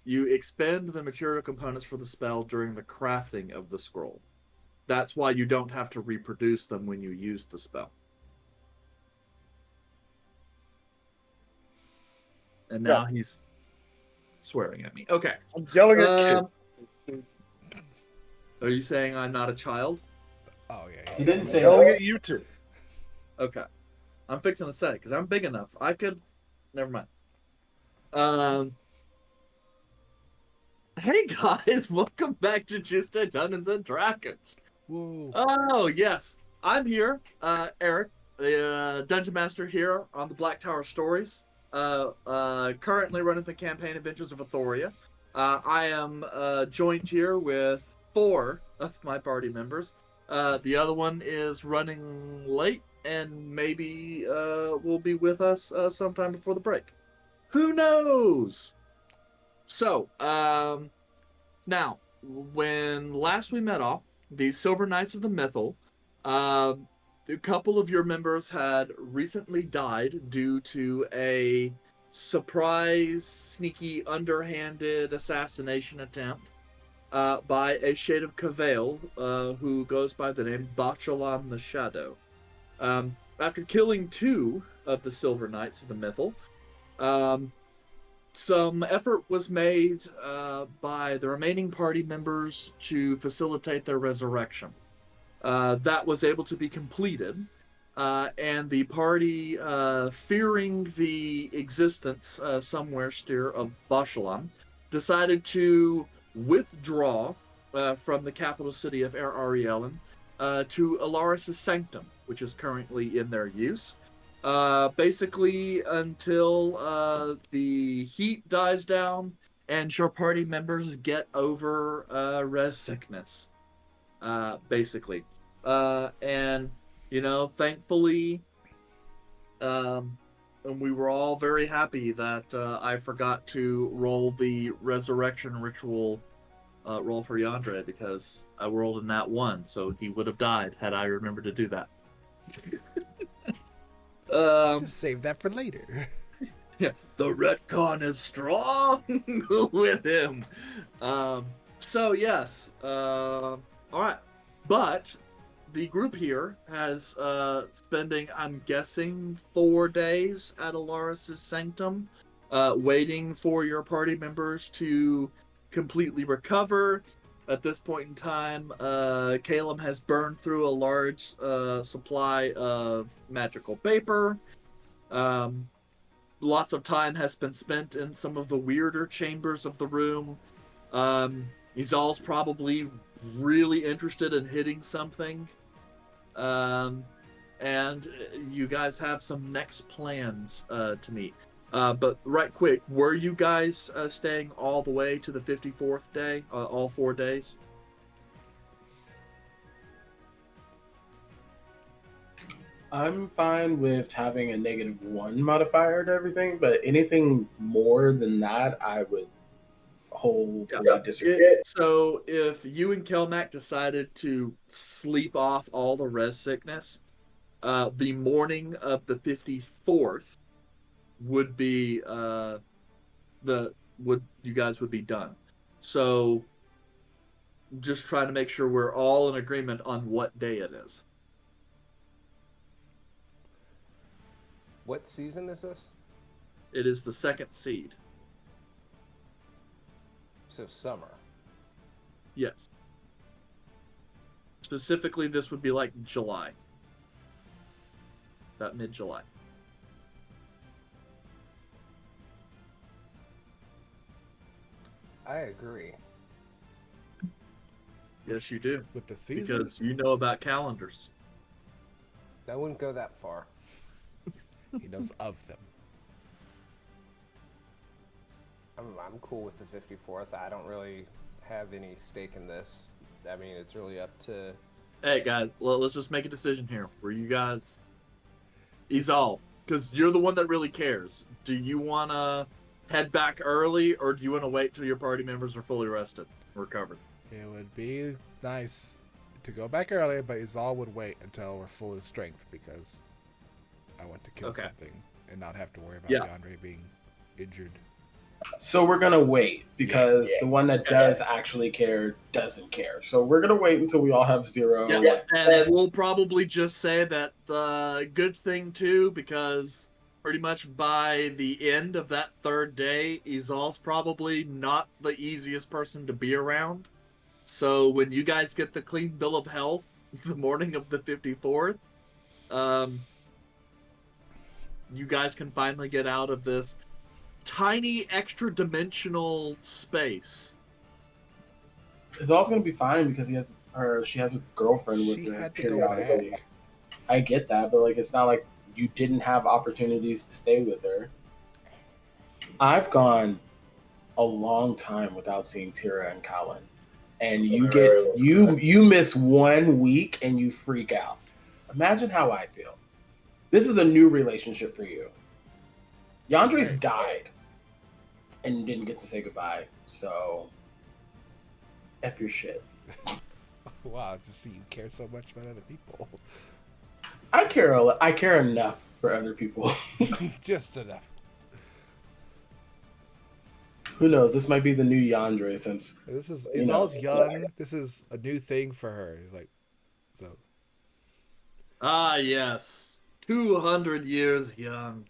You expend the material components for the spell during the crafting of the scroll. That's why you don't have to reproduce them when you use the spell. And now he's swearing at me. Okay. I'm yelling at kids. Are you saying I'm not a child? Oh, yeah. He didn't I'm say yelling that. at you two. Okay. I'm fixing to say, because I'm big enough. I could... Never mind. Hey guys, welcome back to Tuesday Dungeons and Dragons. Woo. Oh, yes. I'm here, Eric, the Dungeon Master here on the Black Tower Stories. Currently running the campaign Adventures of Athoria. I am joined here with 4 of my party members. The other one is running late and maybe will be with us sometime before the break. Who knows? So, now, when last we met off, the Silver Knights of the Mythal, a couple of your members had recently died due to a surprise, sneaky, underhanded assassination attempt by a Shade of Cavail, who goes by the name Bachalan the Shadow. After killing 2 of the Silver Knights of the Mythal, some effort was made by the remaining party members to facilitate their resurrection. That was able to be completed, and the party, fearing the existence somewhere still of Bashalam, decided to withdraw from the capital city of Er Arielen to Alaris' Sanctum, which is currently in their use. Basically until the heat dies down and your party members get over res sickness. Basically. And, thankfully, and we were all very happy that I forgot to roll the resurrection ritual roll for Yandere, because I rolled a nat 1, so he would have died had I remembered to do that. Just save that for later. Yeah, the retcon is strong with him. So yes, all right, but the group here has spending, I'm guessing, 4 days at Alaris' Sanctum, waiting for your party members to completely recover. At this point in time, Caleb has burned through a large supply of magical paper. Lots of time has been spent in some of the weirder chambers of the room. Izal's probably really interested in hitting something. And you guys have some next plans to meet. But right quick, were you guys staying all the way to the 54th day, all 4 days? I'm fine with having a -1 modifier to everything, but anything more than that, I would wholly disagree. So if you and Kelmac decided to sleep off all the res sickness, the morning of the 54th would be you guys would be done. So just trying to make sure we're all in agreement on what day it is. What season is this? It is the 2nd seed. So summer. Yes. Specifically, this would be like July. About mid-July. I agree. Yes, you do. With the season? Because you know about calendars. I wouldn't go that far. He knows of them. I'm cool with the 54th. I don't really have any stake in this. I mean, it's really up to... Hey, guys, let's just make a decision here. Were you guys... Izal, because you're the one that really cares. Do you want to head back early, or do you want to wait till your party members are fully rested, recovered? It would be nice to go back early, but Izal would wait until we're full of strength, because I want to kill something and not have to worry about Yandere being injured. So we're gonna wait because the one that does actually care doesn't care. So we're gonna wait until we all have 0. Yeah, and we'll probably just say that the good thing too, because pretty much by the end of that third day, Izal's probably not the easiest person to be around. So when you guys get the clean bill of health the morning of the 54th, you guys can finally get out of this tiny extra dimensional space. Izal's gonna be fine because she has a girlfriend with She her had to go periodically. back. I get that, but like it's not like you didn't have opportunities to stay with her. I've gone a long time without seeing Tira and Colin, and you miss 1 week and you freak out. Imagine how I feel. This is a new relationship for you. Yandre's died and didn't get to say goodbye, so F your shit. Wow, to see you care so much about other people. I care enough for other people. Just enough. Who knows? This might be the new Yandre since He's all young. This is a new thing for her. Like, so. Ah, yes. 200 years young.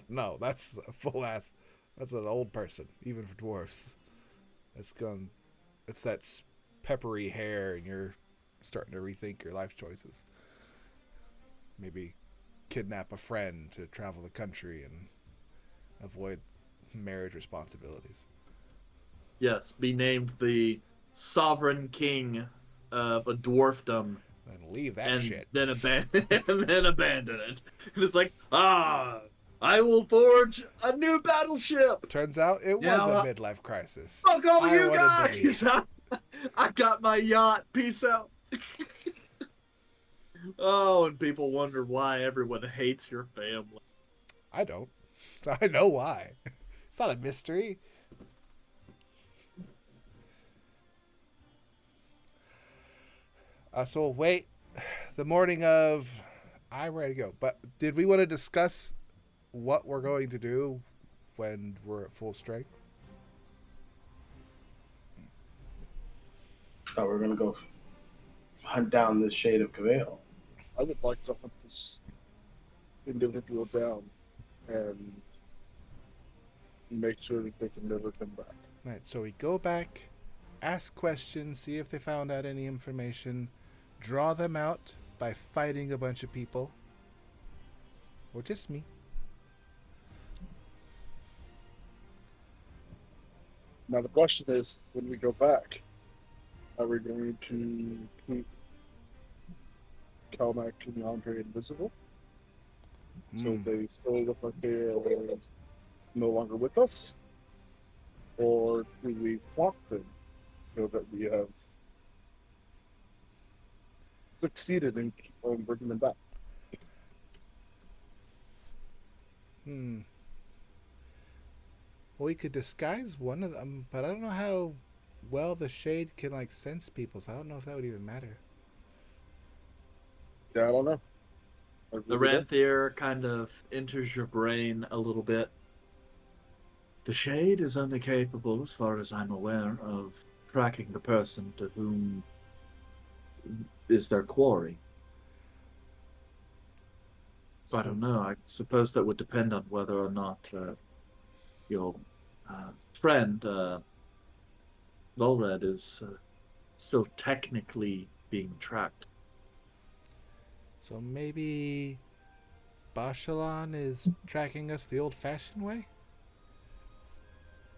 No, that's a full ass. That's an old person, even for dwarfs. It's that peppery hair, and you're starting to rethink your life choices. Maybe kidnap a friend to travel the country and avoid marriage responsibilities. Yes, be named the sovereign king of a dwarfdom. And leave that shit. Then abandon it. And it's like, I will forge a new battleship. Turns out it was a midlife crisis. Fuck all you guys! I got my yacht. Peace out. Oh, and people wonder why everyone hates your family. I don't. I know why. It's not a mystery. So we'll wait the morning of... I'm ready to go. But did we want to discuss what we're going to do when we're at full strength? Thought we were gonna go hunt down this shade of Cavail. I would like to hunt this individual down and make sure that they can never come back. Right, so we go back, ask questions, see if they found out any information, draw them out by fighting a bunch of people. Or just me. Now the question is, when we go back, are we going to keep Calmac and Andre invisible? So they still look like they are no longer with us? Or do we flop them so that we have succeeded in bringing them back? Well, we could disguise one of them, but I don't know how well the shade can like sense people, so I don't know if that would even matter. Yeah, I don't know. The Ranthier kind of enters your brain a little bit. The shade is only capable, as far as I'm aware, of tracking the person to whom is their quarry. So, I don't know. I suppose that would depend on whether or not your friend, Lolred, is still technically being tracked. So maybe Bashalon is tracking us the old-fashioned way?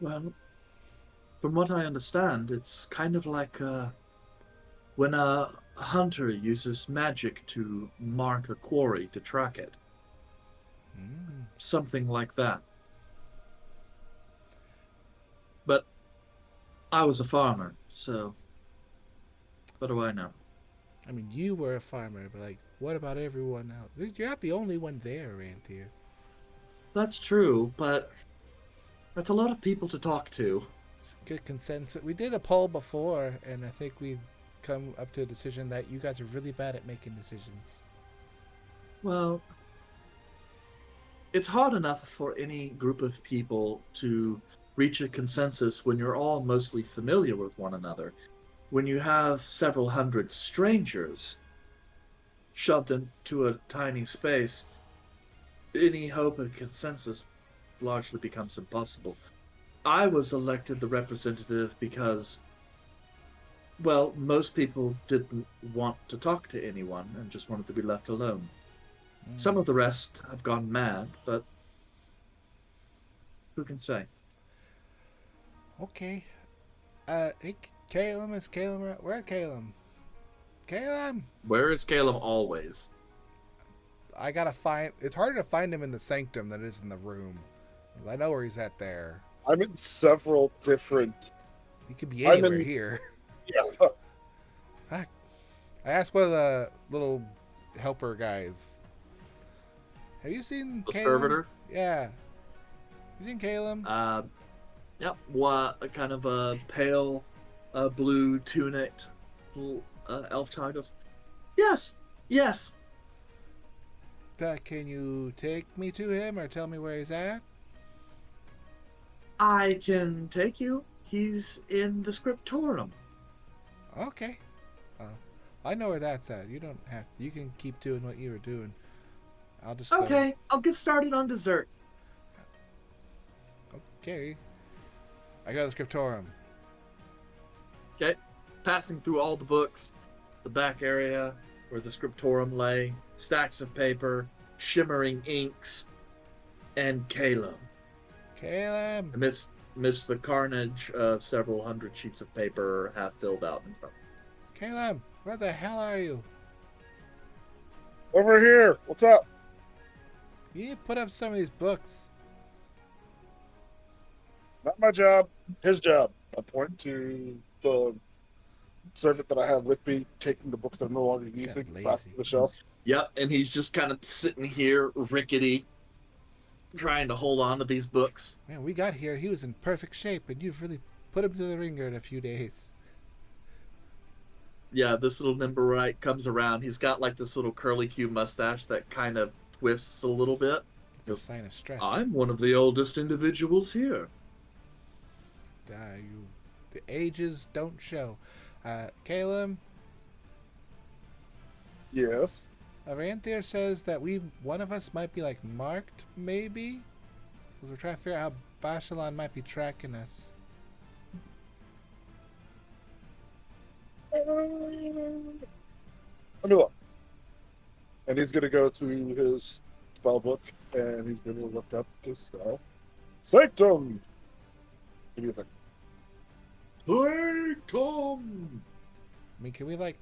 Well, from what I understand, it's kind of like when a hunter uses magic to mark a quarry to track it. Something like that. But I was a farmer, so what do I know? I mean, you were a farmer, but like, what about everyone else? You're not the only one there, Ranthier. That's true, but that's a lot of people to talk to. Good consensus. We did a poll before, and I think we come up to a decision that you guys are really bad at making decisions. Well, it's hard enough for any group of people to reach a consensus when you're all mostly familiar with one another. When you have several hundred strangers shoved into a tiny space, any hope of consensus largely becomes impossible. I was elected the representative because, well, most people didn't want to talk to anyone and just wanted to be left alone. Some of the rest have gone mad, but who can say? Okay. Hey, Caleb, is Caleb? Where Caleb? Caleb! Where is Caleb always? I gotta find. It's harder to find him in the sanctum than it is in the room. I know where he's at there. I'm in several different. He could be I'm anywhere in- here. Yeah. Fuck. I asked one of the little helper guys. Have you seen The Caleb? servitor? Yeah. You seen Caleb? Yep. What kind of a pale, blue tunicked elf child goes? Yes, yes. Can you take me to him or tell me where he's at? I can take you. He's in the scriptorium. Okay. I know where that's at. You don't have to. You can keep doing what you were doing. I'll just go. Okay, I'll get started on dessert. Okay. I got the scriptorium. Okay, passing through all the books, the back area where the scriptorium lay, stacks of paper, shimmering inks, and Caleb. Caleb! Amidst the carnage of several hundred sheets of paper half filled out in front. Caleb! Where the hell are you? Over here. What's up? You need to put up some of these books. Not my job. His job. I point to the servant that I have with me, taking the books that I'm no longer using back lazy. to the shelf. Yep, and he's just kind of sitting here, rickety, trying to hold on to these books. Man, we got here. He was in perfect shape, and you've really put him to the ringer in a few days. Yeah, this little Nimberite comes around. He's got like this little curly Q mustache that kind of twists a little bit. It's a sign of stress. I'm one of the oldest individuals here. The ages don't show. Caleb, Yes. Aranthier says that one of us might be like marked, maybe? Because we're trying to figure out how Bashalon might be tracking us. Let me look. And he's gonna go to his spell book and he's gonna look up the spell. Sanctum! Give me a second. Sanctum! I mean, can we, like,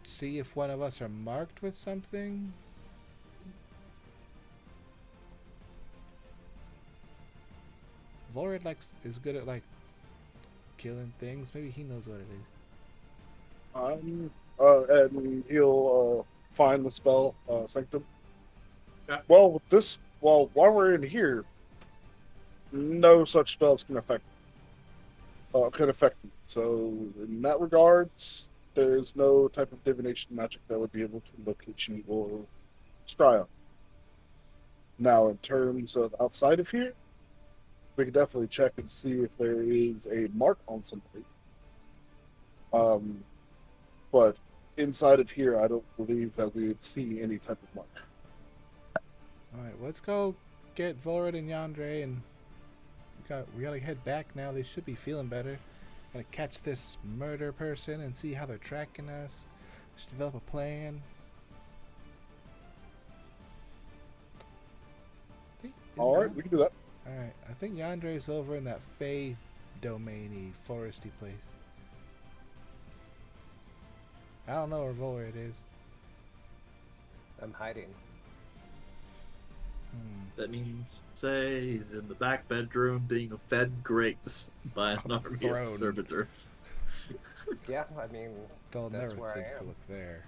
see if one of us are marked with something? Vorid, like, is good at, like, killing things. Maybe he knows what it is. And he'll find the spell, Sanctum. Yeah. Well, with this, while we're in here, no such spells can affect you. So in that regards, there's no type of divination magic that would be able to locate you or scry on. Now, in terms of outside of here, we can definitely check and see if there is a mark on somebody. But inside of here, I don't believe that we would see any type of mark. Alright, let's go get Vorid and Yandere, and we gotta head back now. They should be feeling better. Gotta catch this murder person and see how they're tracking us. Just develop a plan. Alright, we can do that. Alright, I think Yandere's over in that Fey domainy, foresty place. I don't know where Vorid is. I'm hiding. That means, say, he's in the back bedroom being fed grapes by an army Throne. of servitors. Yeah, I mean, They'll that's never where think I to am. look there.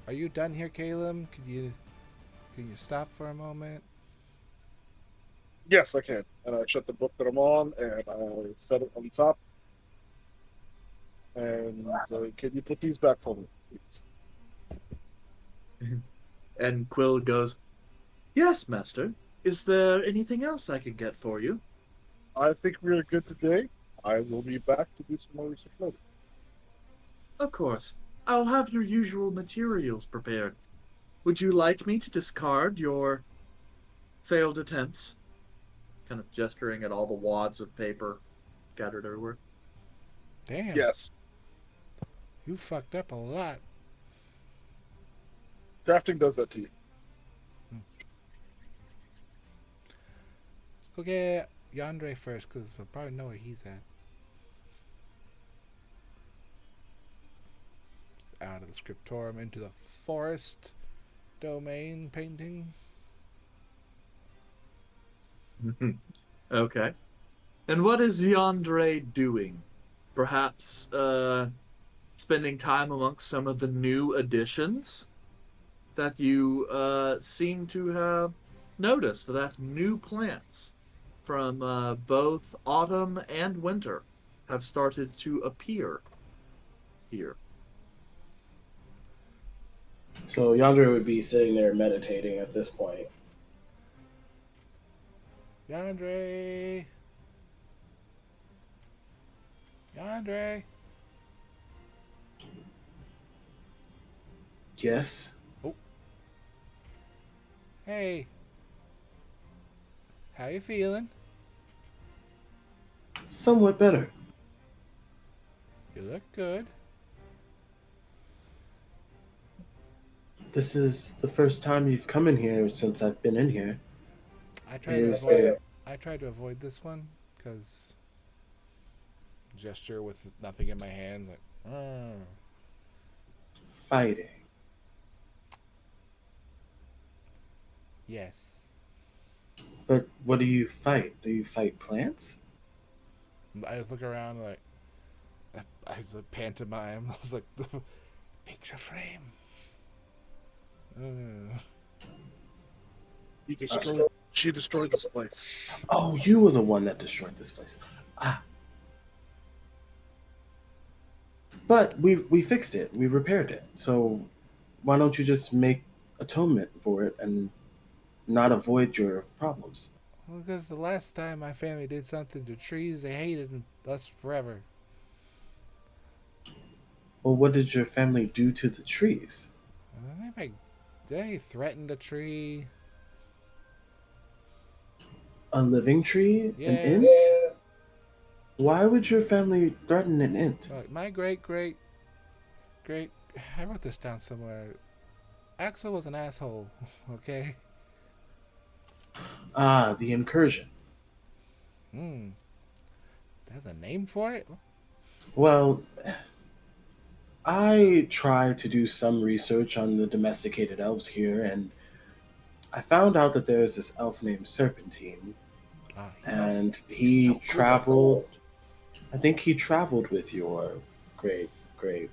Are you done here, Caleb? Can you stop for a moment? Yes, I can. And I shut the book that I'm on, and I set it on the top. And can you put these back for me, please? And Quill goes, "Yes, master. Is there anything else I can get for you?" I think we are good today. I will be back to do some more research later. Of course. I'll have your usual materials prepared. Would you like me to discard your failed attempts? Kind of gesturing at all the wads of paper scattered everywhere. Damn. Yes. You fucked up a lot. Drafting does that to you. Go get Yandere first, because we'll probably know where he's at. It's out of the scriptorium into the forest domain painting. Okay. And what is Yandere doing? Perhaps spending time amongst some of the new additions that you seem to have noticed, that new plants from both autumn and winter have started to appear here. So Yandere would be sitting there meditating at this point. Yandere! Yandere! Yes. Hey! How you feeling? Somewhat better. You look good. This is the first time you've come in here since I've been in here. I tried to avoid this one because gesture with nothing in my hands, like Fighting. yes. But what do you fight? Do you fight plants? I just look around like I was like pantomime. I was like the picture frame. She destroyed this place. Oh, you were the one that destroyed this place. Ah. But we fixed it. We repaired it. So why don't you just make atonement for it and not avoid your problems? Well, because the last time my family did something to trees, they hated us forever. Well, what did your family do to the trees? They threatened a tree. A living tree? Yeah. An int? Why would your family threaten an int? My great, I wrote this down somewhere. Axel was an asshole, okay? Ah, the incursion. There's a name for it? Well, I tried to do some research on the domesticated elves here, and I found out that there's this elf named Serpentine, and he traveled. I think he traveled with your great grandfather.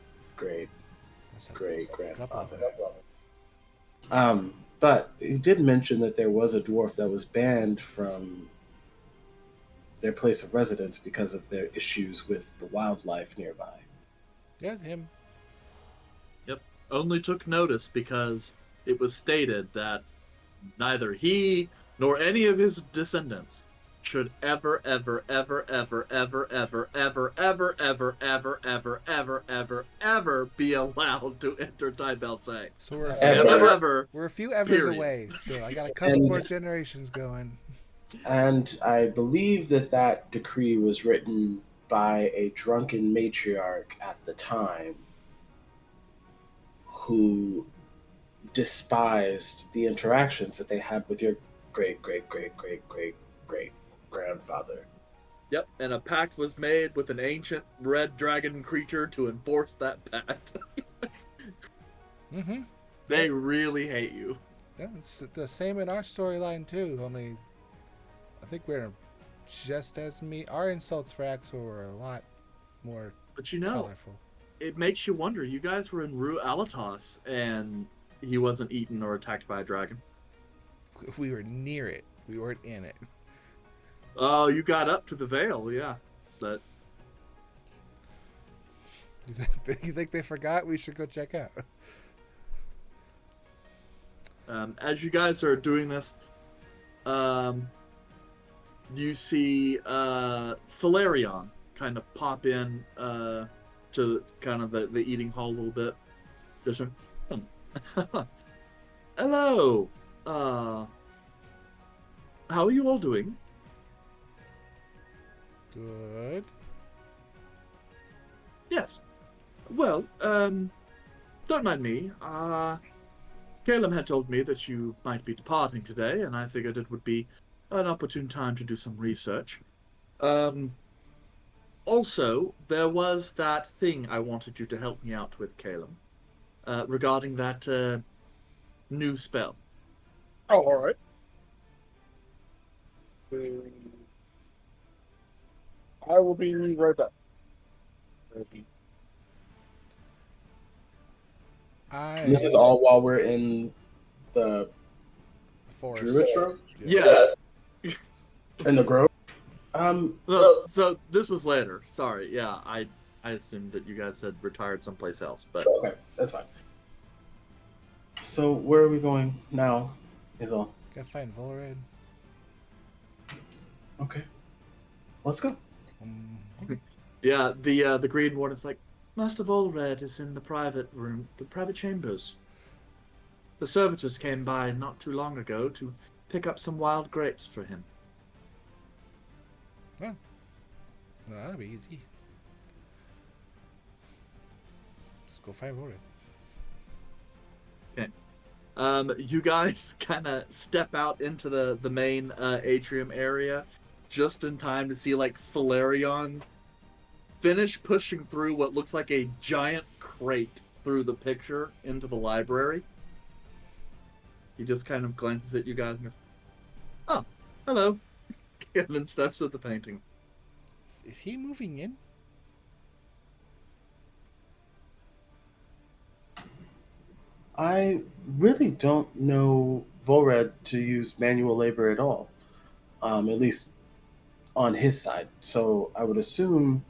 But he did mention that there was a dwarf that was banned from their place of residence because of their issues with the wildlife nearby. Yes, him. Yep. Only took notice because it was stated that neither he nor any of his descendants should ever be allowed to enter Tybelsang. So we're Ever. a few evers Period. away still. I got a couple more generations going. And I believe that decree was written by a drunken matriarch at the time who despised the interactions that they had with your great grandfather. Yep, and a pact was made with an ancient red dragon creature to enforce that pact. They really hate you. Yeah, it's the same in our storyline too, only I think we're just as our insults for Axel were a lot more But you know, colorful. It makes you wonder. You guys were in Rue Alatos, and he wasn't eaten or attacked by a dragon. We were near it. We weren't in it. Oh, you got up to the Vale, yeah. But You think they forgot? We should go check out. As you guys are doing this, you see Falerion kind of pop in to kind of the eating hall a little bit. Just hello. How are you all doing? Good. Yes. Well, don't mind me. Caleb had told me that you might be departing today, and I figured it would be an opportune time to do some research. Also, there was that thing I wanted you to help me out with, Caleb, regarding that new spell. Oh, all right. I will be right back. This is all while we're in the forest. Druid Grove? Yes. In the grove? So this was later. Sorry. Yeah, I assumed that you guys had retired someplace else, but Okay, that's fine. So where are we going now? Is all. Gotta find Volred. Okay. Let's go. Okay. yeah, the Green One is like, Master Volred is in the private room, the private chambers. The servitors came by not too long ago to pick up some wild grapes for him. Well, that'll be easy. Let's go find Volred. You guys kind of step out into the main atrium area just in time to see like Falerion finish pushing through what looks like a giant crate through the picture into the library. He just kind of glances at you guys and goes, "Oh, hello," and then steps at the painting. Is he moving in? I really don't know Volred to use manual labor at all, at least on his side. So I would assume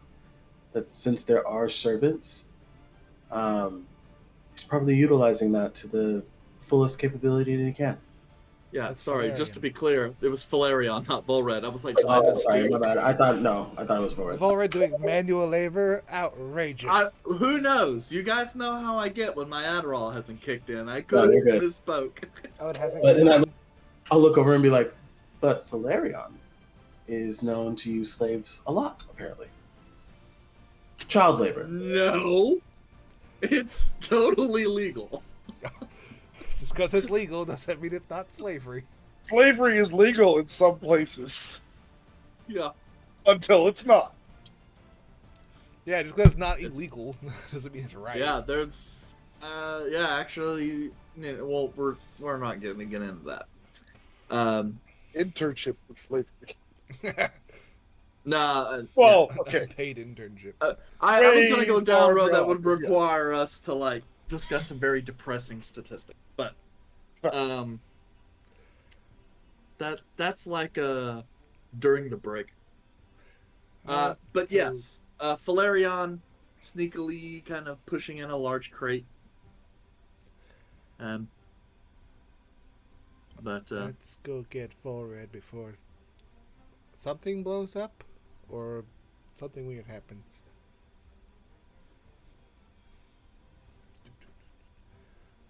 that since there are servants, he's probably utilizing that to the fullest capability that he can. Yeah, That's sorry, Falerion. just to be clear, it was Falerion, not Volred. I was like, did I Oh, sorry, misspeak? my bad. I thought it was Volred. Volred doing manual labor? Outrageous. Who knows? You guys know how I get when my Adderall hasn't kicked in. I could you're have good. misspoke. Oh, it hasn't. But then I'll look over and be like, but Falerion is known to use slaves a lot, apparently. Child labor. No, it's totally legal. Just because it's legal doesn't mean it's not slavery. Slavery is legal in some places Yeah. until it's not. Yeah, just because it's not illegal doesn't mean it's right. Yeah, there's actually, well, we're not going to get into that. Internship with slavery. Nah. Well, okay. Paid internship. I was going to go down a road that far would gone, require us to like discuss some very depressing statistics, but that's like during the break. But so- yes, Falerion sneakily kind of pushing in a large crate. But Let's go get Volred before something blows up or something weird happens.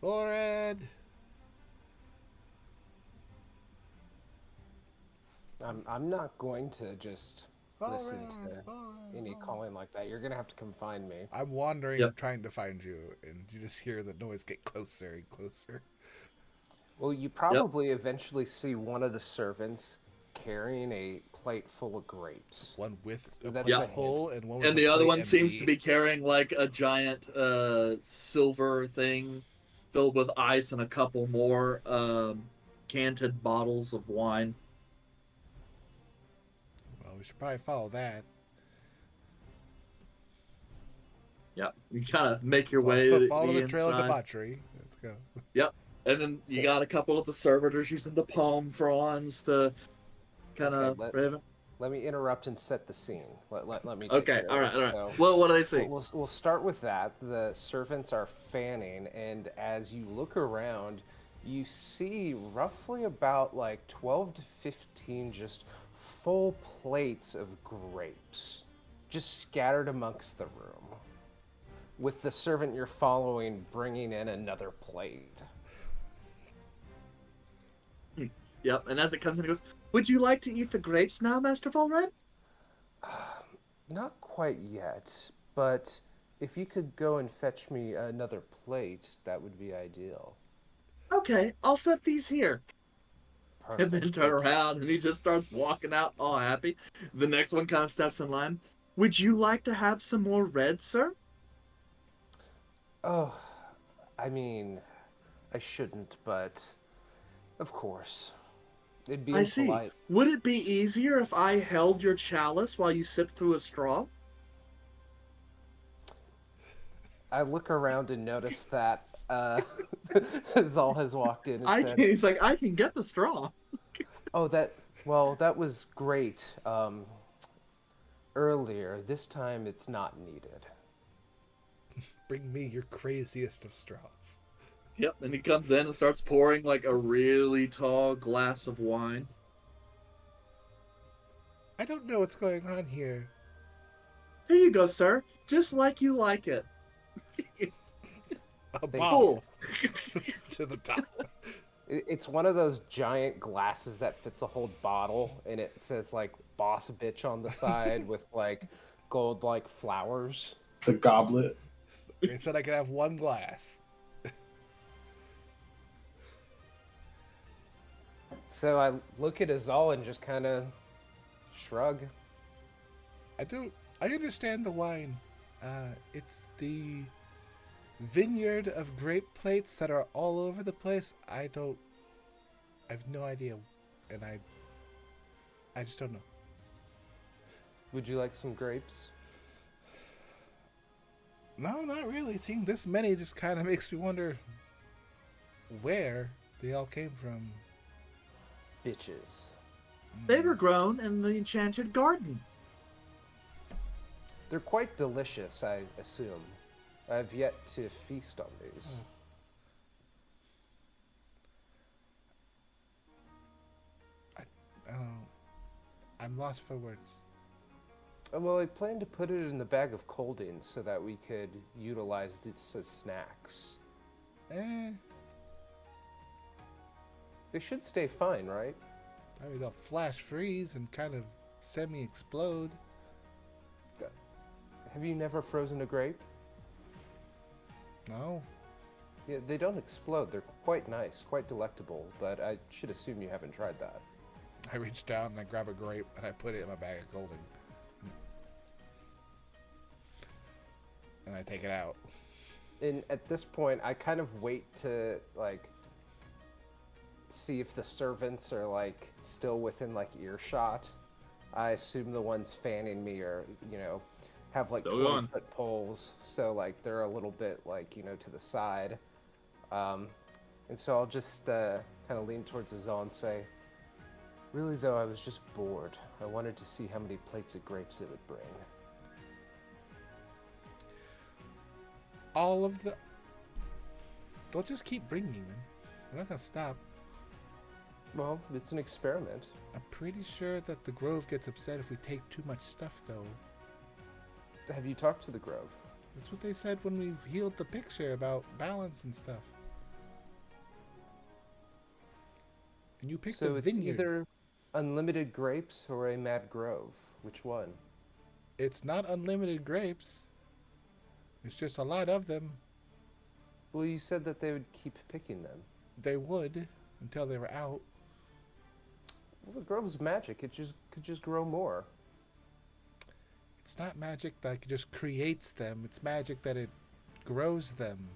Volred! I'm not going to just listen to Volred, any Volred. calling like that. You're gonna have to come find me. I'm wandering, Yep. trying to find you, and you just hear the noise get closer and closer. Well, you probably eventually see one of the servants carrying a plate full of grapes. One with a That's plate the full and one with and a the other plate one seems empty. to be carrying like a giant silver thing filled with ice and a couple more canted bottles of wine. Well, we should probably follow that. Yeah, you kind of make your way to Follow the trail of inside. debauchery. Let's go. Yep, and then you got a couple of the servitors using the palm fronds to kind of Okay, Let me interrupt and set the scene. Let me. Take Okay, care of all right. this. So, Well, what do they say? we'll start with that. The servants are fanning, and as you look around, you see roughly about like 12 to 15 just full plates of grapes just scattered amongst the room, with the servant you're following bringing in another plate. Yep, and as it comes in, he goes, "Would you like to eat the grapes now, Master Volred?" Not quite yet, but if you could go and fetch me another plate, that would be ideal. Okay, I'll set these here. And then Perfect. turn around and he just starts walking out all happy. The next one kind of steps in line. "Would you like to have some more red, sir?" Oh, I mean, I shouldn't, but of course. It'd be "I see. impolite. Would it be easier if I held your chalice while you sip through a straw?" I look around and notice that Zal has walked in and said, He's like, "I can get the straw." "Oh, that was great earlier. This time it's not needed." Bring me your craziest of straws. Yep, and he comes in and starts pouring like a really tall glass of wine. I don't know what's going on here. "Here you go, sir. Just like you like it." A They- bottle to the top. It's one of those giant glasses that fits a whole bottle, and it says like "boss bitch" on the side with like gold like flowers. It's a goblet. They said I could have one glass. So I look at Azal and just kind of shrug. I understand the wine. It's the vineyard of grape plates that are all over the place. I have no idea, and I just don't know. Would you like some grapes? No, not really. Seeing this many just kind of makes me wonder where they all came from. Bitches. They were grown in the enchanted garden. They're quite delicious, I assume. I've yet to feast on these. I don't know. I'm lost for words. Well, I plan to put it in the bag of coldings so that we could utilize this as snacks. They should stay fine, right? I mean, they'll flash freeze and kind of semi-explode. Have you never frozen a grape? No. Yeah, they don't explode. They're quite nice, quite delectable, but I should assume you haven't tried that. I reach down and I grab a grape and I put it in my bag of golding. And I take it out. And at this point, I kind of wait to, like, see if the servants are, like, still within, like, earshot. I assume the ones fanning me are, have, like, Still going. 20-foot poles. So, like, they're a little bit, like, to the side. And so I'll just kind of lean towards Azal and say, "Really, though, I was just bored. I wanted to see how many plates of grapes it would bring." All of the... They'll just keep bringing them. They're not gonna stop. Well, it's an experiment. I'm pretty sure that the Grove gets upset if we take too much stuff, though. Have you talked to the Grove? That's what they said when we healed the picture about balance and stuff. And you picked So a it's vineyard. either unlimited grapes or a mad grove. Which one? It's not unlimited grapes. It's just a lot of them. Well, you said that they would keep picking them. They would until they were out. Well, the grove's magic. It could just grow more. It's not magic that just creates them. It's magic that it grows them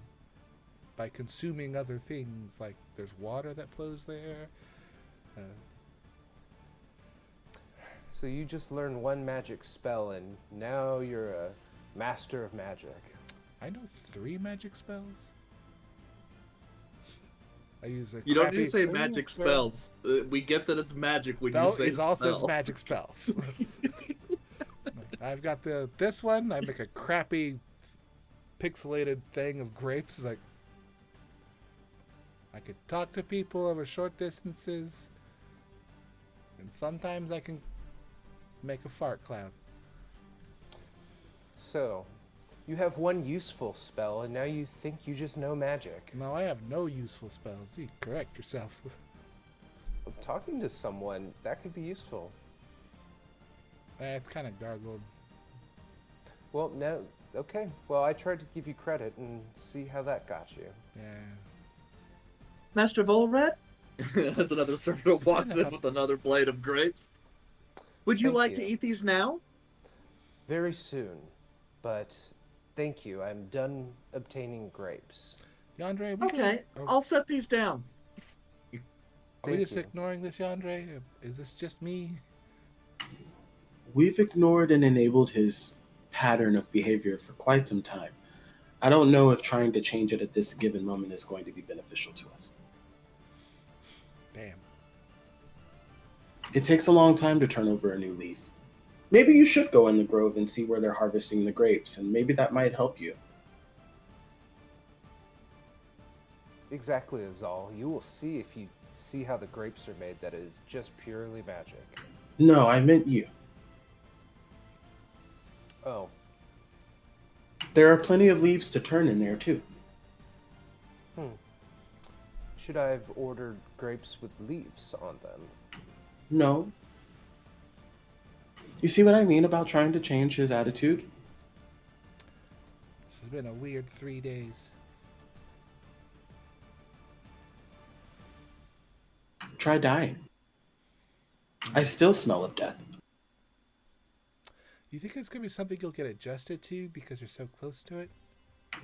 by consuming other things. Like there's water that flows there. So you just learned one magic spell, and now you're a master of magic. I know 3 magic spells. I use a You don't crappy... need to say magic spells. We get that it's magic when you say It all says spell. magic spells. I've got this one. I make a crappy pixelated thing of grapes. Like I could talk to people over short distances, and sometimes I can make a fart cloud. So, you have one useful spell, and now you think you just know magic. No, I have no useful spells. You correct yourself. Talking to someone, that could be useful. It's kind of gargled. Well, no, okay. Well, I tried to give you credit and see how that got you. Yeah. Master Volred? As another server walks in Cinema. with another blade of grapes. Would you Thank like you. to eat these now? Very soon, but thank you. I'm done obtaining grapes. Yandere, we Okay, Can, I'll set these down. are we Thank just you. ignoring this, Yandere? Is this just me? We've ignored and enabled his pattern of behavior for quite some time. I don't know if trying to change it at this given moment is going to be beneficial to us. Damn. It takes a long time to turn over a new leaf. Maybe you should go in the grove and see where they're harvesting the grapes, and maybe that might help you. Exactly, Azal. You will see if you see how the grapes are made that is just purely magic. No, I meant you. Oh, There are plenty of leaves to turn in there, too. should I have ordered grapes with leaves on them? No. You see what I mean about trying to change his attitude? This has been a weird 3 days. Try dying. I still smell of death. Do you think it's going to be something you'll get adjusted to because you're so close to it?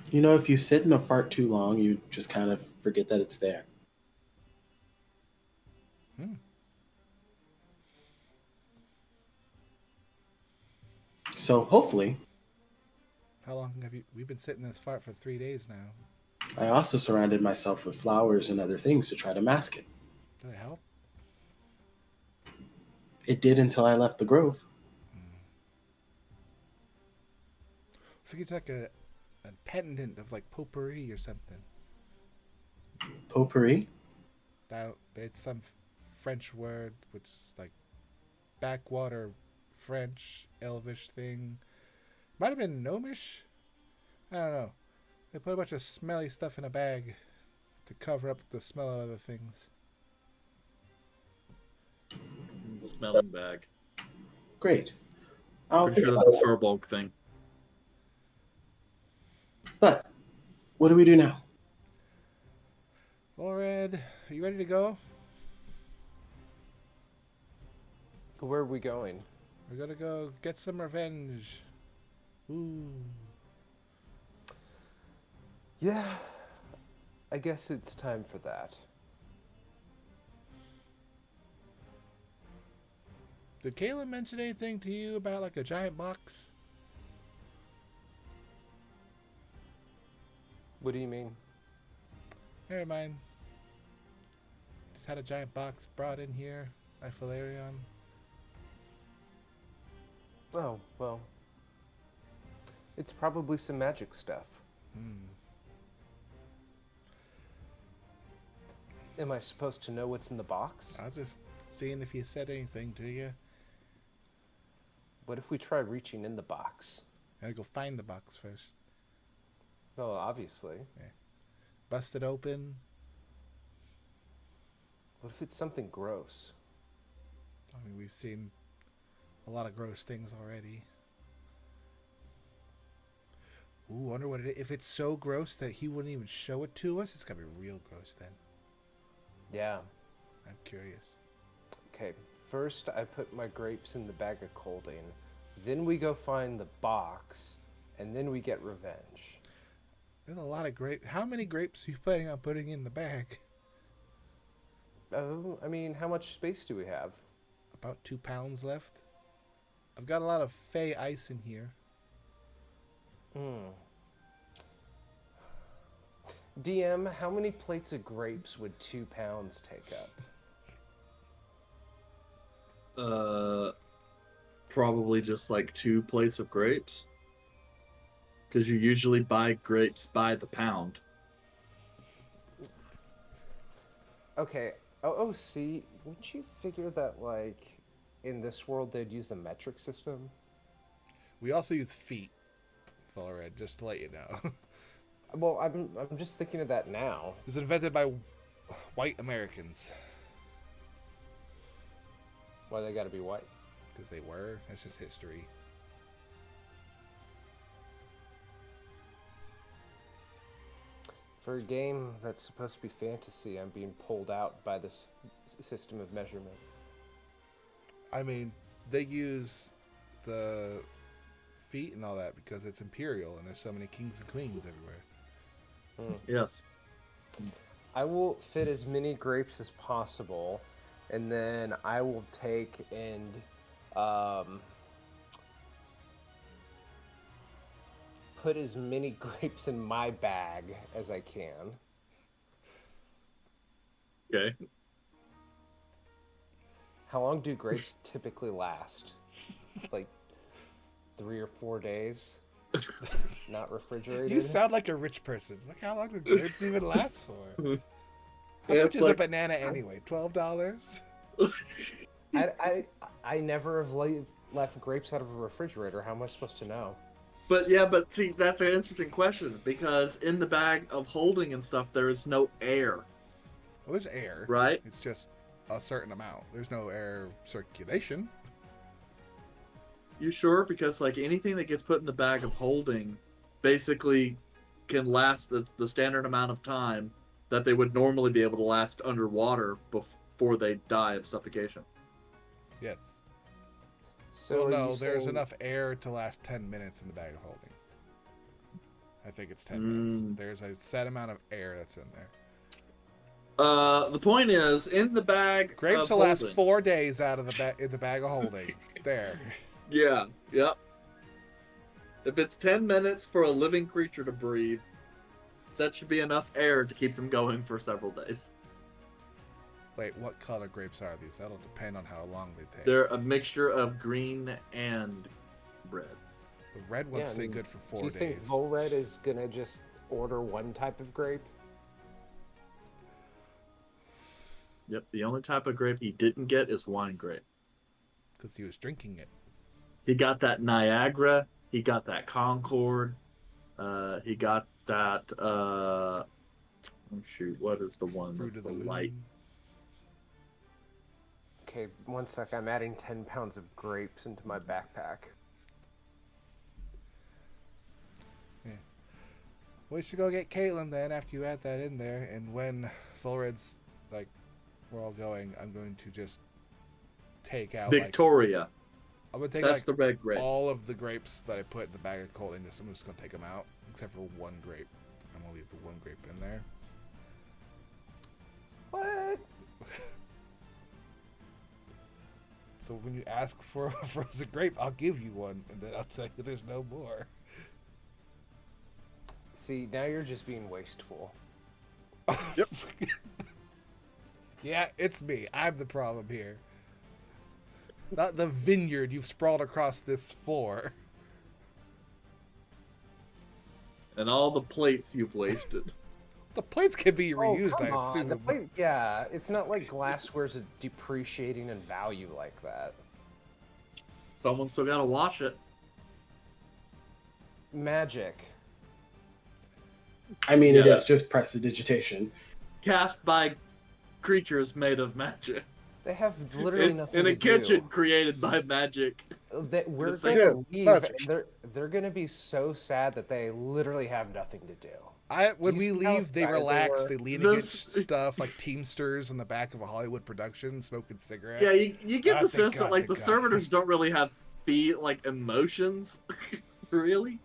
You know, if you sit in a fart too long, you just kind of forget that it's there. So hopefully, How long have you... We've been sitting in this fart for 3 days now. I also surrounded myself with flowers and other things to try to mask it. Did it help? It did until I left the grove. I figured like a pendant of like potpourri or something. Potpourri? It's some French word which is like backwater French elvish thing. Might have been gnomish. I don't know. They put a bunch of smelly stuff in a bag to cover up the smell of other things. Smelling bag. Great. I'll Pretty think sure about that's a it. Furbolg thing. But, what do we do now? Well, Red, are you ready to go? Where are we going? We're gonna go get some revenge. Ooh. Yeah, I guess it's time for that. Did Kayla mention anything to you about like a giant box? What do you mean? Never mind. Just had a giant box brought in here by Valerion. Oh, well. It's probably some magic stuff. Am I supposed to know what's in the box? I was just seeing if he said anything to you. What if we try reaching in the box? Gotta go find the box first. Well, obviously. Bust it open. What if it's something gross? I mean, we've seen a lot of gross things already. Ooh, wonder what it is. If it's so gross that he wouldn't even show it to us, it's gotta be real gross then. Yeah. I'm curious. Okay, first I put my grapes in the bag of colding. Then we go find the box. And then we get revenge. There's a lot of grape. How many grapes are you planning on putting in the bag? Oh, I mean, how much space do we have? About 2 pounds left. I've got a lot of Fey ice in here. DM, how many plates of grapes would 2 pounds take up? Probably just like 2 plates of grapes. Because you usually buy grapes by the pound. Okay, OOC, wouldn't you figure that, like, in this world they'd use the metric system? We also use feet, Red, just to let you know. Well, I'm just thinking of that now. It was invented by white Americans. Why they gotta be white? Because they were. That's just history. For a game that's supposed to be fantasy, I'm being pulled out by this system of measurement. I mean, they use the feet and all that because it's imperial and there's so many kings and queens everywhere. Yes. I will fit as many grapes as possible, and then I will take and put as many grapes in my bag as I can. Okay. How long do grapes typically last? Like 3 or 4 days? Not refrigerated? You sound like a rich person. Like, how long do grapes even last for? How Yeah, much is like- a banana anyway? $12? I never have left grapes out of a refrigerator. How am I supposed to know? But see, that's an interesting question because in the bag of holding and stuff, there is no air, Well, there's air. right? It's just a certain amount. There's no air circulation. You sure? Because like anything that gets put in the bag of holding, basically, can last the standard amount of time that they would normally be able to last underwater before they die of suffocation. Yes. So Well, are no, you there's saying- enough air to last 10 minutes in the bag of holding. I think it's 10 minutes. There's a set amount of air that's in there. The point is, in the bag Grapes of will last holding- 4 days out of in the bag of holding. There. Yeah, yep. If it's 10 minutes for a living creature to breathe, that should be enough air to keep them going for several days. Wait, what color grapes are these? That'll depend on how long they take. They're a mixture of green and red. The red ones Yeah, I stay mean, good for 4 Do you think days. Volred is gonna just order one type of grape? Yep, the only type of grape he didn't get is wine grape. Because he was drinking it. He got that Niagara, he got that Concord, he got that, oh shoot, what is the one Fruit that's of the the light? loom. Okay, one sec. I'm adding 10 pounds of grapes into my backpack. Well, you should go get Caitlin then after you add that in there. And when Fullred's, like, we're all going, I'm going to just take out, Victoria. I'm going to take, That's like, the red grape. all of the grapes that I put in the bag of holding. I'm just going to take them out, except for one grape. I'm going to leave the one grape in there. What? So when you ask for a frozen grape, I'll give you one, and then I'll tell you there's no more. See, now you're just being wasteful. Yep. Yeah, it's me. I'm the problem here. Not the vineyard you've sprawled across this floor. And all the plates you've wasted. The plates can be reused, oh, come I on. assume. The plate, yeah, it's not like glassware's depreciating in value like that. Someone's still gotta wash it. Magic. I mean, it Yeah. is just prestidigitation. Cast by creatures made of magic. They have literally nothing In to a kitchen do. created by magic. That we're It's going like- to leave, magic. and they're going to be so sad that they literally have nothing to do. When Do you we see how leave, they excited they relax. were? They lean This- against stuff like Teamsters in the back of a Hollywood production, smoking cigarettes. Yeah, you get Ah, the thank sense that God, like thank the God. servitors don't really have emotions. Really?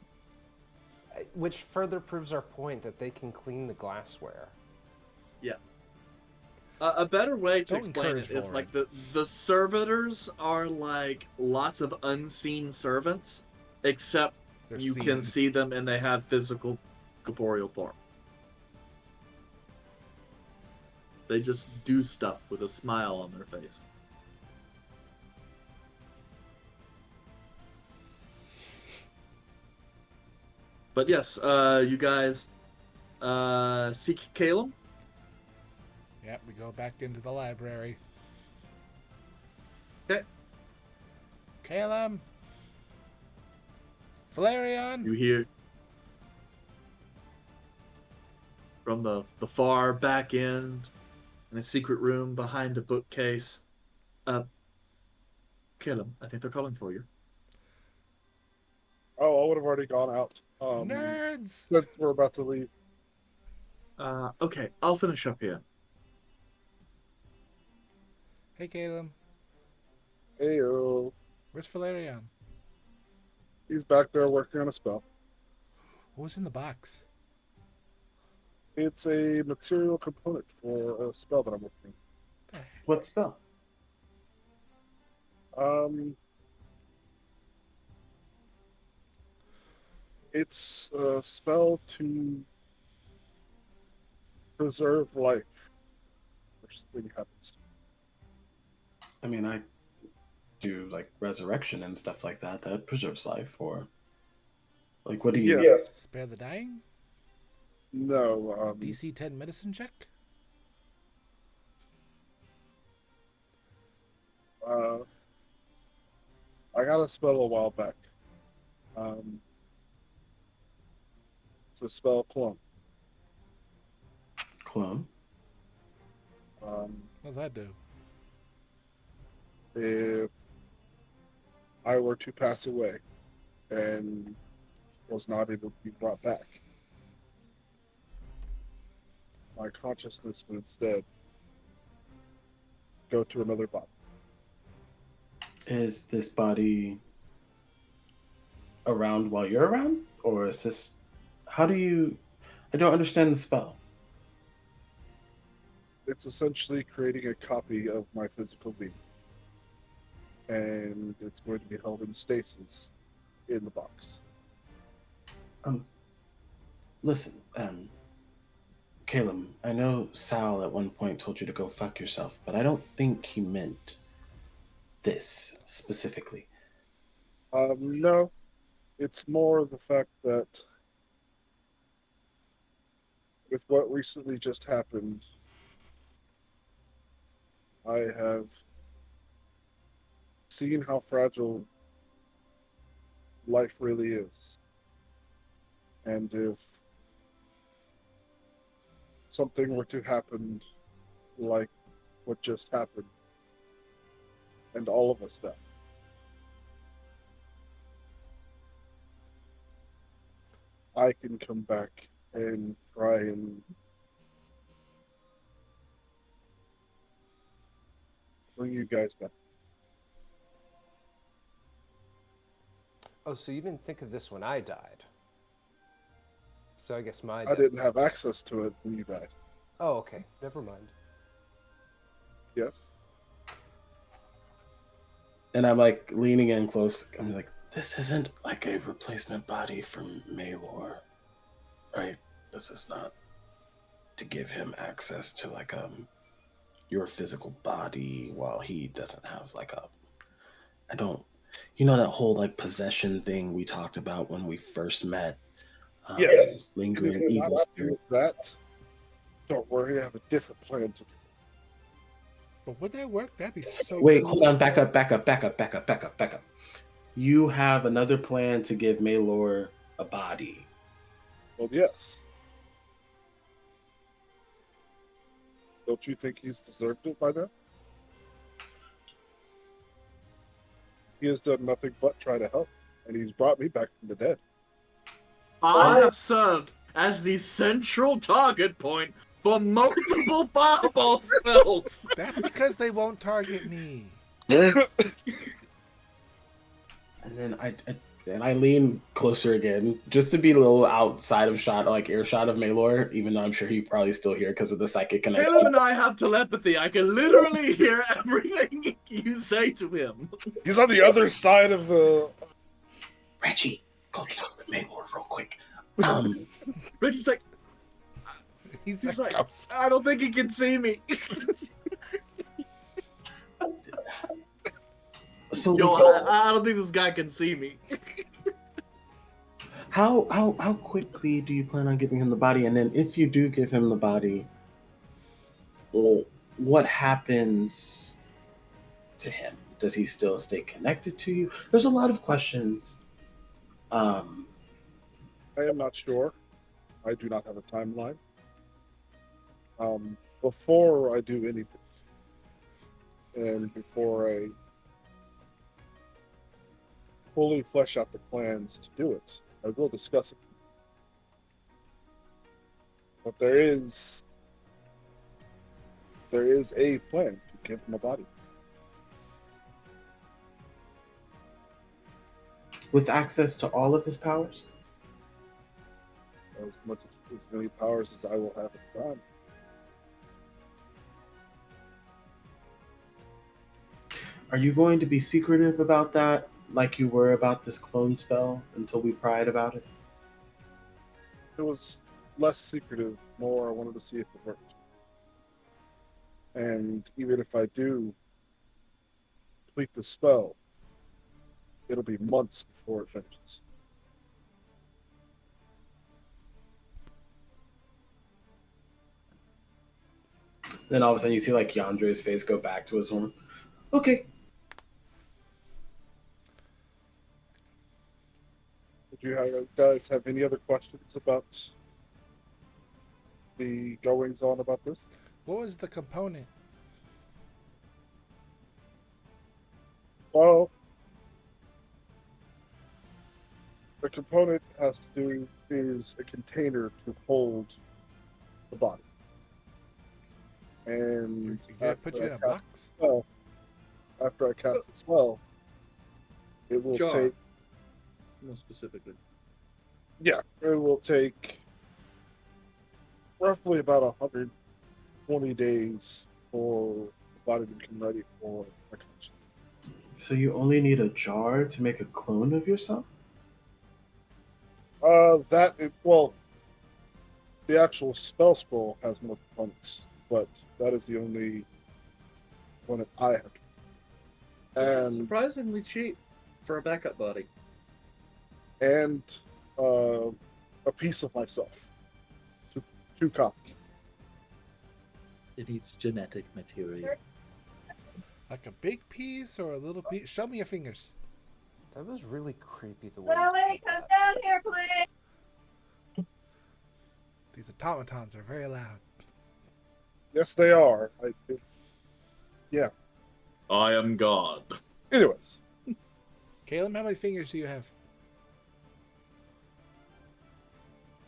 Which further proves our point that they can clean the glassware. Yeah. A better way to Don't explain encourage it is like Vollred. the servitors are like lots of unseen servants, except They're you seen. can see them and they have physical corporeal form. They just do stuff with a smile on their face. But yes, you guys seek Caleb. Yep, we go back into the library. Okay. Caleb! Valerian! You hear from the far back end in a secret room behind a bookcase. Caleb, I think they're calling for you. Oh, I would have already gone out. Nerds! Since we're about to leave. Okay, I'll finish up here. Hey, Caleb. Heyo. Where's Valerian? He's back there working on a spell. What was in the box? It's a material component for a spell that I'm working. What spell? It's a spell to preserve life. If something happens. I mean, I do like resurrection and stuff like that. That preserves life. Or like, what do you? Yeah. Spare the dying? No. DC 10 medicine check? I got a spell a while back. It's a spell clone. Clone. What does that do? If I were to pass away and was not able to be brought back, my consciousness would instead go to another body. Is this body around while you're around, or is this? How do you? I don't understand the spell. It's essentially creating a copy of my physical being. And it's going to be held in stasis in the box. Listen, Caleb, I know Sal at one point told you to go fuck yourself, but I don't think he meant this specifically. No, it's more the fact that with what recently just happened, I have seen how fragile life really is. And if something were to happen like what just happened, and all of us die, I can come back and try and bring you guys back. Oh, so you didn't think of this when I died? So I guess my I didn't have access to it when you died. Oh, okay. Never mind. Yes? And I'm like leaning in close. I'm like, this isn't like a replacement body for Maylor, right? This is not to give him access to like your physical body while he doesn't have like I don't, you know, that whole like possession thing we talked about when we first met. Yes. Lingering If evil not spirit. that, don't worry, I have a different plan to do. But would that work? That'd be so Wait, cool. hold on, back up. You have another plan to give Maylor a body. Well, yes. Don't you think he's deserved it by now? He has done nothing but try to help, and he's brought me back from the dead. I have served as the central target point for multiple fireball spells. That's because they won't target me. And then I lean closer again, just to be a little outside of shot, like earshot of Maylor, even though I'm sure he's probably still here because of the psychic connection. Caleb and I have telepathy. I can literally hear everything you say to him. He's on the other side of the... Reggie, go talk to Maylor real quick. Reggie's like, He's like, I'm I don't think he can see me. So Yo, I don't think this guy can see me. how quickly do you plan on giving him the body? And then if you do give him the body, Well, what happens to him? Does he still stay connected to you? There's a lot of questions. Um, I am not sure. I do not have a timeline. Before I do anything, and before I fully flesh out the plans to do it, I will discuss it. But there is a plan to give him a body. with access to all of his powers? As much as many powers as I will have at the time. Are you going to be secretive about that, like you were about this clone spell, until we pried about it? It was less secretive, more I wanted to see if it worked. And even if I do complete the spell, it'll be months before it finishes. Then all of a sudden you see like Yandre's face go back to his horn. Okay. Would you guys have any other questions about the goings on about this? What was the component? Well, the component has to do is a container to hold the body. And You gonna put you in a box? spell, after I cast the spell, it will Jar. take More specifically. it will take roughly about 120 days for the body to become ready for a connection. So you only need a jar to make a clone of yourself? The actual spell scroll has more components, but that is the only one that I have to. And Surprisingly cheap for a backup body. and a piece of myself to copy. It needs genetic material. Like a big piece or a little piece? Show me your fingers. That was really creepy the way. Somebody come down here, please. These automatons are very loud. Yes, they are. I am God. Anyways, Caleb, how many fingers do you have?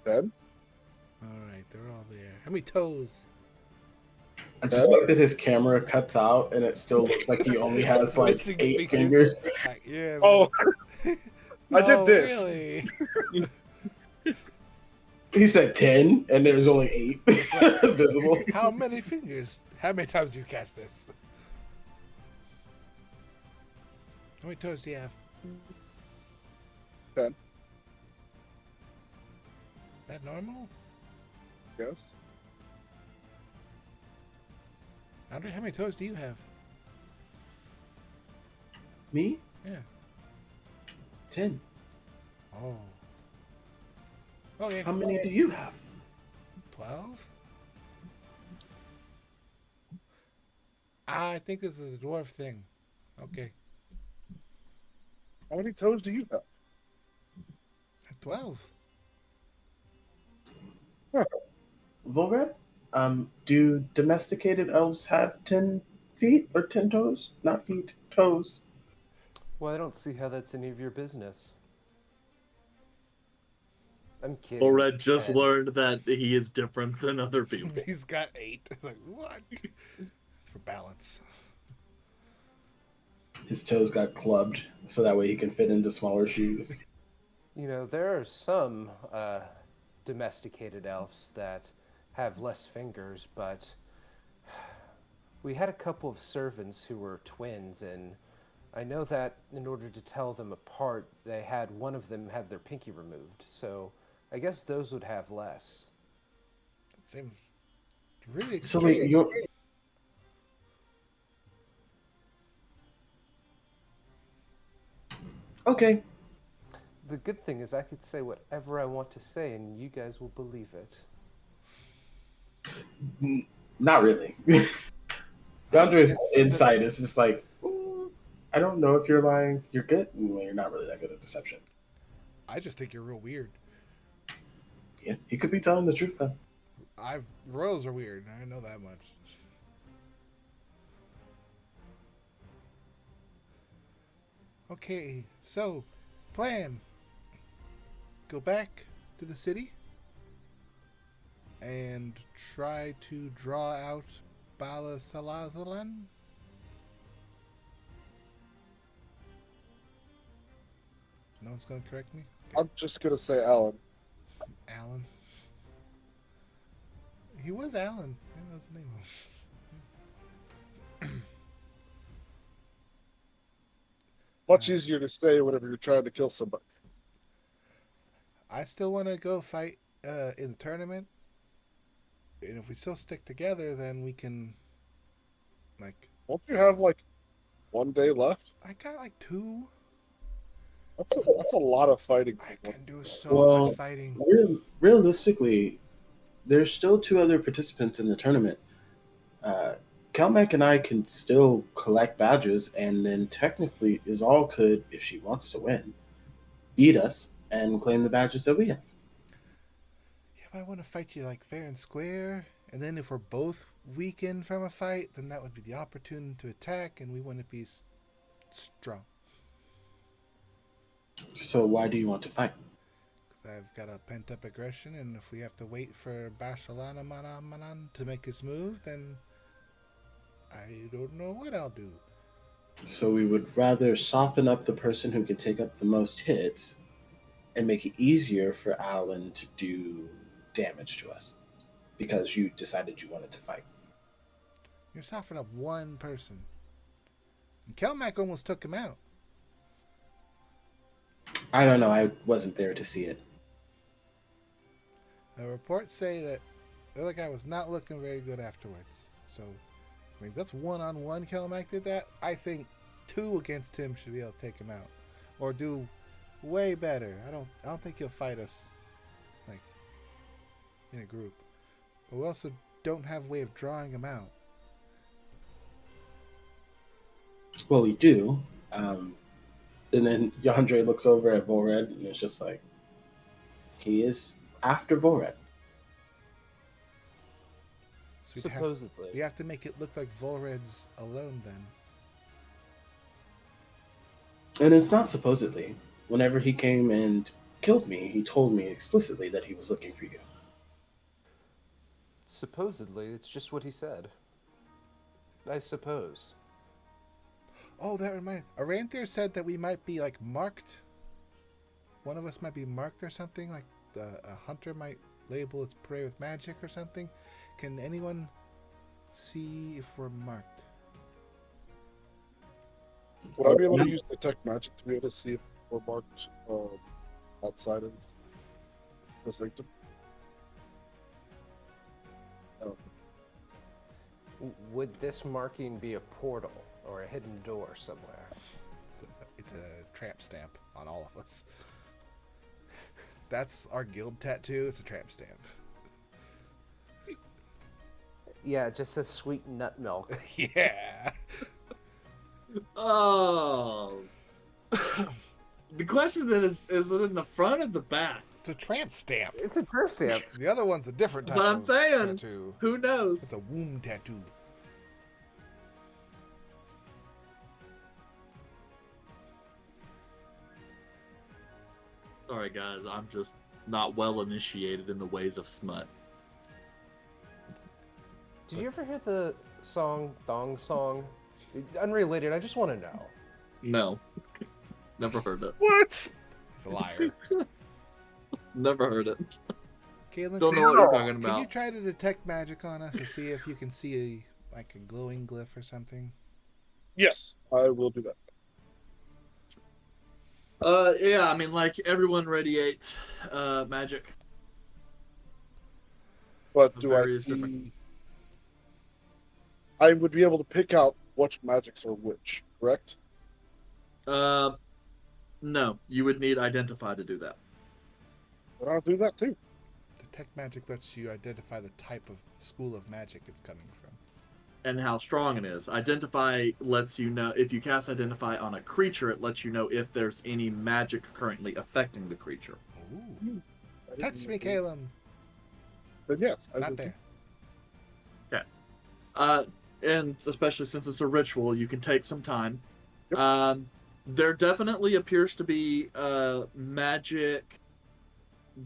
10. Alright, they're all there. How many toes? I just like that his camera cuts out and it still looks like he only has like Missing 8 fingers. Like, yeah. Oh, I did Oh, this. Really? He said 10 and there's only 8 visible. How many fingers? How many times do you cast this? How many toes do you have? 10. That normal? Yes. Andre, how many toes do you have? Me? Yeah. 10. Oh. Okay. How many do you have? 12? I think this is a dwarf thing. Okay. How many toes do you have? 12. Volred? Do domesticated elves have 10 feet or 10 toes? Not feet, toes. Well, I don't see how that's any of your business. I'm kidding. Bored just 10. learned that he is different than other people. He's got 8. It's like, what? It's for balance. His toes got clubbed so that way he can fit into smaller shoes. You know, there are some domesticated elves that have less fingers, but we had a couple of servants who were twins, and I know that in order to tell them apart, one of them had their pinky removed. So I guess those would have less. That seems really So extreme. wait, you're... Okay. The good thing is I could say whatever I want to say, and you guys will believe it. Not really. Boundary's insight is just like, I don't know if you're lying. You're good. Well, you're not really that good at deception. I just think you're real weird. Yeah, he could be telling the truth though. Royals are weird. I know that much. Okay, so plan. Go back to the city and try to draw out Bala Salazalan. No one's gonna correct me? I'm just gonna say Alan. Alan. He was Alan. Yeah, that's the name of him. Much easier to say whenever you're trying to kill somebody. I still want to go fight in the tournament. And if we still stick together, then we can, like... Won't you have, like, 1 day left? I got, like, 2. That's a lot of fighting. I can do so much fighting. Realistically, there's still 2 other participants in the tournament. Kelmac and I can still collect badges, and then technically Izal could, if she wants to win, beat us and claim the badges that we have. Yeah, but I want to fight you like fair and square, and then if we're both weakened from a fight, then that would be the opportunity to attack, and we want to be strong. So why do you want to fight? Because I've got a pent-up aggression, and if we have to wait for Bashalana Manan to make his move, then I don't know what I'll do. So we would rather soften up the person who can take up the most hits and make it easier for Alan to do damage to us because you decided you wanted to fight. You're softening up one person. And Kelmac almost took him out. I don't know. I wasn't there to see it. The reports say that the other guy was not looking very good afterwards. So, I mean, that's one-on-one Kelmac did that. I think 2 against him should be able to take him out. Or do way better. I don't think he'll fight us, like, in a group. But we also don't have a way of drawing him out. Well, we do. And then Yandre looks over at Volred and it's just like, he is after Volred. So Supposedly. we have to make it look like Volred's alone then. And it's not supposedly. Whenever he came and killed me, he told me explicitly that he was looking for you. Supposedly, it's just what he said. I suppose. Oh, that reminds... Aranthir said that we might be, like, marked. One of us might be marked or something. Like, a hunter might label its prey with magic or something. Can anyone see if we're marked? Would I be able to use detect magic to be able to see if we're marked outside of the sanctum? Would this marking be a portal or a hidden door somewhere? It's a tramp stamp on all of us. That's our guild tattoo. It's a tramp stamp. Yeah, it just says sweet nut milk. Yeah. Oh. The question then is it in the front or the back? It's a tramp stamp. It's a tramp stamp. The other one's a different type But I'm of saying, tattoo. who knows? It's a womb tattoo. Sorry, guys. I'm just not well initiated in the ways of smut. Did you ever hear the song, Thong Song? Unrelated, I just want to know. No. Never heard it. What? He's a liar. Never heard it. Caitlin, Don't know what you're talking can about. you try to detect magic on us to see if you can see like a glowing glyph or something? Yes, I will do that. Yeah, I mean, like, everyone radiates magic. But Of do I various see... different- I would be able to pick out which magics are which, correct? No, you would need Identify to do that. But I'll do that too. Detect magic lets you identify the type of school of magic it's coming from. And how strong it is. Identify lets you know, if you cast Identify on a creature, it lets you know if there's any magic currently affecting the creature. Ooh. I didn't Touch me, know. Caleb. But yes, I Not would- there. And especially since it's a ritual, you can take some time. Yep. There definitely appears to be magic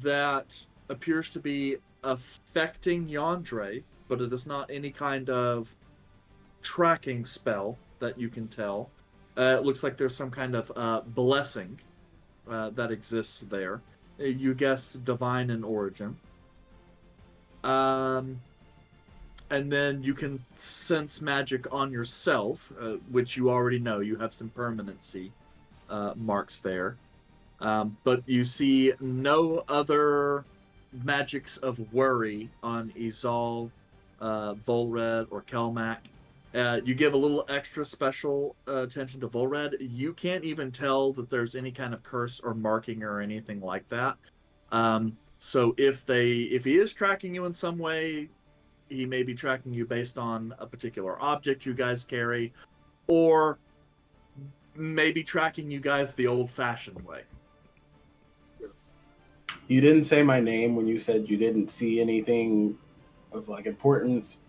that appears to be affecting Yandere, but it is not any kind of tracking spell that you can tell. It looks like there's some kind of blessing that exists there. You guess divine in origin. And then you can sense magic on yourself, which you already know. You have some permanency marks there. But you see no other magics of worry on Izal, Volred, or Kelmac. You give a little extra special attention to Volred. You can't even tell that there's any kind of curse or marking or anything like that. So if he is tracking you in some way, he may be tracking you based on a particular object you guys carry, or maybe tracking you guys the old-fashioned way. You didn't say my name when you said you didn't see anything of like importance.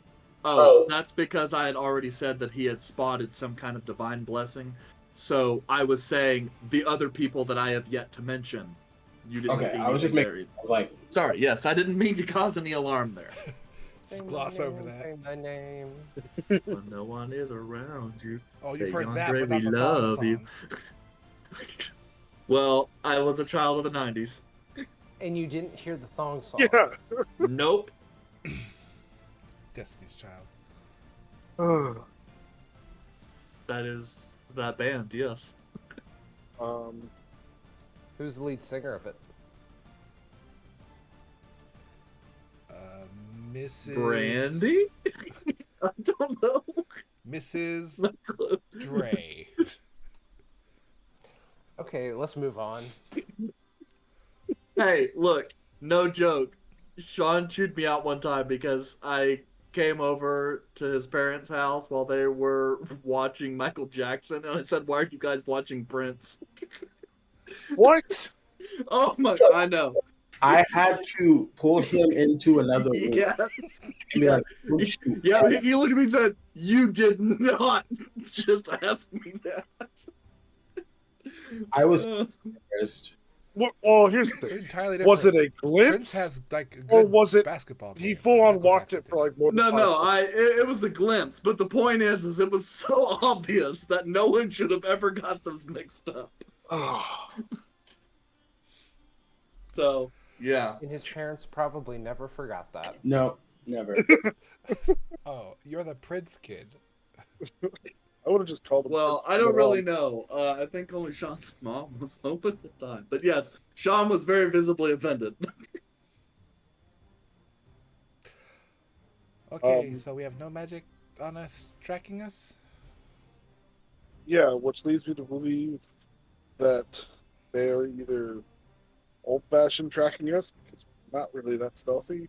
Oh, that's because I had already said that he had spotted some kind of divine blessing. So I was saying the other people that I have yet to mention. You didn't Okay, see I was just anything making. there. I was like, Sorry, yes, I didn't mean to cause any alarm there. Just gloss over that. Say my name. When no one is around you. Oh, say, you've heard that, "Yandere, but not we the thong love you." song. Well, I was a child of the 90s. And you didn't hear the thong song. Yeah. Nope. Destiny's Child. That is that band, yes. Who's the lead singer of it? Mrs. Brandy? I don't know. Mrs. Not close. Dre. Okay, let's move on. Hey, look, no joke. Sean chewed me out one time because I came over to his parents' house while they were watching Michael Jackson, and I said, "Why are you guys watching Prince?" What? Oh my! I know. I had to pull him into another room Yeah, and be like, "Don't you yeah. ever-" He looked at me and said, "You did not just ask me that." I was embarrassed. Well, here's the They're thing. entirely different. Was it a Prince glimpse? has like a Or good was it basketball game. He full on Michael walked Jackson it for like more than No, 5 seconds. it was a glimpse. But the point is it was so obvious that no one should have ever got this mixed up. So, yeah. And his parents probably never forgot that. No, never. Oh, you're the Prince kid. I would have just called him. Well, I don't really know. I think only Sean's mom was home at the time. But yes, Sean was very visibly offended. Okay, so we have no magic on us tracking us? Yeah, which leads me to believe that they are either old-fashioned tracking us because we're not really that stealthy,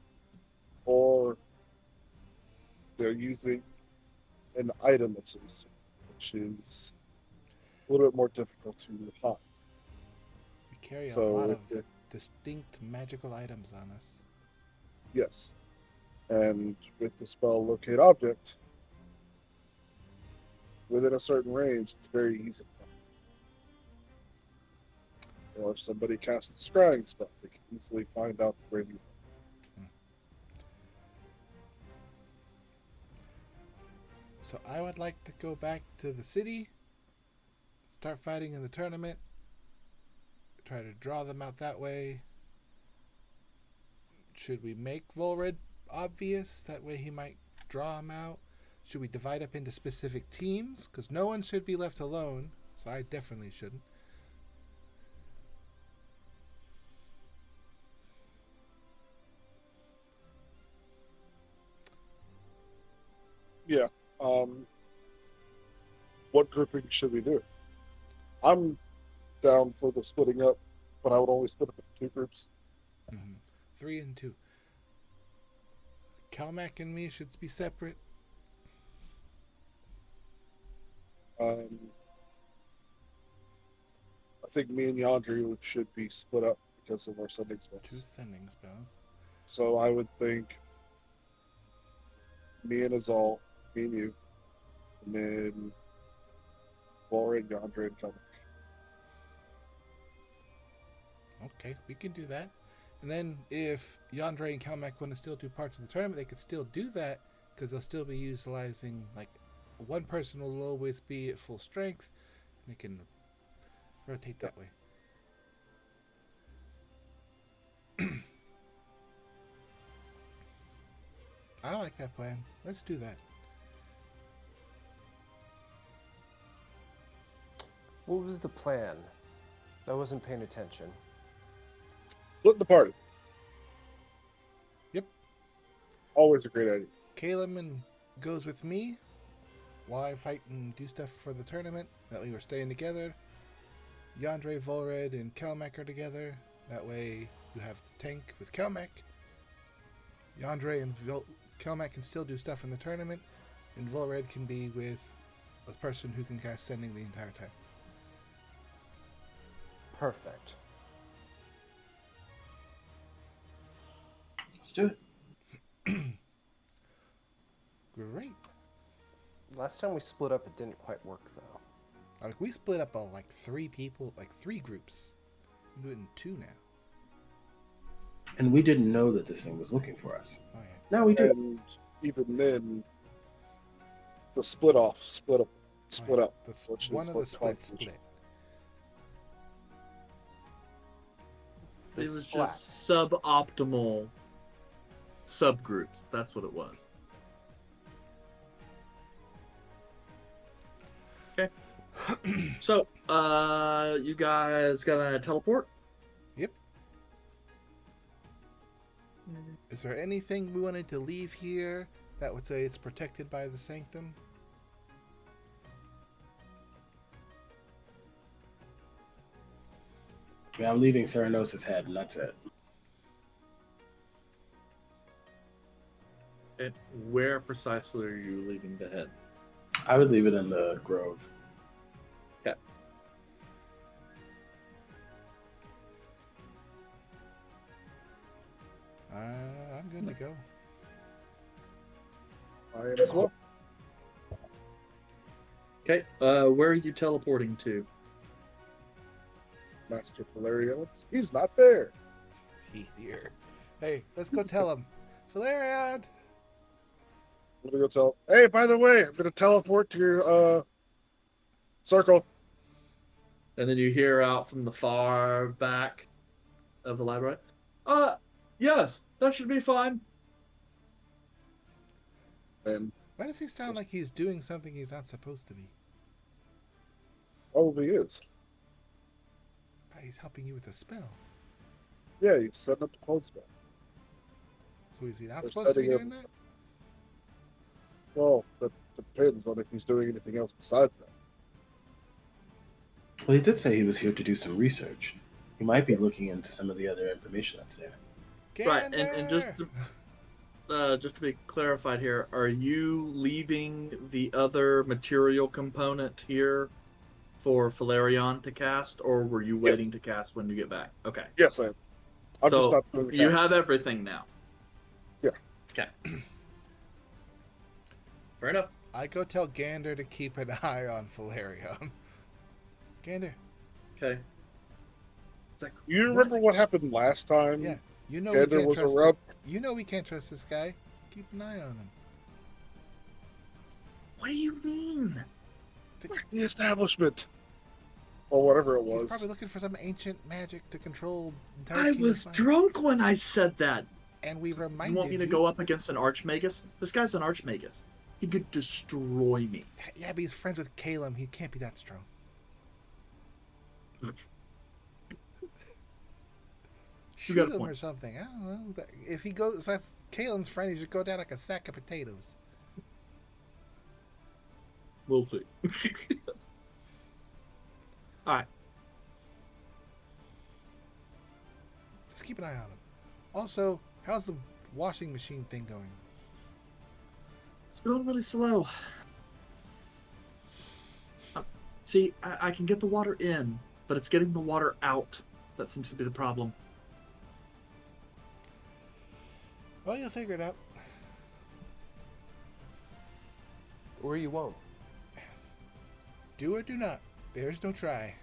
or they're using an item of some sort, which is a little bit more difficult to hide. We carry a So, lot of yeah. distinct magical items on us. Yes. And with the spell Locate Object, within a certain range, it's very easy to find. Or if somebody casts the scrying spell, they can easily find out where you are. So I would like to go back to the city, start fighting in the tournament, try to draw them out that way. Should we make Volred obvious? That way he might draw them out. Should we divide up into specific teams? Because no one should be left alone, so I definitely shouldn't. Yeah. What grouping should we do? I'm down for the splitting up, but I would only split up into 2 groups. 3 and 2. Calmac and me should be separate. I think me and Yandri should be split up because of our sending spells. 2 sending spells. So I would think me and Azal, me and you, and then Laura and Yandri and Kelvin. Okay, we can do that. And then if Yandre and Calmac want to still do parts of the tournament, they could still do that because they'll still be utilizing, like, one person will always be at full strength. And they can rotate that way. I like that plan. Let's do that. What was the plan? I wasn't paying attention. Split the party. Yep. Always a great idea. Caleb goes with me while I fight and do stuff for the tournament. That way we're staying together. Yandre, Volred, and Calmac are together. That way you have the tank with Calmac. Yandre and Calmac can still do stuff in the tournament. And Volred can be with a person who can cast Sending the entire time. Perfect. Let's do it. Great. Last time we split up, it didn't quite work, though. Like, we split up like 3 people, like 3 groups. We do it in 2 now. And we didn't know that this thing was looking for us. Oh, yeah. Now we do. And even then, the split up. Oh, yeah. Up. Which One is of the what splits caused the split. It was Splat. just suboptimal subgroups. That's what it was. Okay. So, you guys gonna teleport? Yep. Is there anything we wanted to leave here that would say it's protected by the sanctum? Yeah, I'm leaving Ceranos's head, and that's it. And where precisely are you leaving the head? I would leave it in the grove. Okay. I'm good to go. I am as well. Okay. Where are you teleporting to? Master Valerio. He's not there. It's easier. Hey, let's go tell him. Valerian! I'm gonna go tell. Hey, by the way, I'm gonna teleport to your circle. And then you hear out from the far back of the library. Yes, that should be fine. And Why does he sound like he's doing something he's not supposed to be? probably is. He's helping you with a spell. Yeah, he's setting up the clone spell. So is he not They're supposed to be setting up- doing that? Well, that depends on if he's doing anything else besides that. Well, he did say he was here to do some research. He might be looking into some of the other information that's there. Right, and just Gander! just to be clarified here, are you leaving the other material component here for Valerian to cast, or were you waiting Yes. to cast when you get back? Okay. Yes, I am. I'm So just not doing the you cast. have everything now. Yeah. Okay. Fair enough. I go tell Gander to keep an eye on Valerian. Gander, Okay. It's like, You remember what happened last time? yeah, you know Gander we can't was trust. around. You know we can't trust this guy. Keep an eye on him. what do you mean? The establishment. Or whatever it He's was. probably looking for some ancient magic to control. Entire I Kingdom was Fire. drunk when I said that. And we reminded You want me to go up against an Archmagus? This guy's an Archmagus. He could destroy me. Yeah, but he's friends with Caleb. He can't be that strong. You Shoot got a him point. or something. I don't know. If he goes, that's Caleb's friend. He should go down like a sack of potatoes. We'll see. All right. Just keep an eye on him. Also, how's the washing machine thing going? It's going really slow. See, I can get the water in, but it's getting the water out. That seems to be the problem. Well, you'll figure it out. Or you won't. Do or do not. There's no try.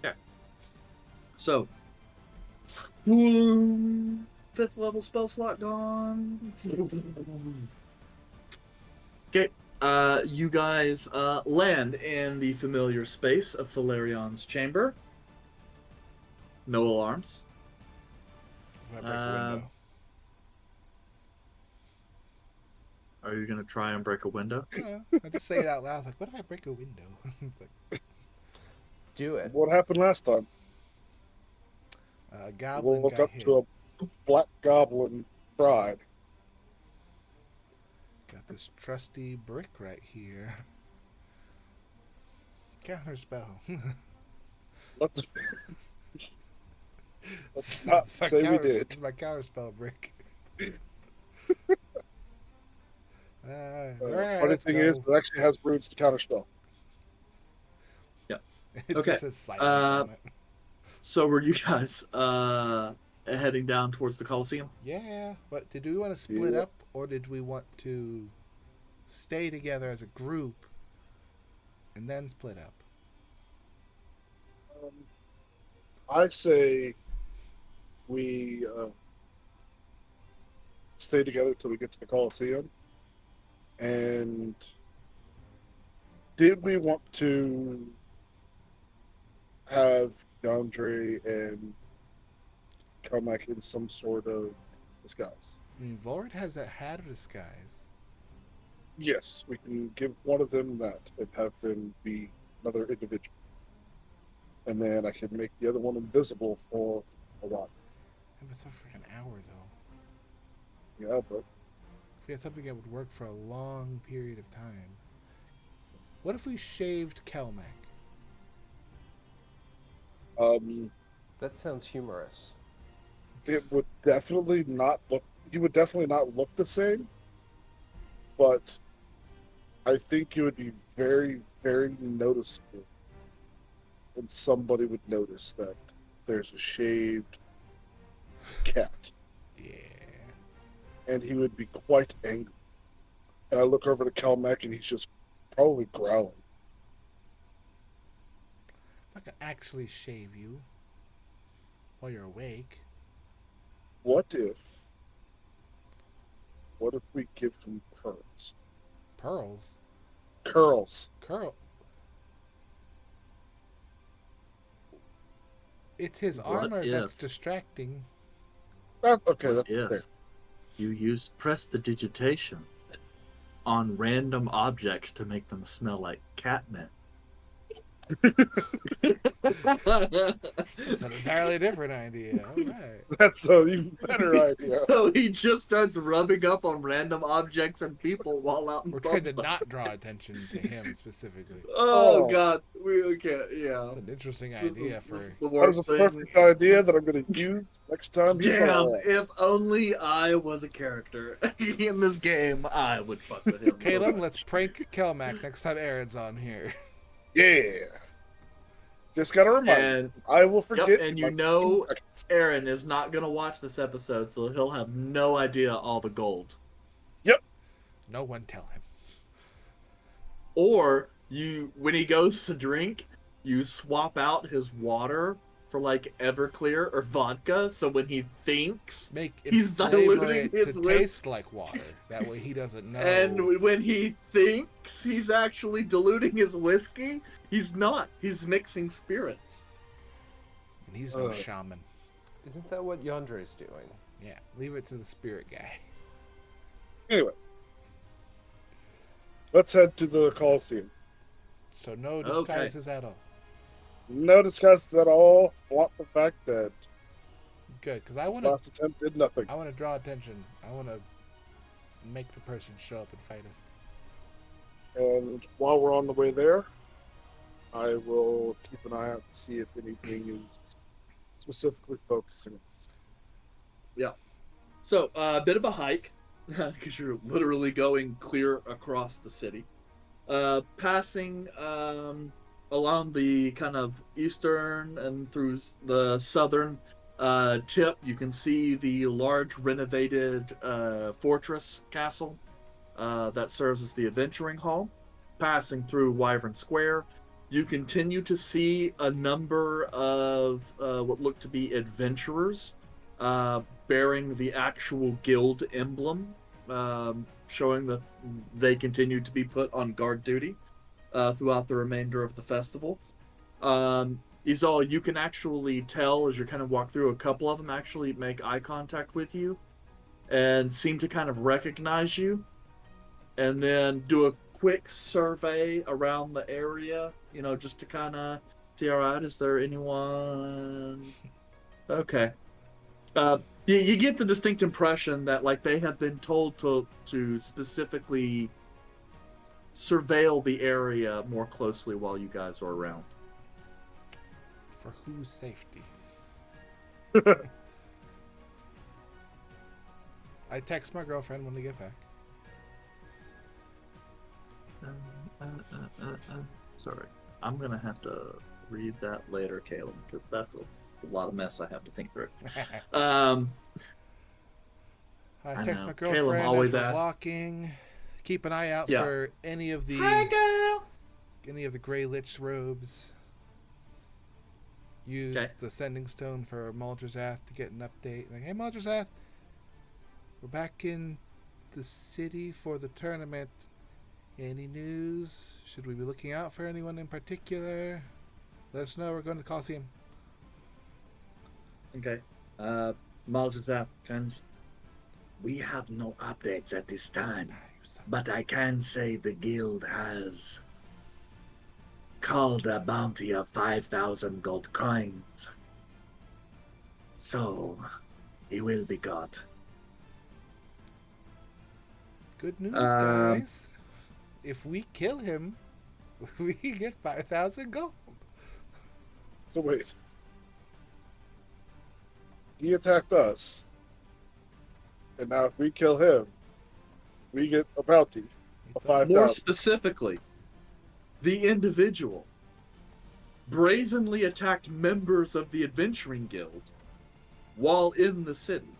Yeah. So, 5th level spell slot gone. Okay. You guys land in the familiar space of Philarion's chamber. No alarms. Might break a window. Are you gonna try and break a window? I just say it out loud. I was like, what if I break a window? It's like, Do it. What happened last time? goblin Woke got up hit. to a black goblin fried. Got this trusty brick right here. Counter spell. Let's not say we did. It's my counter spell brick. Funny thing is, it actually has runes to counterspell. It Okay, just says silence on it. So were you guys heading down towards the Coliseum? Yeah, but did we want to split Yeah. up, or did we want to stay together as a group and then split up? I say we stay together till we get to the Coliseum. And did we want to have Gondre and Carmack in some sort of disguise? I mean, Vord has that hat of disguise. Yes, we can give one of them that and have them be another individual. And then I can make the other one invisible for a while. It was for an hour, though. Yeah, but If we had something that would work for a long period of time. What if we shaved Kelmac? That sounds humorous. it would definitely not look. He would definitely not look the same. But I think it would be very, very noticeable, and somebody would notice that there's a shaved cat, Yeah. and he would be quite angry. And I look over to Calmec, and he's just probably growling. I'm not gonna actually shave you while you're awake. What if we give him curls? Pearls? Curls. Curl. It's his What armor that's if? distracting. Okay, that's if fair. you use prestidigitation on random objects to make them smell like catnip. It's an entirely different idea. All right. That's an even better idea. So he just starts rubbing up on random objects and people while out in We're trying to public. not draw attention to him specifically. Oh, Oh. God, we can't. Yeah, It's an interesting This is- idea this for. is the That was worst a thing. perfect idea that I'm going to use next time. he's Damn! around. If only I was a character in this game, I would fuck with him. Caleb, let's prank Kelmac next time Aaron's on here. Yeah. Just got to remind And you. I will forget. yep, and you in like know 2 seconds. Aaron is not gonna watch this episode, so he'll have no idea all the gold. No one tell him. Or you, when he goes to drink, you swap out his water for like Everclear or vodka, so when he thinks, Make He's flavor diluting it his to whis- taste like water. That way he doesn't know. and when he thinks he's actually diluting his whiskey, he's not. He's mixing spirits. And he's no shaman. Isn't that what Yandre's doing? Yeah, leave it to the spirit guy. Anyway. Let's head to the Coliseum. So no Okay. disguises at all. No discussions at all. Want the fact that Good, because I this want to. last attempt did nothing. I want to draw attention. I want to make the person show up and fight us. And while we're on the way there, I will keep an eye out to see if anything is specifically focusing on this. So, a bit of a hike, because you're literally going clear across the city. Passing along the kind of eastern and through the southern tip, you can see the large renovated fortress castle that serves as the adventuring hall. Passing through Wyvern Square, you continue to see a number of what look to be adventurers bearing the actual guild emblem, showing that they continue to be put on guard duty throughout the remainder of the festival. Izal, you can actually tell as you kind of walk through, a couple of them actually make eye contact with you and seem to kind of recognize you, and then do a quick survey around the area, just to kind of see, all right, is there anyone? Okay. You get the distinct impression that like they have been told to specifically surveil the area more closely while you guys are around. For whose safety? I text my girlfriend when we get back. Sorry. I'm going to have to read that later, Caleb, because that's a lot of mess I have to think through. I text know. my Caleb girlfriend always as we're asks. walking. Keep an eye out Yeah. for any of the Hi, girl! Grey Lich robes. Use Okay. the sending stone for Maldrazath to get an update. Like, hey Maldrazath, we're back in the city for the tournament. Any news? Should we be looking out for anyone in particular? Let us know. We're going to the Coliseum. Okay. Maljazath, friends. We have no updates at this time, but I can say the guild has called a bounty of 5,000 gold coins. So, he will be got. Good news, guys. If we kill him, we get 5,000 gold. So wait. He attacked us. And now if we kill him, we get a bounty of More 5,000. specifically, the individual brazenly attacked members of the Adventuring Guild while in the city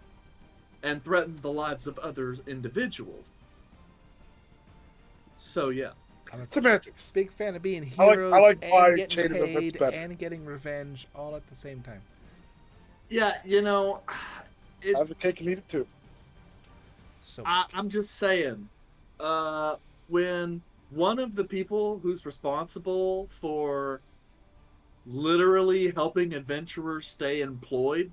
and threatened the lives of other individuals. So, yeah. I'm a Semantics. big fan of being I like heroes my and getting chain of events paid better. and getting revenge all at the same time. Yeah, Have the cake and eat it too. So I'm just saying, when one of the people who's responsible for literally helping adventurers stay employed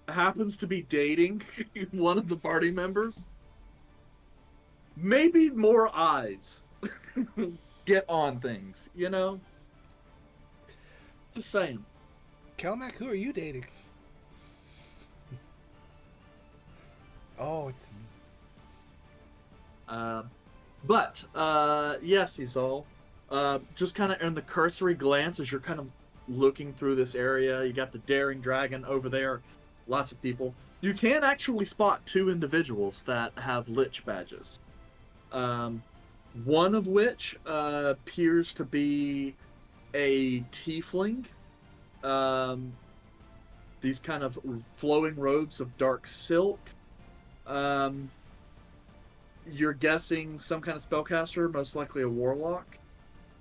happens to be dating one of the party members, maybe more eyes get on things, Just saying. Kelmac, who are you dating? Oh, it's me. But yes, he's all just kind of in the cursory glance as you're kind of looking through this area. You got the Daring Dragon over there, lots of people. You can actually spot two individuals that have Lich badges. One of which appears to be a tiefling. These kind of flowing robes of dark silk. You're guessing some kind of spellcaster, most likely a warlock.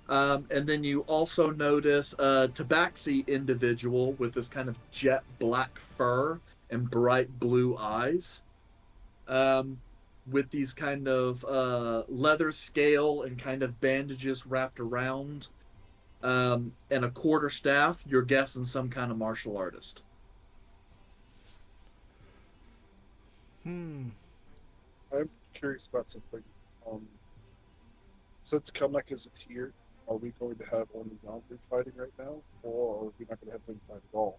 And then you also notice a tabaxi individual with this kind of jet black fur and bright blue eyes. With these kind of leather scale and kind of bandages wrapped around. And a quarterstaff. You're guessing some kind of martial artist. I'm curious about something. Since Kelmec is a tier, are we going to have only non-group fighting right now, or are we not going to have them fight at all?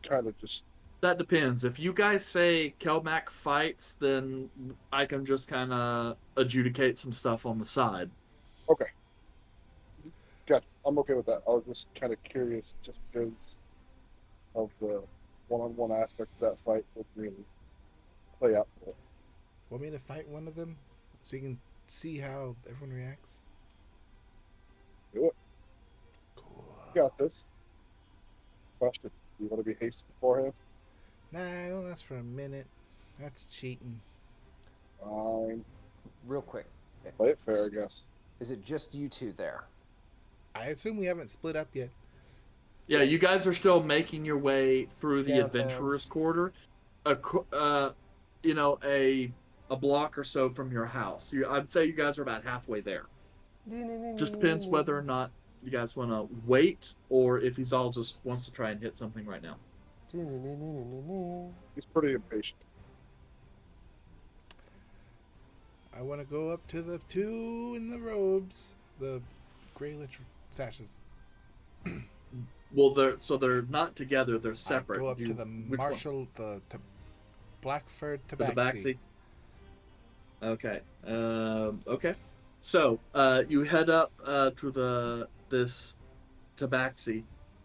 Kind of just. That depends. If you guys say Kelmac fights, then I can just kind of adjudicate some stuff on the side. Okay. Gotcha. I'm okay with that. I was just kind of curious just because of the one-on-one aspect of that fight would really play out for it. Want me to fight one of them so you can see how everyone reacts? Do it. Cool. You got this. Question: do you want to be hasted beforehand? Nah, don't last for a minute. That's cheating. Fine. Real quick, Play it fair, I guess. is it just you two there? I assume we haven't split up yet. Yeah, you guys are still making your way through the Yeah, adventurers' quarter, you know, a block or so from your house. I'd say you guys are about halfway there. Just depends whether or not you guys want to wait or if he's all just wants to try and hit something right now. He's pretty impatient. I want to go up to the two in the robes, the graylich sashes. Well, they're not together; they're separate. I go up to the which one? marshal, the Blackford The Tabaxi. Tabaxi. Okay. Okay. So you head up to this Tabaxi,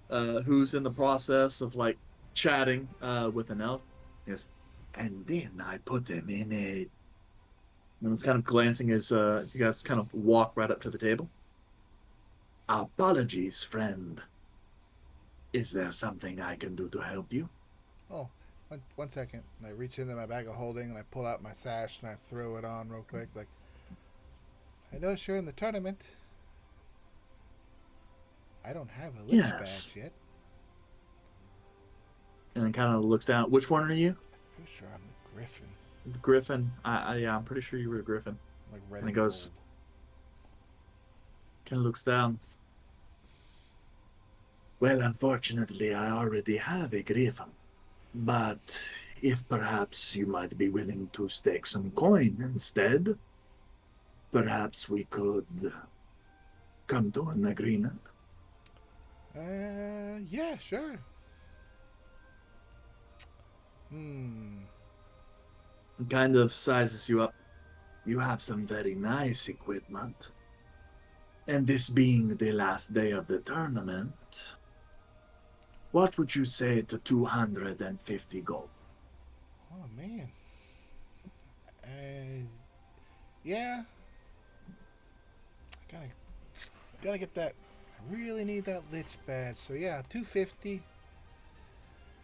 who's in the process of like chatting with an elf. Yes. And then I put him in a. And it's kind of glancing as you guys kind of walk right up to the table. Apologies, friend. Is there something I can do to help you? Oh, one second. And I reach into my bag of holding and I pull out my sash and I throw it on real quick. Like, I noticed you're in the tournament. I don't have a lich badge yet. And then kind of looks down. Which one are you? I'm pretty sure I'm the Griffin. The Griffin. Yeah, I'm pretty sure you were a Griffin. Like red And and he goes, gold. kind of looks down. Well, unfortunately, I already have a Griffin. But if perhaps you might be willing to stake some coin instead, perhaps we could come to an agreement. Yeah, sure. Kind of sizes you up. You have some very nice equipment. And this being the last day of the tournament, what would you say to 250 gold? Oh, man. Yeah. I gotta get that. I really need that lich badge. So yeah, 250.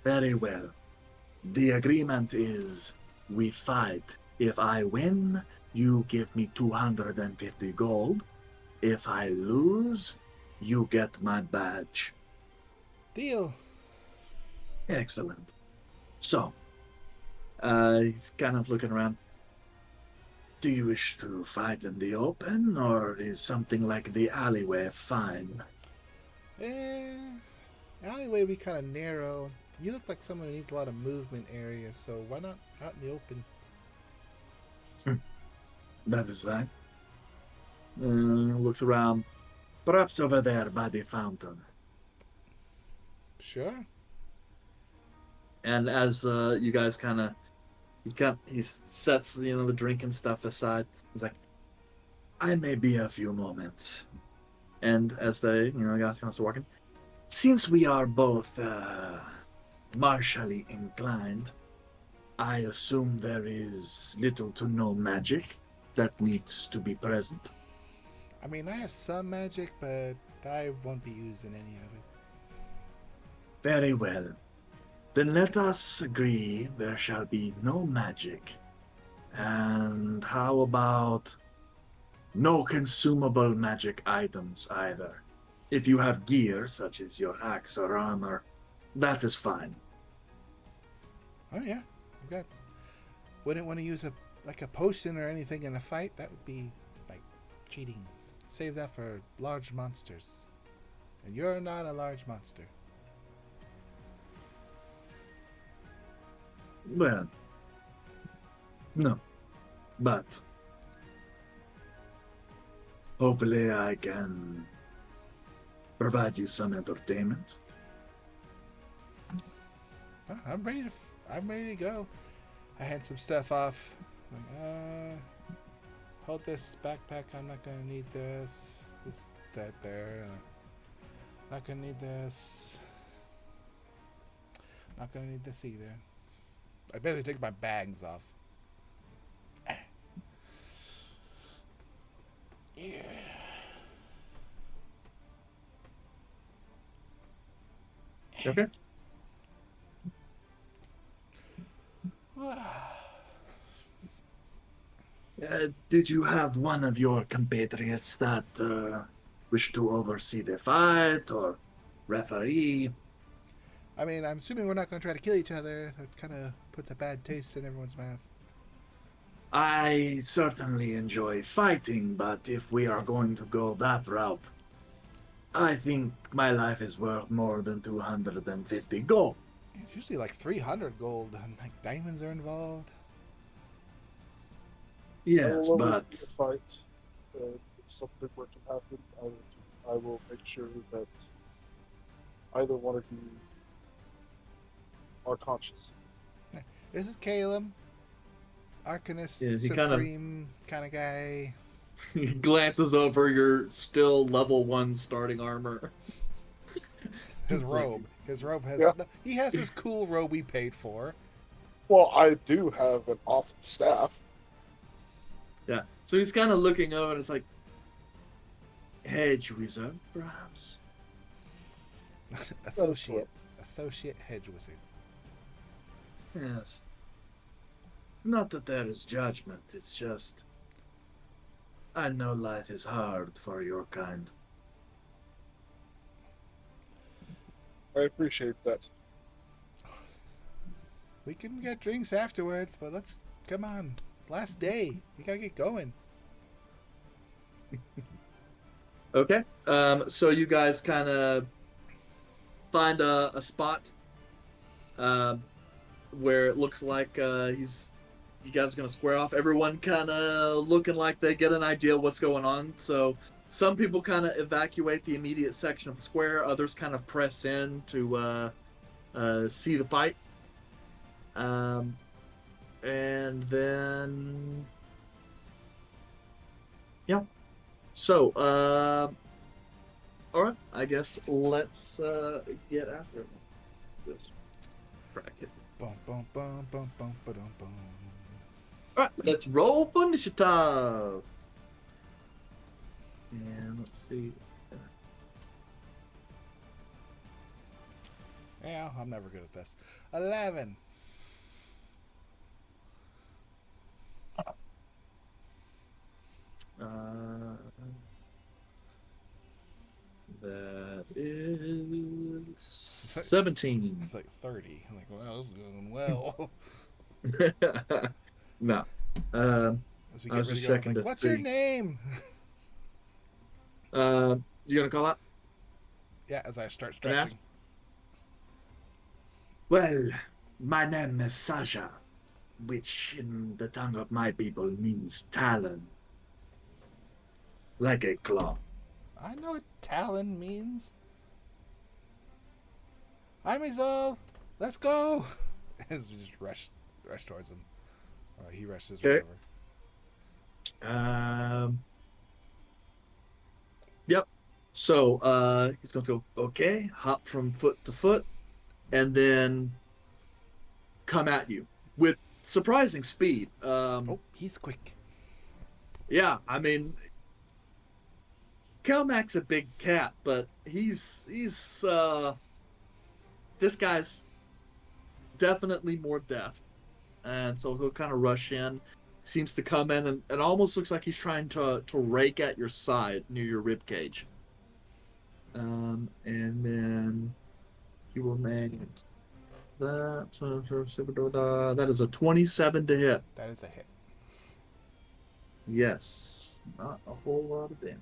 Very well. The agreement is we fight. If I win, you give me 250 gold. If I lose, you get my badge. Deal. Excellent. So, he's kind of looking around. Do you wish to fight in the open, or is something like the alleyway fine? Alleyway would be kind of narrow. You look like someone who needs a lot of movement area, so why not out in the open? That is fine. Looks around. Perhaps over there by the fountain. Sure. And as you guys he sets the drink and stuff aside. He's like, I may be a few moments. And as they guys kind of start walking, since we are both martially inclined, I assume there is little to no magic that needs to be present. I mean, I have some magic, but I won't be using any of it. Very well. Then let us agree there shall be no magic. And how about no consumable magic items either? If you have gear, such as your axe or armor, that is fine. Oh yeah, I've got. Wouldn't want to use a potion or anything in a fight. That would be like cheating. Save that for large monsters. And you're not a large monster. Well, no. But hopefully I can provide you some entertainment. I'm ready to go. I hand some stuff off. Like, hold this backpack. I'm not gonna need this. Just that there. Not gonna need this. Not gonna need this either. I better take my bags off. Yeah. Okay. Did you have one of your compatriots that wished to oversee the fight or referee? I mean, I'm assuming we're not going to try to kill each other. That kind of puts a bad taste in everyone's mouth. I certainly enjoy fighting, but if we are going to go that route, I think my life is worth more than 250 gold. It's usually like 300 gold, and like diamonds are involved. Yes, I will but oversee the fight. If something were to happen, I will make sure that either one of you are conscious. This is Caleb, Arcanist, Yeah, he Supreme kind of guy. he glances over your still level 1 starting armor. His It's like- robe. His robe has. Yeah. No, he has his cool robe he paid for. Well, I do have an awesome staff. Yeah, so he's kind of looking over and it's like, hedge wizard, perhaps? Associate hedge wizard. Yes. Not that there is judgment, it's just, I know life is hard for your kind. I appreciate that. We can get drinks afterwards, but let's come on. Last day, we gotta get going. Okay. So you guys kind of find a spot where it looks like you guys are gonna square off. Everyone kind of looking like they get an idea of what's going on. So some people kind of evacuate the immediate section of the square. Others kind of press in to see the fight. And then yeah. So all right, I guess let's get after this bracket. Bum bum bum bum bum ba dum bum. All right, let's roll for initiative. And let's see. Yeah, I'm never good at this. 11. That is 17. It's like 30. I'm like, well, this is going well. No. As we I get was ready just to go, it's checking like, to what's your see. name? You gonna call out? Yeah, as I start Can I ask? stretching. Well, my name is Sasha, which in the tongue of my people means talon. Like a claw. I know what talon means. Hi, Mizal. Let's go. As we just rush towards him. He rushes Okay. whatever. Yep. So he's going to go, okay, hop from foot to foot, and then come at you with surprising speed. Oh, he's quick. Yeah, I mean, Kelmac's a big cat, but he's this guy's definitely more deft, and so he'll kind of rush in. Seems to come in and it almost looks like he's trying to rake at your side near your rib cage. And then he will make that. That is a 27 to hit. That is a hit. Yes, not a whole lot of damage.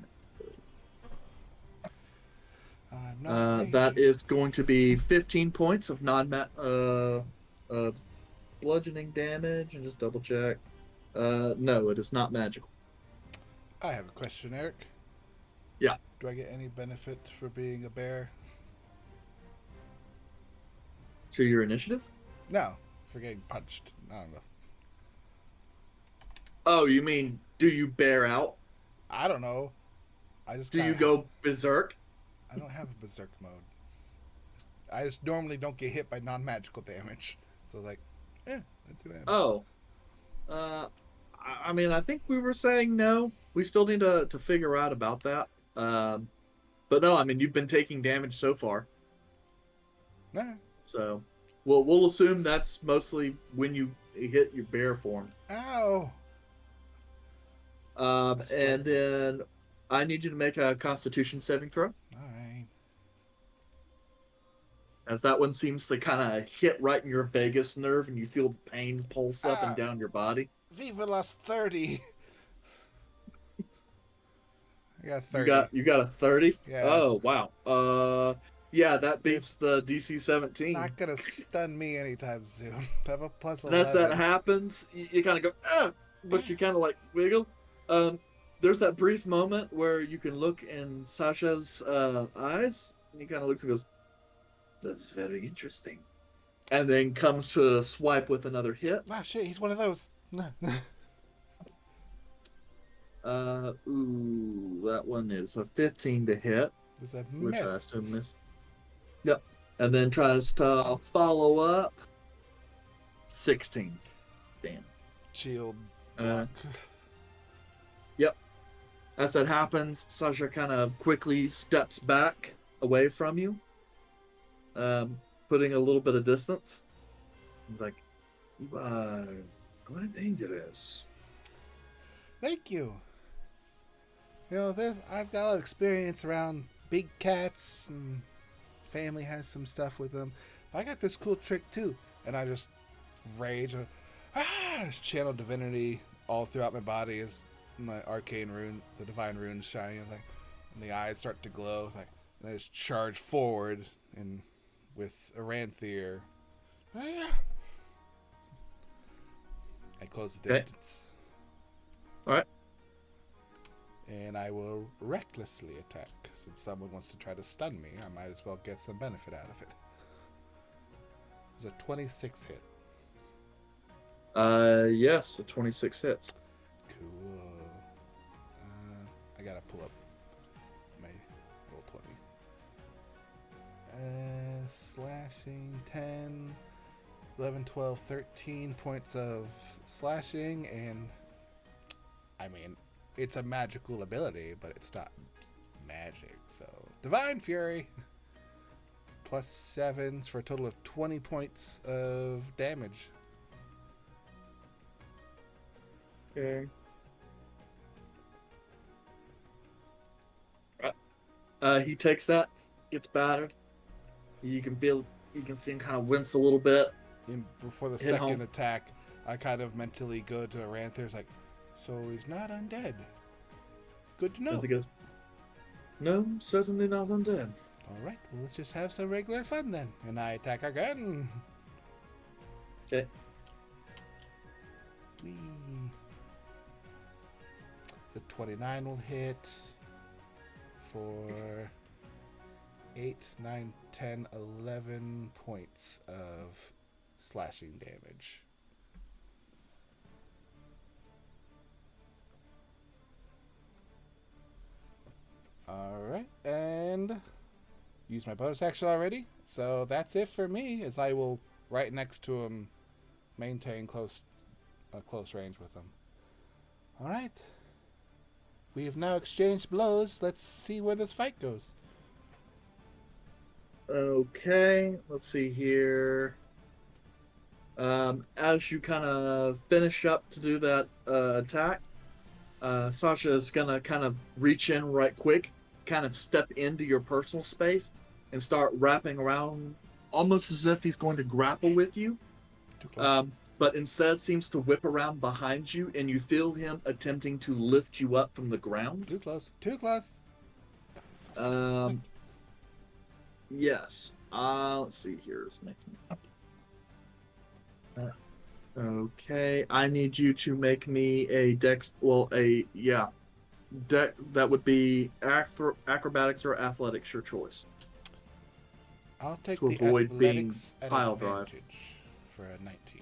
That is going to be 15 points of bludgeoning damage, and just double check. No, it is not magical. I have a question, Eric. Yeah. Do I get any benefit for being a bear? To your initiative? No, for getting punched. I don't know. Oh, you mean do you bear out? I don't know. I just Do you kinda go berserk? I don't have a berserk mode. I just normally don't get hit by non-magical damage. So I was like, let's see what happens. Oh, I mean, I think we were saying no. We still need to figure out about that. But no, I mean, you've been taking damage so far. Nah. So, we'll assume that's mostly when you hit your bear form. Ow. And then I need you to make a Constitution saving throw, All right. as that one seems to kind of hit right in your vagus nerve, and you feel the pain pulse up and down your body. Viva las 30. I got 30. You got a 30? Yeah. Oh, wow. Yeah, that beats the DC 17. Not gonna stun me anytime soon. I have a plus And 11. as that happens, you kind of go, ah, but you kind of like wiggle. There's that brief moment where you can look in Sasha's eyes, and he kind of looks and goes, "That's very interesting." And then comes to swipe with another hit. Ah, shit, he's one of those. Ooh, that one is a 15 to hit, It's a which I miss. assume miss. Yep. And then tries to follow up. 16. Damn. Shield Uh, block. Yep. As that happens, Sasha kind of quickly steps back away from you, putting a little bit of distance. He's like, "You are quite dangerous." Thank you. You know, I've got a lot of experience around big cats, and family has some stuff with them. I got this cool trick too, and I just rage. Just channel divinity all throughout my body as my arcane rune, the divine rune, is shining. And the eyes start to glow. It's like, and I just charge forward, and with Aranthier, I close the Okay. distance. All right. And I will recklessly attack. Since someone wants to try to stun me, I might as well get some benefit out of it. It was a 26 hit. Yes, a 26 hits. Cool. I gotta pull up my roll 20. Slashing 10, 11, 12, 13 points of slashing, and I mean, it's a magical ability, but it's not magic, so Divine Fury plus 7s for a total of 20 points of damage. Okay. He takes that, gets battered. You can see him kind of wince a little bit. Before the Hit second home. attack, I kind of mentally go to Aranther's like, so he's not undead. Good to know. And he goes, "No, certainly not undead." Alright, well, let's just have some regular fun then. And I attack again. Okay. Whee. The 29 will hit for 8, 9, 10, 11 points of slashing damage. Alright, and use my bonus action already. So that's it for me, as I will, right next to him, maintain close range with him. Alright. We have now exchanged blows. Let's see where this fight goes. Okay, let's see here. As you kind of finish up to do that attack, Sasha is gonna kind of reach in right quick, kind of step into your personal space, and start wrapping around, almost as if he's going to grapple with you. Too close. But instead seems to whip around behind you, and you feel him attempting to lift you up from the ground. Too close. Too close. Yes. Let's see here. It's making. Okay, I need you to make me a dex. Well, that would be acrobatics or athletics, your choice. I'll take To the avoid being athletics at pile drive. advantage for a 19.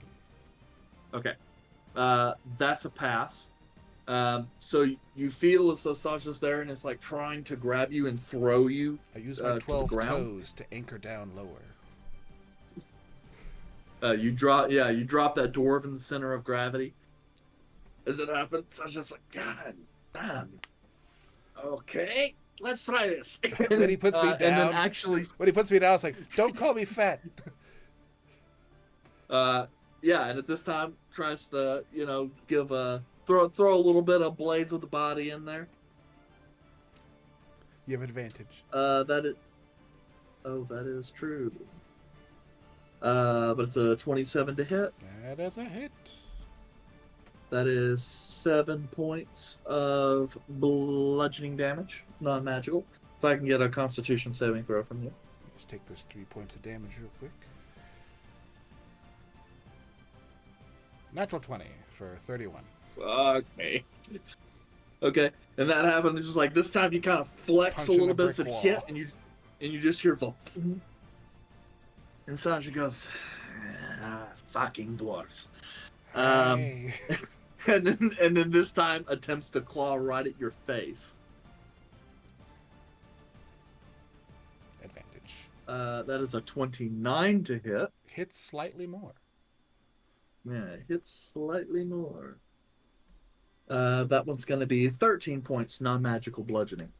Okay, that's a pass. So you feel as though Sasha's there, and it's like trying to grab you and throw you. I use To my the 12 ground? toes to anchor down lower. You drop that dwarf in the center of gravity. As it happens, I was just like, God damn. Okay, let's try this. When he puts me down, and then actually, when he puts me down, it's like, don't call me fat. yeah, and at this time tries to, give throw a little bit of blades of the body in there. You have advantage. That is true. But it's a 27 to hit. That is a hit. That is 7 points of bludgeoning damage, non-magical. If I can get a Constitution saving throw from you. Just take those 3 points of damage real quick. Natural 20 for 31. Fuck me. Okay, and that happens. It's just like this time you kind of flex Punch a in little the bit, brick and wall. hit, and you just hear the. And Sasha goes, "Fucking dwarves." Hey. And then this time attempts to claw right at your face. Advantage. That is a 29 to hit. Hits slightly more. Yeah, it hits slightly more. That one's going to be 13 points non-magical bludgeoning.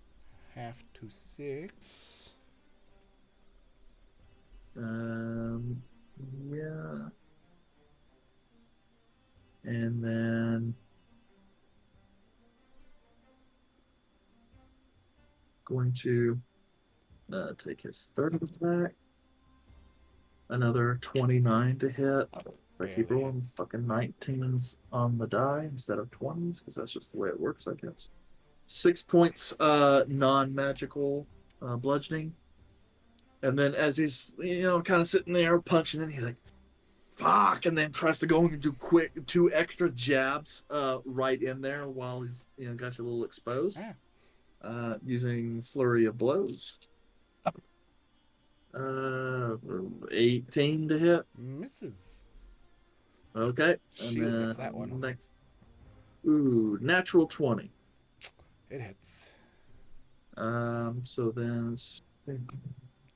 Half to 6. Yeah. And then going to take his third attack. Another 29 to hit. I keep Barely rolling hits. fucking 19s on the die instead of 20s because that's just the way it works, I guess. 6 points non-magical bludgeoning. And then as he's, kind of sitting there punching in, he's like, fuck, and then tries to go and do quick 2 extra jabs right in there while he's, got you a little exposed. Using flurry of blows. 18 to hit. Misses. Okay. And Shield then gets that one. next. Ooh, natural 20. It hits. So then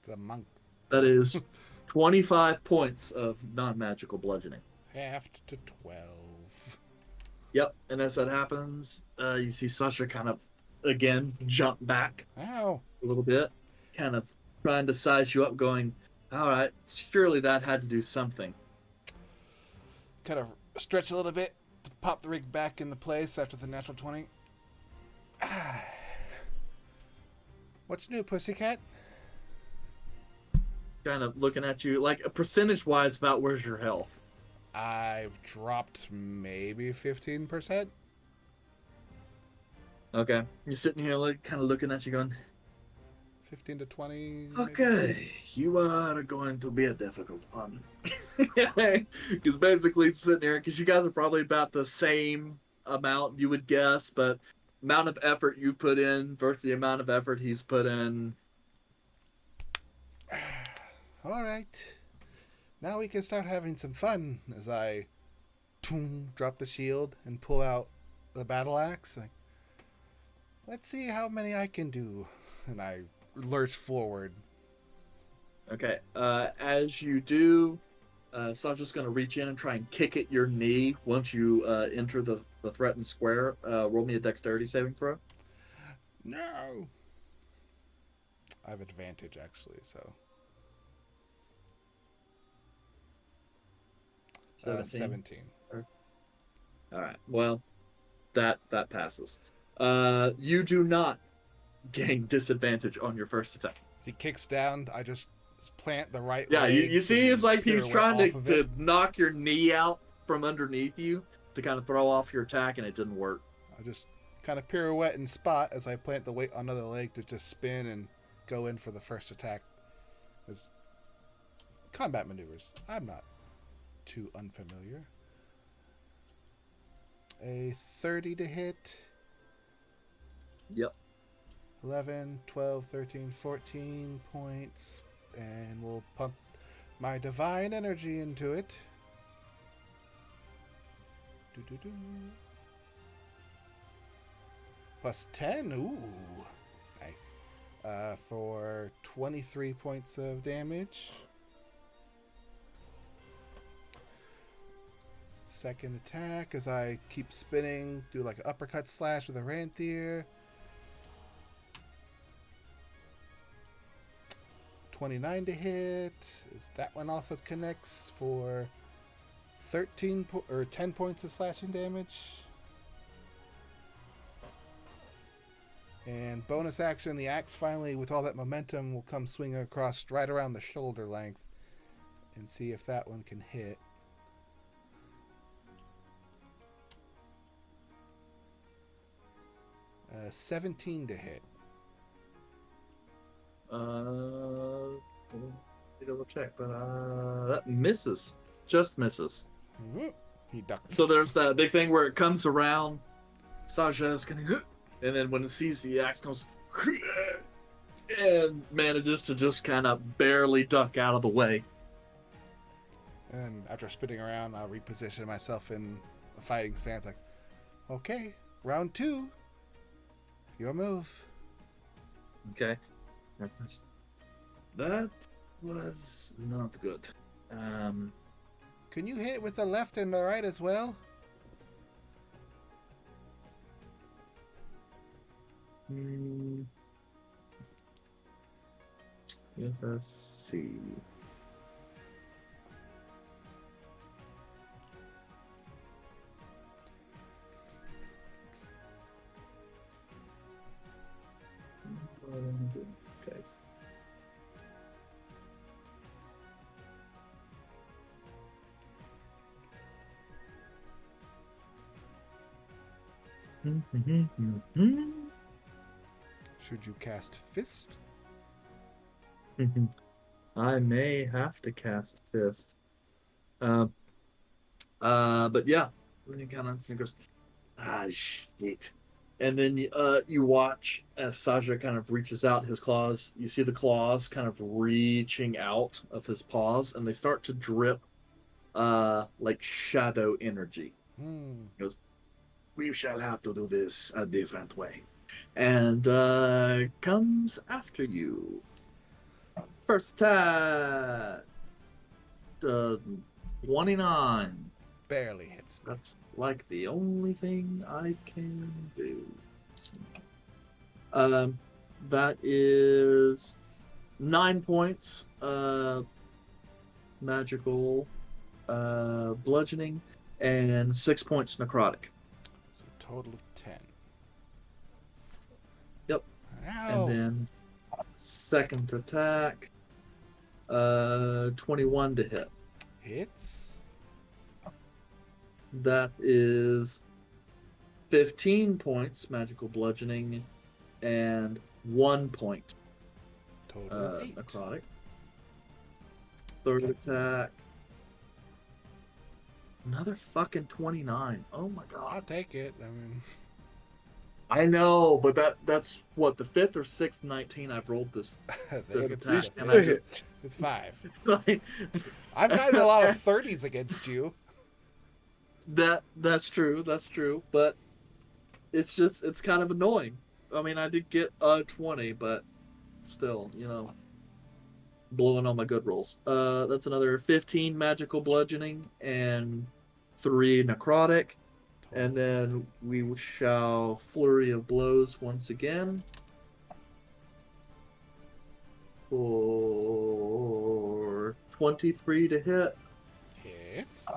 The monk. that is 25 points of non-magical bludgeoning. Half to 12. Yep, and as that happens, you see Sasha kind of, again, jump back Ow. a little bit, kind of trying to size you up, going, all right, surely that had to do something. Kind of stretch a little bit to pop the rig back into place after the natural 20. What's new, pussycat? Kind of looking at you, like, percentage-wise, about where's your health? I've dropped maybe 15%. Okay. You're sitting here, like, kind of looking at you, going, 15 to 20. okay, you are going to be a difficult one. Because basically sitting here, because you guys are probably about the same amount, you would guess, but amount of effort you put in versus the amount of effort he's put in. All right. Now we can start having some fun as I drop the shield and pull out the battle axe. Like, let's see how many I can do. And I lurch forward. Okay, as you do, Sasha's going to reach in and try and kick at your knee once you enter the threatened square. Roll me a dexterity saving throw. No. I have advantage, actually, so. 17. All right. Well, that passes. You do not gain disadvantage on your first attack. As he kicks down, I just plant the right Yeah, leg. you see, it's like he's trying off of to knock your knee out from underneath you to kind of throw off your attack, and it didn't work. I just kind of pirouette and spot as I plant the weight on another leg to just spin and go in for the first attack. As combat maneuvers, I'm not too unfamiliar. A 30 to hit. Yep. 11, 12, 13, 14 points. And we'll pump my divine energy into it. Doo-doo-doo. Plus 10. Ooh. Nice. For 23 points of damage. second attack as I keep spinning. Do like an uppercut slash with a Ranthier. 29 to hit. Is that one also connects for 10 points of slashing damage. And bonus action, the axe finally, with all that momentum, will come swinging across right around the shoulder length and see if that one can hit. 17 to hit. Double check, but that misses. Just misses. Mm-hmm. He ducks. So there's that big thing where it comes around. Saja's gonna, and then when it sees the axe, goes and manages to just kind of barely duck out of the way. And after spinning around, I'll reposition myself in a fighting stance. Like, okay, round 2. Your move. Okay. That was not good. Can you hit with the left and the right as well? Yes, let's see. Okay. Should you cast Fist? I may have to cast Fist. But yeah, then he kind of goes, shit. And then you watch as Saja kind of reaches out his claws. You see the claws kind of reaching out of his paws, and they start to drip like shadow energy. He goes, we shall have to do this a different way. And comes after you. First attack. 29. Barely hits me. That's like the only thing I can do. That is 9 points magical bludgeoning and 6 points necrotic. So a total of 10. Yep. Ow. And then second attack 21 to hit. Hits. That is 15 points magical bludgeoning and 1 point Total of 8. necrotic. Third attack. Another fucking 29. Oh my god. I'll take it. I mean, I know, but that's what, the 5th or 6th 19 I've rolled this attack. And I just, it's 5. like, I've gotten a lot of 30s against you. That's true, but it's kind of annoying. I mean, I did get a 20, but still, blowing all my good rolls. That's another 15 magical bludgeoning and 3 necrotic. And then we shall flurry of blows once again. For 23 to hit. Hits.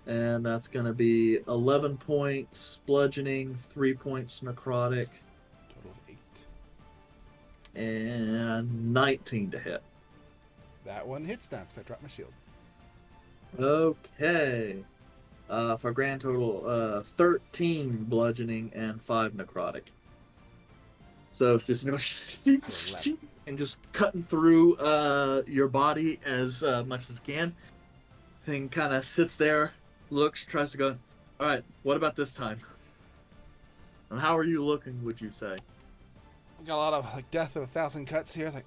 And that's going to be 11 points bludgeoning, 3 points necrotic, Total of 8. and 19 to hit. That one hits now because I dropped my shield. Okay. For a grand total 13 bludgeoning and 5 necrotic. So just and just cutting through your body as much as it can. Thing kind of sits there, looks, tries to go, all right, what about this time? And how are you looking, would you say? Got a lot of like death of 1,000 cuts here. It's like,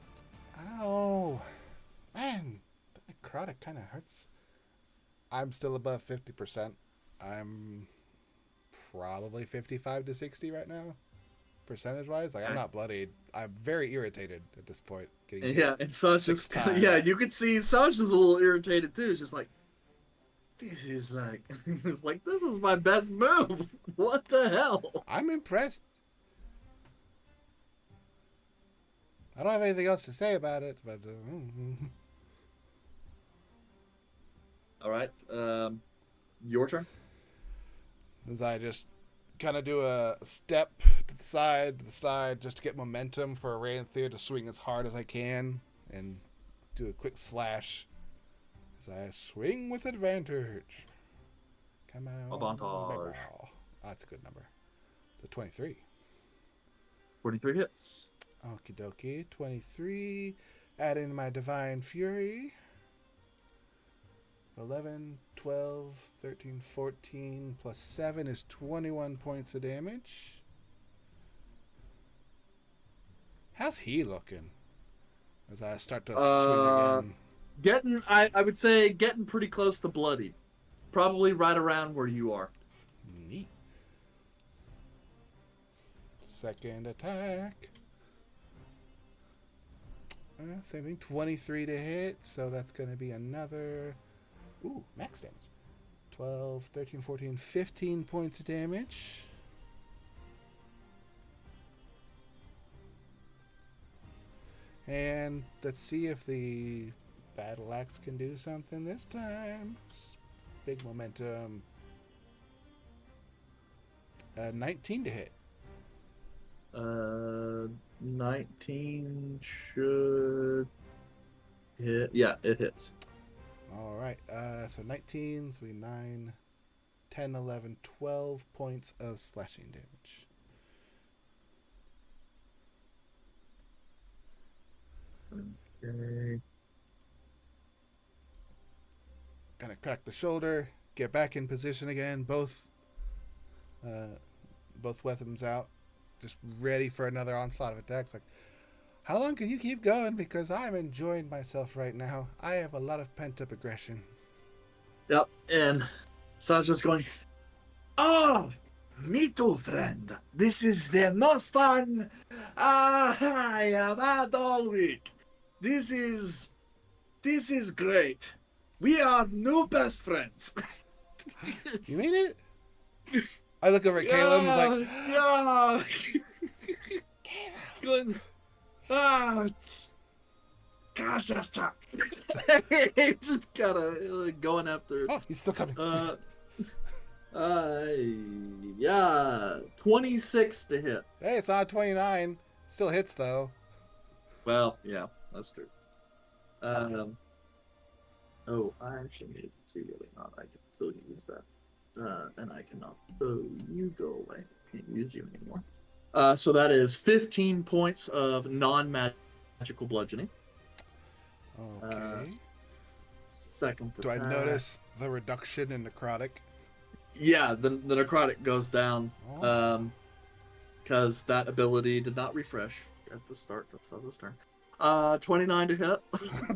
ow, man, the necrotic kind of hurts. I'm still above 50%. I'm probably 55 to 60 right now, percentage-wise. Like, I'm not bloodied. I'm very irritated at this point. Yeah, and Saj six just, yeah, you can see Saj is a little irritated too. It's just like, this is like, it's like, this is my best move. What the hell? I'm impressed. I don't have anything else to say about it, but All right. Your turn. as I just kind of do a step to the side, just to get momentum for Aranthir to swing as hard as I can, and do a quick slash as I swing with advantage. Come on. Avantage. Oh, that's a good number. The 23. 43 hits. Okie dokie. 23. Add in my Divine Fury. 11, 12, 13, 14, plus 7 is 21 points of damage. How's he looking? As I start to swing again. I would say getting pretty close to bloody. Probably right around where you are. Neat. Second attack. Same thing. 23 to hit. So that's going to be another... Ooh, max damage. 12, 13, 14, 15 points of damage. And let's see if the battle axe can do something this time. Big momentum. 19 to hit. 19 should hit. Yeah, it hits. All right. So 19, so 9, 10, 11, 12 points of slashing damage. Okay. Kind of crack the shoulder, get back in position again. Both weapons out, just ready for another onslaught of attacks. Like, how long can you keep going? Because I'm enjoying myself right now. I have a lot of pent-up aggression. Yep, and Sasha's going, oh, me too, friend. This is the most fun I have had all week. This is great. We are new best friends. You mean it? I look over at Caleb and he's like, yeah. Good. Gotcha. Just kind of going after. oh, he's still coming. Yeah, 26 to hit. Hey, it's not 29. Still hits though. Well, yeah, that's true. Oh, I actually needed to see whether or not I can still use that. And I cannot. So you go away. Can't use you anymore. So that is 15 points of non-magical bludgeoning. Okay. Second Do I attack. notice the reduction in necrotic? Yeah, the necrotic goes down. Oh. Because that ability did not refresh at the start of Saz's turn. 29 to hit.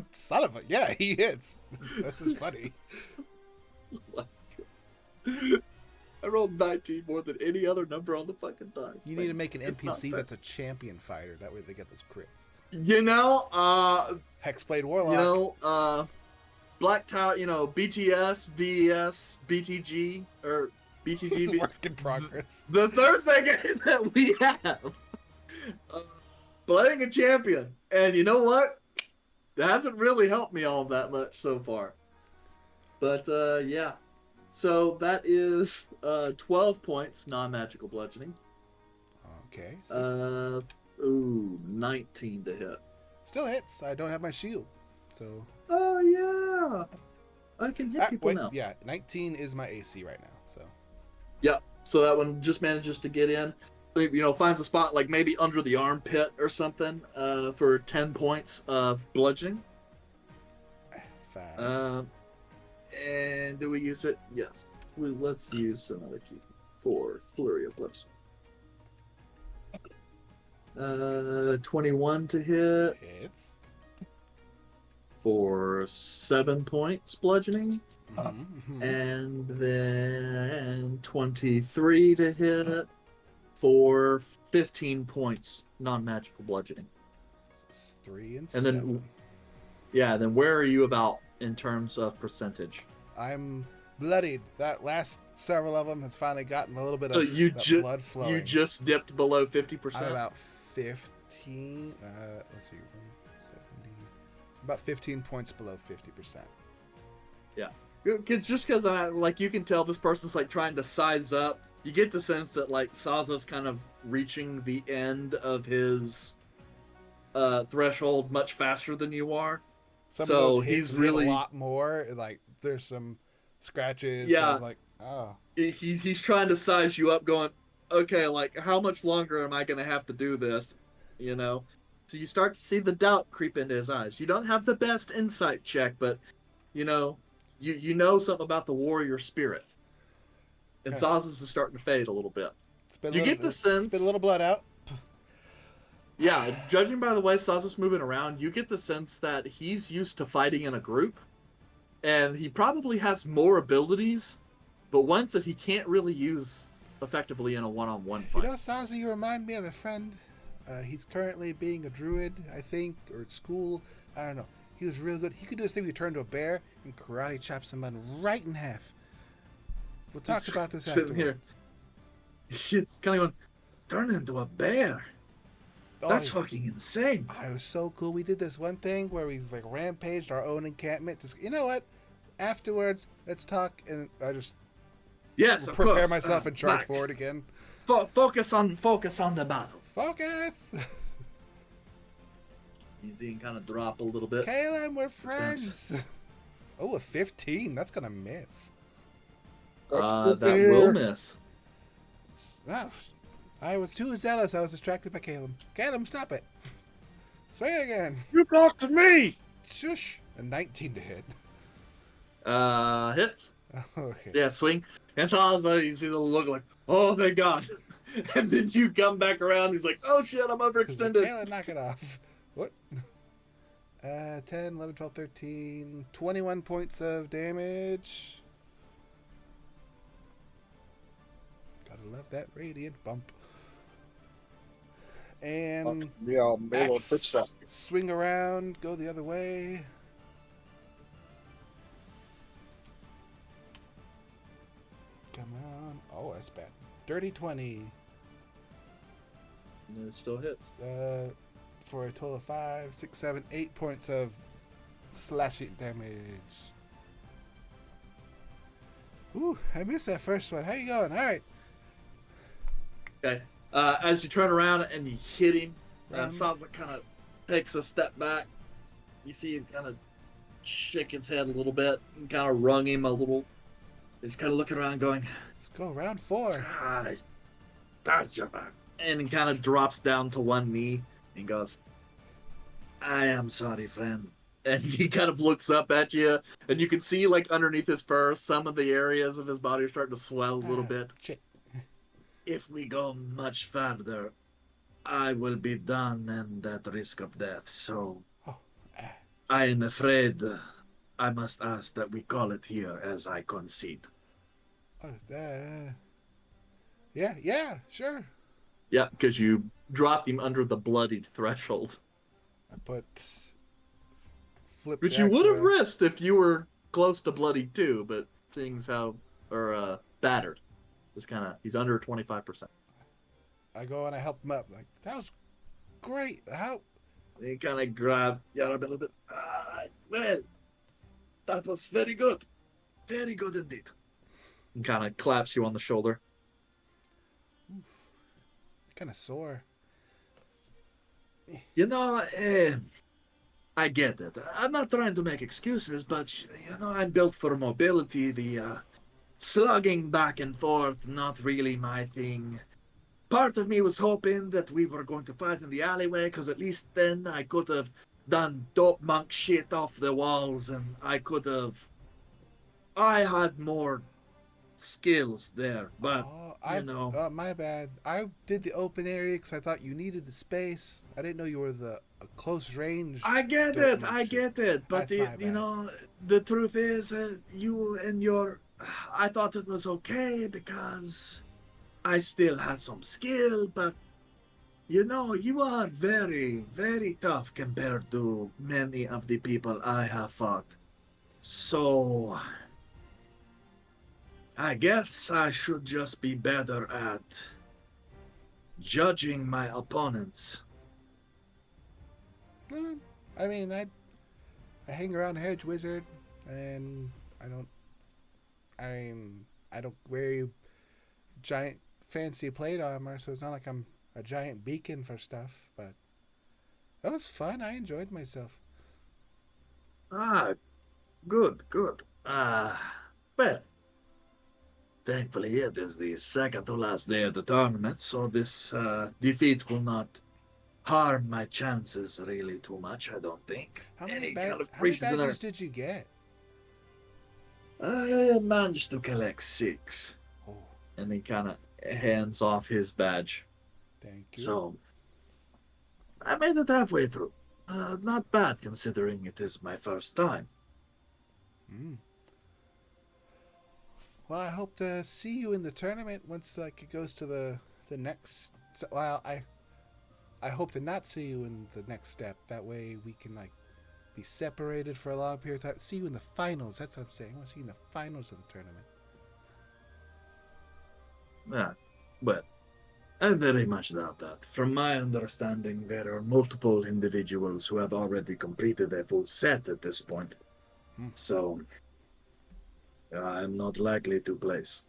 Son of a... Yeah, he hits. This is funny. I rolled 19 more than any other number on the fucking dice. You need to make an It's not NPC fair. that's a champion fighter. That way they get those crits. You know, Hexblade Warlock. Black Tower, BTS, VES, BTG, or BTG. Work in progress. The Thursday game that we have. Playing a champion. And you know what? That hasn't really helped me all that much so far. But, yeah. So that is 12 points, non-magical bludgeoning. Okay. 19 to hit. Still hits. I don't have my shield. So... Oh, yeah. I can hit people now. Yeah, 19 is my AC right now. So... Yep. So that one just manages to get in. Finds a spot like maybe under the armpit or something for 10 points of bludgeoning. 5. And do we use it? Yes. Let's use another key for Flurry of Blips. 21 to hit Hits. for 7 points bludgeoning. Mm-hmm. And then 23 to hit for 15 points non-magical bludgeoning. It's 3 and And 7. then, yeah, then where are you about in terms of percentage? I'm bloodied. That last several of them has finally gotten a little bit So of you that blood flowing. you just dipped below 50%. I'm about 15. Let's see, 170. About 15 points below 50%. Yeah, just because like you can tell this person's like trying to size up. You get the sense that like Saza's kind of reaching the end of his threshold much faster than you are. Some of So those hits he's hit really a lot more. Like there's some scratches. Yeah. So I was like, oh. He's trying to size you up, going, okay, like how much longer am I going to have to do this? You know. So you start to see the doubt creep into his eyes. You don't have the best insight check, but you know, you know something about the warrior spirit. And Yeah. Zaza's is starting to fade a little bit. Spit You get the sense. Spit a little blood out. Yeah, judging by the way Saza's moving around, you get the sense that he's used to fighting in a group, and he probably has more abilities, but ones that he can't really use effectively in a one-on-one fight. You know, Saza, you remind me of a friend. He's currently being a druid, I think, or at school. I don't know. He was really good. He could do this thing where he turned to a bear and karate chop someone right in half. We'll talk about this Sitting here. afterwards. Kind of going, turn into a bear. Oh, That's fucking insane. it was so cool. We did this one thing where we like rampaged our own encampment. Just, you know what? Afterwards, let's talk. And I just Yes, of prepare course. myself and charge Back. forward again. Focus on the battle. Focus! Easy and kind of drop a little bit. Kaylin, we're friends. Oh, a 15. That's gonna miss. That will miss. Ah, I was too zealous. I was distracted by Caleb. Caleb, stop it. Swing again. You talk to me. Shush. A 19 to hit. Hits. Okay. Yeah, swing. And so you see the look like, oh, thank God. And then you come back around. He's like, oh shit, I'm overextended. Caleb, knock it off. What? 10, 11, 12, 13, 21 points of damage. Gotta love that radiant bump. And Yeah, Melo axe, pitch that. swing around, go the other way. Come on. Oh, that's bad. Dirty 20. And it still hits. For a total of 5, 6, 7, 8 points of slashing damage. Ooh, I missed that first one. How you going? All right. Okay. As you turn around and you hit him, Um, Sansa kind of takes a step back. You see him kind of shake his head a little bit and kind of wrung him a little. He's kind of looking around going, Let's go round 4. and he kind of drops down to one knee and goes, I am sorry, friend. And he kind of looks up at you, and you can see, like, underneath his fur, some of the areas of his body are starting to swell a little bit. Shit. If we go much further, I will be done and at risk of death. So Oh, I am afraid I must ask that we call it here as I concede. oh, yeah, sure. Yeah, because you dropped him under the bloodied threshold. I put flip. Which the you would have actual- risked if you were close to bloodied too, but seeing as how, or battered. Just kind of, he's under 25%. I go and I help him up. Like, that was great. How? He kind of grabs your arm a little bit. Well, that was very good. Very good indeed. And kind of claps you on the shoulder. Kind of sore. You know, I get it. I'm not trying to make excuses, but, you know, I'm built for mobility. The slugging back and forth, not really my thing. Part of me was hoping that we were going to fight in the alleyway, because at least then I could have done dope monk shit off the walls, and I had more skills there, but, you know. My bad. I did the open area because I thought you needed the space. I didn't know you were a close range. I get dope it, monk I shit. get it, but, That's my you bad. know, the truth is, you and your... I thought it was okay because I still had some skill, but, you know, you are very, very tough compared to many of the people I have fought. So, I guess I should just be better at judging my opponents. Hmm, I mean, I hang around Hedge Wizard, and I don't I don't wear giant fancy plate armor, so it's not like I'm a giant beacon for stuff. But that was fun. I enjoyed myself. Ah, good, good. Well, thankfully it is the second to last day of the tournament, so this defeat will not harm my chances really too much, I don't think. Any kind of How many prisoner. badges did you get? I managed to collect 6. Oh, And he kind of hands off his badge. thank you. So, I made it halfway through. Not bad considering it is my first time. Mm. Well, I hope to see you in the tournament once like it goes to the next. Well, I hope to not see you in the next step. That way we can like be separated for a long period of time. See you in the finals. That's what I'm saying. I want to see you in the finals of the tournament. Yeah, but I very much doubt that. From my understanding, there are multiple individuals who have already completed a full set at this point. Hmm. So, I'm not likely to place.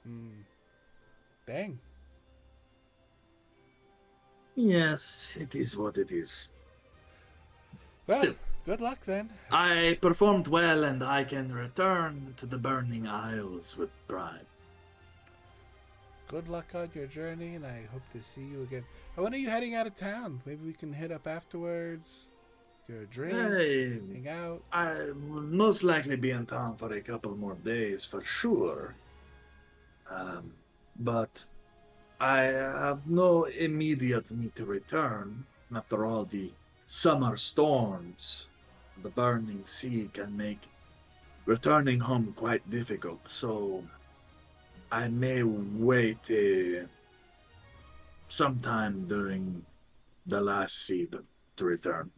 Mm. Dang. Yes, it is what it is. Well, Still, good luck then. I performed well and I can return to the Burning Isles with pride. Good luck on your journey, and I hope to see you again. When are you heading out of town? Maybe we can hit up afterwards, get a drink, hang out. I will most likely be in town for a couple more days for sure. But I have no immediate need to return. After all, the summer storms, the burning sea can make returning home quite difficult. So I may wait sometime during the last season to return.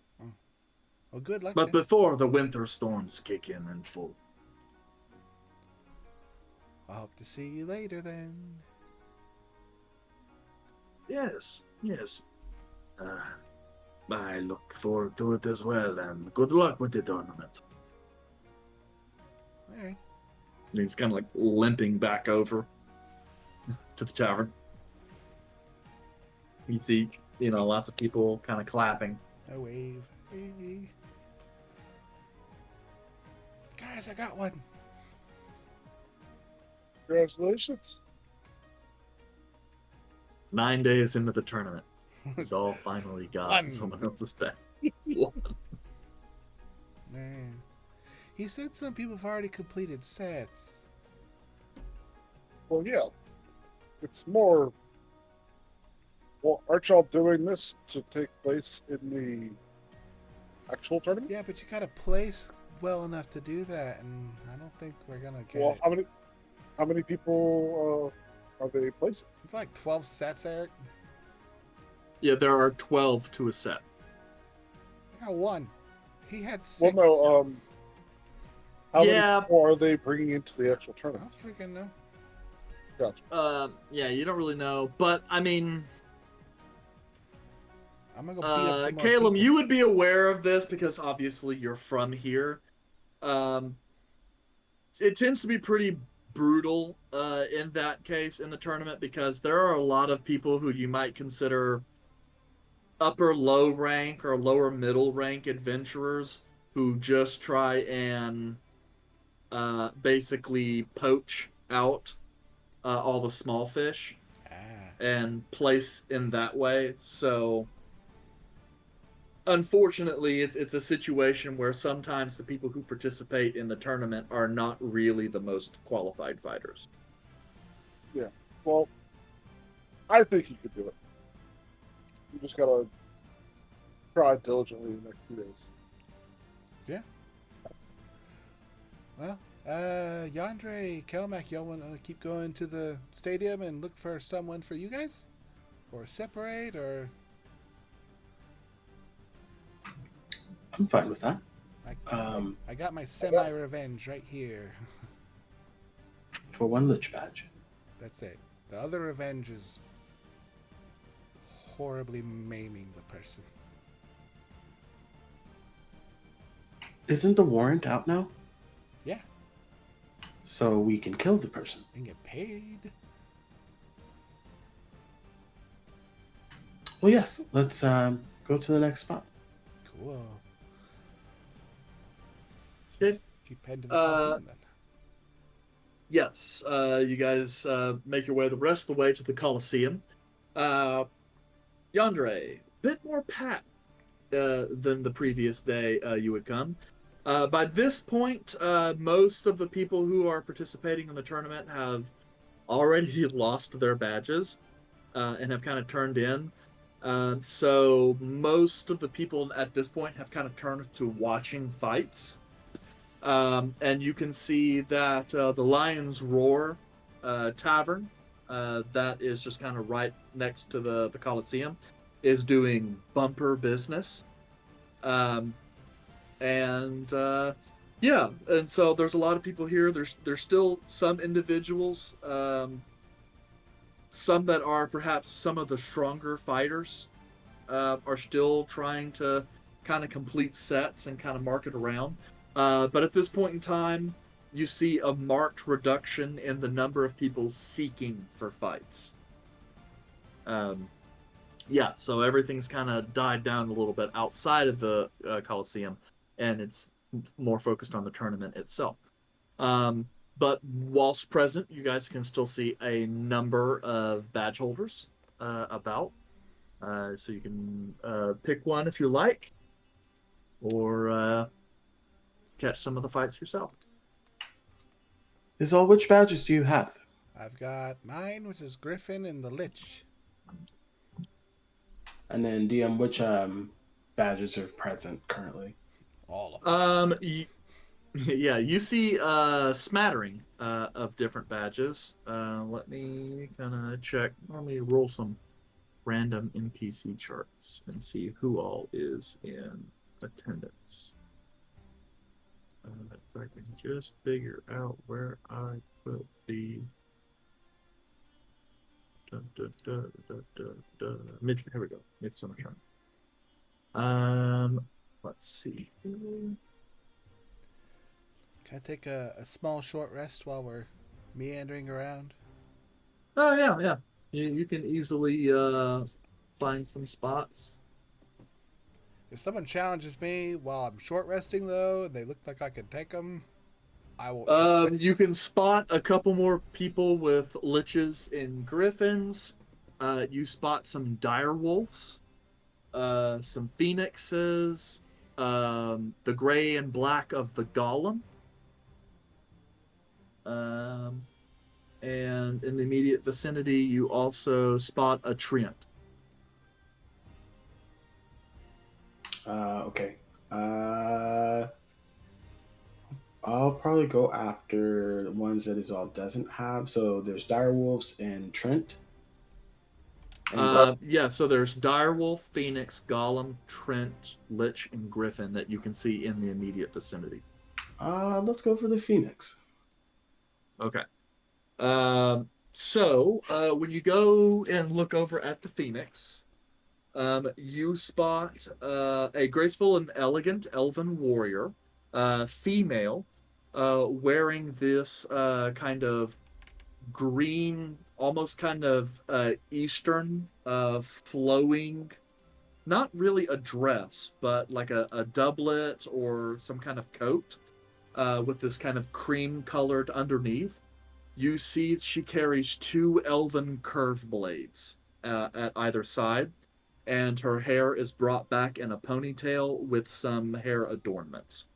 Well, good luck But then. before the winter storms kick in full. I hope to see you later then. Yes, yes. I look forward to it as well, and good luck with the tournament. All right. And he's kind of like limping back over to the tavern. You see, lots of people kind of clapping. A wave. Hey. Guys, I got one. Congratulations. 9 days into the tournament, he's all finally got One. someone else's back. Man. He said some people have already completed sets. Well, yeah. It's more. Well, aren't y'all doing this to take place in the actual tournament? Yeah, but you gotta place well enough to do that, and I don't think we're gonna get Well, it. how many people are they placing? It's like 12 sets, Eric. Yeah, there are 12 to a set. I got one. He had 6. Well, no. How Yeah. many people are they bringing into the actual I tournament? don't freaking know. Gotcha. Yeah, you don't really know, but I mean, I'm gonna go beat up some more Caleb, people. you would be aware of this because obviously you're from here. It tends to be pretty brutal in that case in the tournament because there are a lot of people who you might consider upper low rank or lower middle rank adventurers who just try and basically poach out all the small fish and place in that way. So unfortunately, it's a situation where sometimes the people who participate in the tournament are not really the most qualified fighters. Yeah. Well, I think you could do it. You just gotta try diligently the next 2 days. Yeah. Well, Yandere, Kelmac, y'all want to keep going to the stadium and look for someone for you guys? Or separate, or... I'm fine with that. I got my semi-revenge right here. For one lich badge. That's it. The other revenge is horribly maiming the person. Isn't the warrant out now? Yeah, So we can kill the person. and get paid. Well, yes. Let's go to the next spot. Cool. Okay. Keep heading to the Coliseum then. Yes, you guys make your way the rest of the way to the Coliseum. Yandere, bit more packed than the previous day you would come. By this point, most of the people who are participating in the tournament have already lost their badges and have kind of turned in. So most of the people at this point have kind of turned to watching fights. And you can see that the Lion's Roar Tavern, that is just kind of right next to the Coliseum, is doing bumper business. Yeah, and so there's a lot of people here. There's still some individuals, some that are perhaps some of the stronger fighters, are still trying to kind of complete sets and kind of market around. But at this point in time, you see a marked reduction in the number of people seeking for fights. Yeah, so everything's kind of died down a little bit outside of the Coliseum, and it's more focused on the tournament itself. But whilst present, you guys can still see a number of badge holders about. So you can pick one if you like, or catch some of the fights yourself. All which badges do you have? I've got mine, which is Griffin and the Lich. And then DM, which badges are present currently? All of them. Yeah, you see a smattering of different badges. Let me kind of check. Let me roll some random NPC charts and see who all is in attendance. If I can just figure out where I put the here we go. Midsummer Tournament. Let's see. Can I take a small short rest while we're meandering around? Oh yeah. You can easily find some spots. If someone challenges me while I'm short resting, though, and they look like I can take them, I won't. You can spot a couple more people with liches and griffins. You spot some dire wolves, some phoenixes, the gray and black of the golem, and in the immediate vicinity, you also spot a treant. Okay. I'll probably go after the ones that Izal doesn't have. So there's Direwolves and Trent. Yeah, so there's direwolf, phoenix, golem, trent, lich, and griffin that you can see in the immediate vicinity. Let's go for the Phoenix. Okay. So when you go and look over at the Phoenix, you spot a graceful and elegant elven warrior, female, wearing this kind of green, almost kind of Eastern, flowing, not really a dress, but like a doublet or some kind of coat with this kind of cream colored underneath. You see she carries two elven curved blades at either side, and her hair is brought back in a ponytail with some hair adornments.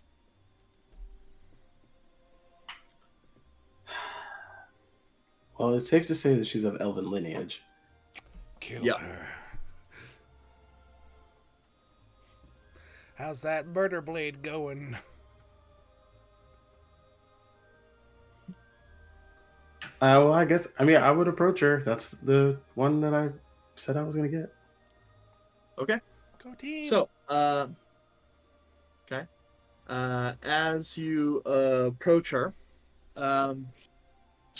Well, it's safe to say that she's of elven lineage. Kill her. How's that murder blade going? Well, I guess, I would approach her. That's the one that I said I was going to get. Okay. Go team. So, okay. As you approach her,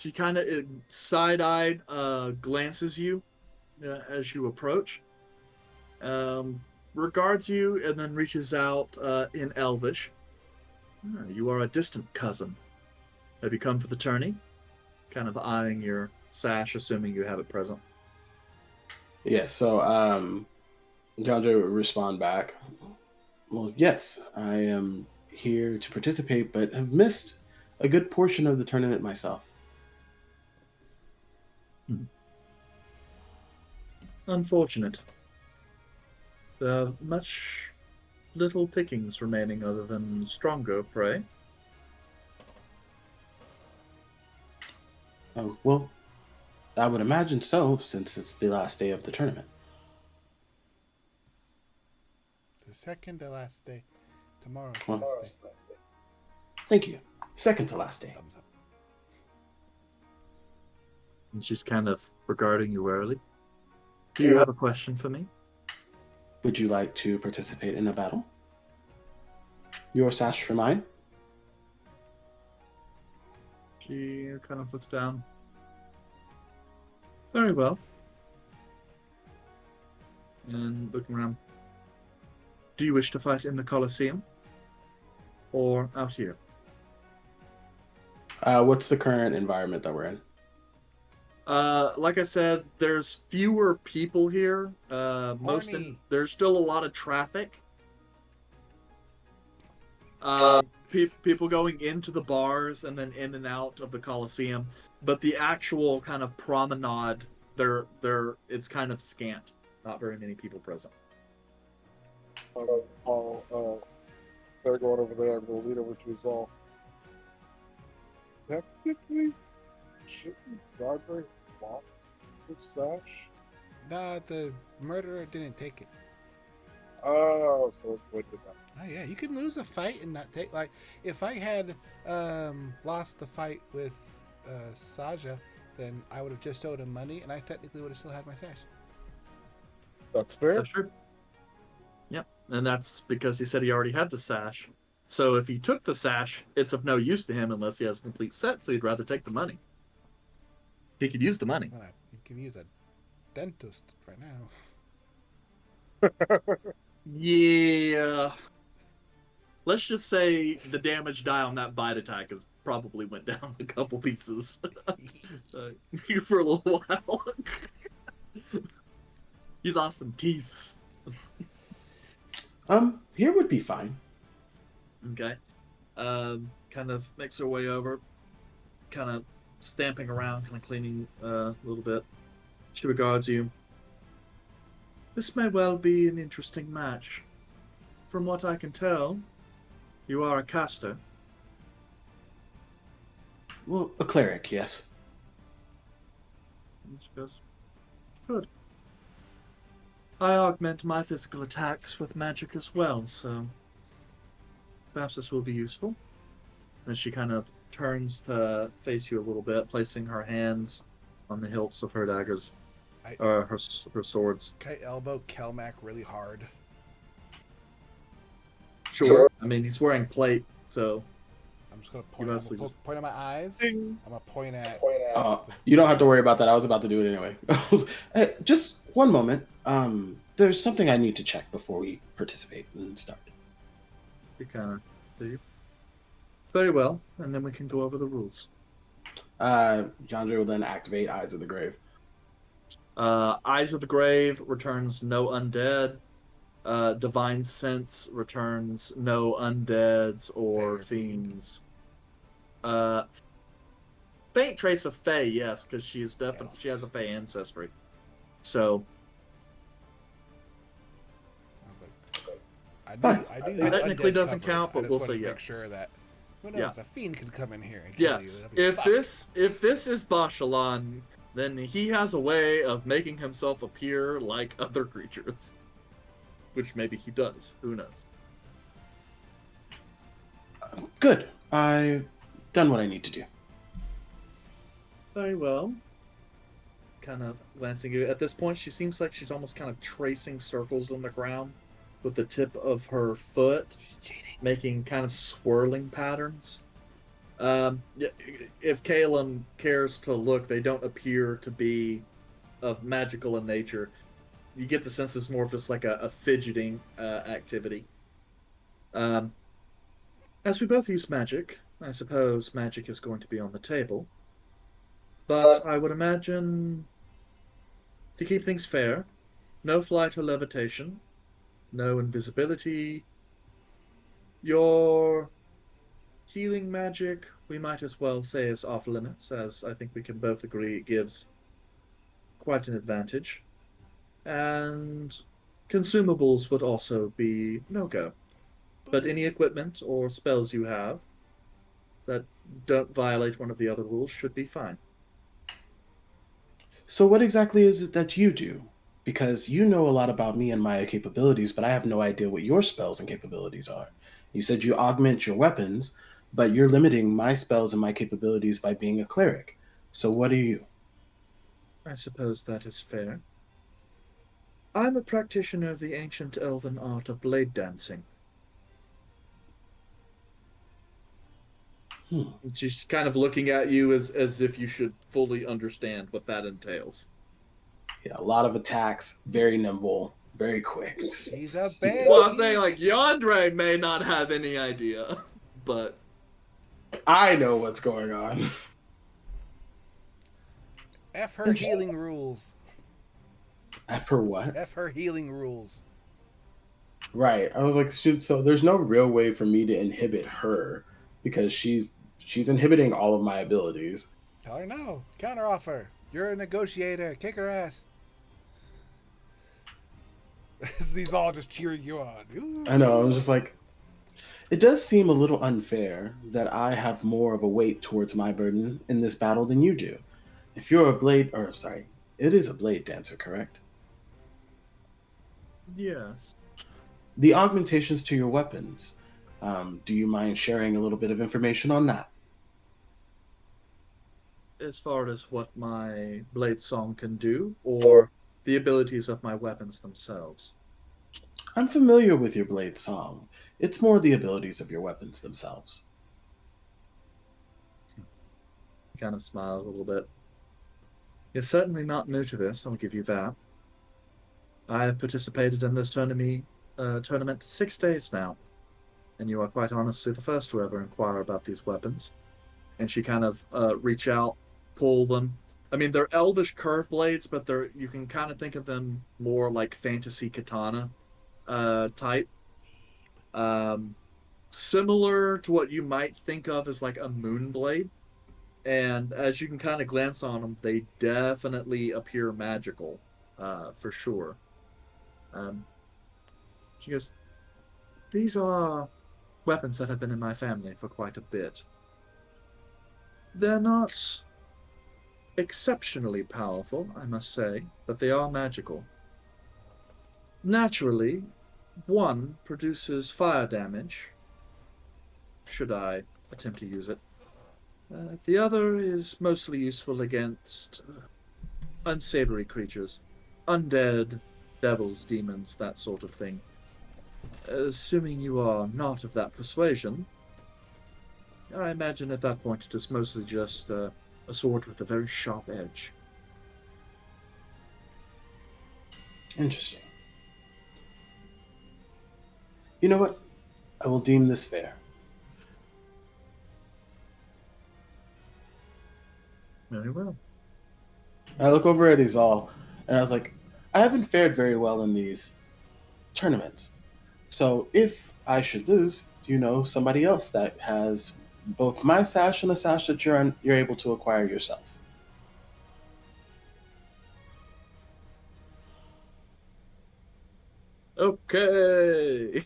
She kind of side-eyed glances you as you approach, regards you, and then reaches out in Elvish. "Ah, you are a distant cousin. Have you come for the tourney?" Kind of eyeing your sash, assuming you have it present. Yeah, so Yandere would respond back. Well, yes, I am here to participate, but have missed a good portion of the tournament myself. Unfortunate. There are much little pickings remaining other than stronger prey. Well, I would imagine so, since it's the last day of the tournament. The second to last day. Tomorrow's Well, last day. Thank you. Second to last day. Thumbs up. And she's kind of regarding you warily. Do you have a question for me? Would you like to participate in a battle? Your sash for mine? She kind of looks down. Very well. And looking around. Do you wish to fight in the Colosseum? Or out here? What's the current environment that we're in? Like I said, there's fewer people here. There's still a lot of traffic. People going into the bars and then in and out of the Colosseum, but the actual kind of promenade, it's kind of scant. Not very many people present. They're going over there. I'm going to lead over to Zal. Technically, shouldn't Godfrey lost his sash? Nah, the murderer didn't take it. Oh, so it would be that. Oh yeah, you can lose a fight and not take, like, if I had lost the fight with Saja, then I would have just owed him money and I technically would have still had my sash. That's fair. That's true. Yep, and that's because he said he already had the sash. So if he took the sash, it's of no use to him unless he has a complete set, so he'd rather take the money. He could use the money. Well, you can use a dentist right now. Yeah. Let's just say the damage die on that bite attack has probably went down a couple pieces for a little while. He's lost some teeth. Here would be fine. Okay. Kind of makes her way over, kind of stamping around, kind of cleaning a little bit. She regards you. This may well be an interesting match. From what I can tell, you are a caster. Well, a cleric, yes. And she goes, good. I augment my physical attacks with magic as well, so perhaps this will be useful. And she kind of turns to face you a little bit, placing her hands on the hilts of her daggers, her swords. Can I elbow Kelmac really hard? Sure. I mean, he's wearing plate, so I'm just gonna You point. mostly I'm gonna just- point at my eyes. Ding. I'm gonna point at. You don't have to worry about that. I was about to do it anyway. Hey, just one moment. There's something I need to check before we participate and start. you kind of see. Very well, and then we can go over the rules. Yandere will then activate Eyes of the Grave. Eyes of the Grave returns no undead. Divine Sense returns no undeads or Fae or fiends. Faint trace of Fae, yes, because she is definitely she has a Fae ancestry. So I Fine. do It technically doesn't count, but I just we'll wanted say to yeah. make sure that who knows, Yeah. a fiend could come in here and kill yes, you. That'd be if fucked. this is Bashalan, then he has a way of making himself appear like other creatures, which maybe he does. Who knows? Good. I've done what I need to do. Very well. Kind of glancing at this point, she seems like she's almost kind of tracing circles on the ground with the tip of her foot, She's cheating. making kind of swirling patterns. If Calum cares to look, they don't appear to be of magical in nature. You get the sense it's more of just like a fidgeting activity. Um, as we both use magic, I suppose magic is going to be on the table. But I would imagine, to keep things fair, no flight or levitation, no invisibility. Your healing magic, we might as well say, is off limits, as I think we can both agree it gives quite an advantage. And consumables would also be no-go. But any equipment or spells you have that don't violate one of the other rules should be fine. So, what exactly is it that you do? Because you know a lot about me and my capabilities, but I have no idea what your spells and capabilities are. You said you augment your weapons, but you're limiting my spells and my capabilities by being a cleric. So, what are you? I suppose that is fair. I'm a practitioner of the ancient elven art of blade dancing. Hmm. Just kind of looking at you as if you should fully understand what that entails. Yeah, a lot of attacks, very nimble, very quick. He's a Stupid. bad Well, I'm saying, geek. like, Yandre may not have any idea, but I know what's going on. F her healing rules. For what? F her healing rules. Right. I was like, shoot, so there's no real way for me to inhibit her because she's inhibiting all of my abilities. Tell her no. Counteroffer. You're a negotiator. Kick her ass. He's all just cheering you on. Ooh. I know, I'm just like, it does seem a little unfair that I have more of a weight towards my burden in this battle than you do. If you're a blade, or sorry, it is a blade dancer, correct? yes. The augmentations to your weapons, do you mind sharing a little bit of information on that? As far as what my blade song can do, or the abilities of my weapons themselves. I'm familiar with your blade song. It's more the abilities of your weapons themselves. Kind of smile a little bit. You're certainly not new to this, I'll give you that. I have participated in this tournament 6 days now, and you are quite honestly the first to ever inquire about these weapons. And she kind of reach out, pull them. I mean, they're elvish curved blades, but you can kind of think of them more like fantasy katana type. Similar to what you might think of as like a moon blade. And as you can kind of glance on them, they definitely appear magical, for sure. She goes, these are weapons that have been in my family for quite a bit. They're not exceptionally powerful, I must say, but they are magical. Naturally, one produces fire damage, should I attempt to use it. The other is mostly useful against unsavory creatures, undead, devils, demons, that sort of thing. Assuming you are not of that persuasion, I imagine at that point it is mostly just a sword with a very sharp edge. Interesting. You know what? I will deem this fair. Very well. I look over at Izal, and I was like, I haven't fared very well in these tournaments. So if I should lose, you know somebody else that has both my sash and a sash that you're able to acquire yourself. Okay.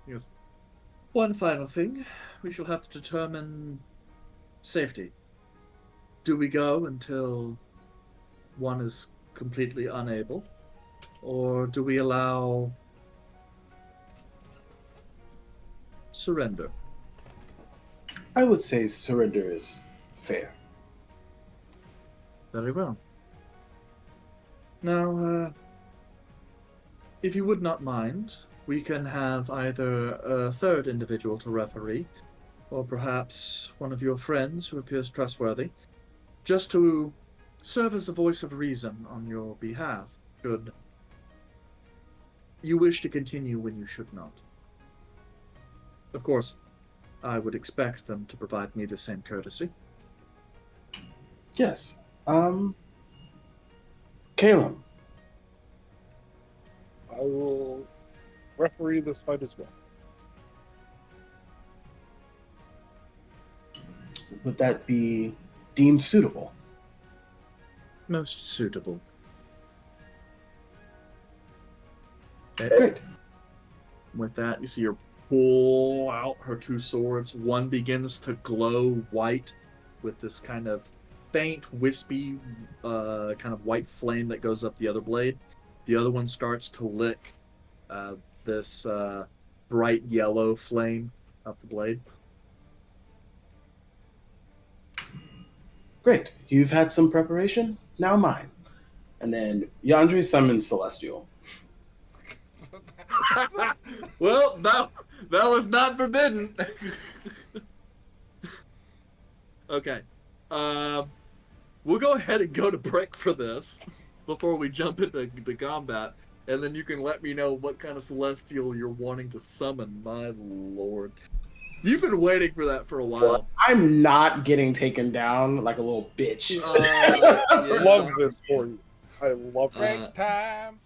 He goes, one final thing. We shall have to determine safety. Do we go until one is completely unable? Or do we allow surrender? I would say surrender is fair. Very well. Now, if you would not mind, we can have either a third individual to referee, or perhaps one of your friends who appears trustworthy, just to serve as a voice of reason on your behalf, should you wish to continue when you should not. Of course, I would expect them to provide me the same courtesy. Yes. Caleb. I will referee this fight as well. Would that be deemed suitable? Most suitable. Great. With that, you see her pull out her two swords. One begins to glow white with this kind of faint, wispy, kind of white flame that goes up the other blade. The other one starts to lick this bright yellow flame up the blade. Great. You've had some preparation. Now mine. And then Yandri summons Celestial. Well, that was not forbidden. Okay. We'll go ahead and go to break for this before we jump into the combat, and then you can let me know what kind of celestial you're wanting to summon. My lord. You've been waiting for that for a while. I'm not getting taken down like a little bitch. I love this for you. I love Break it. time.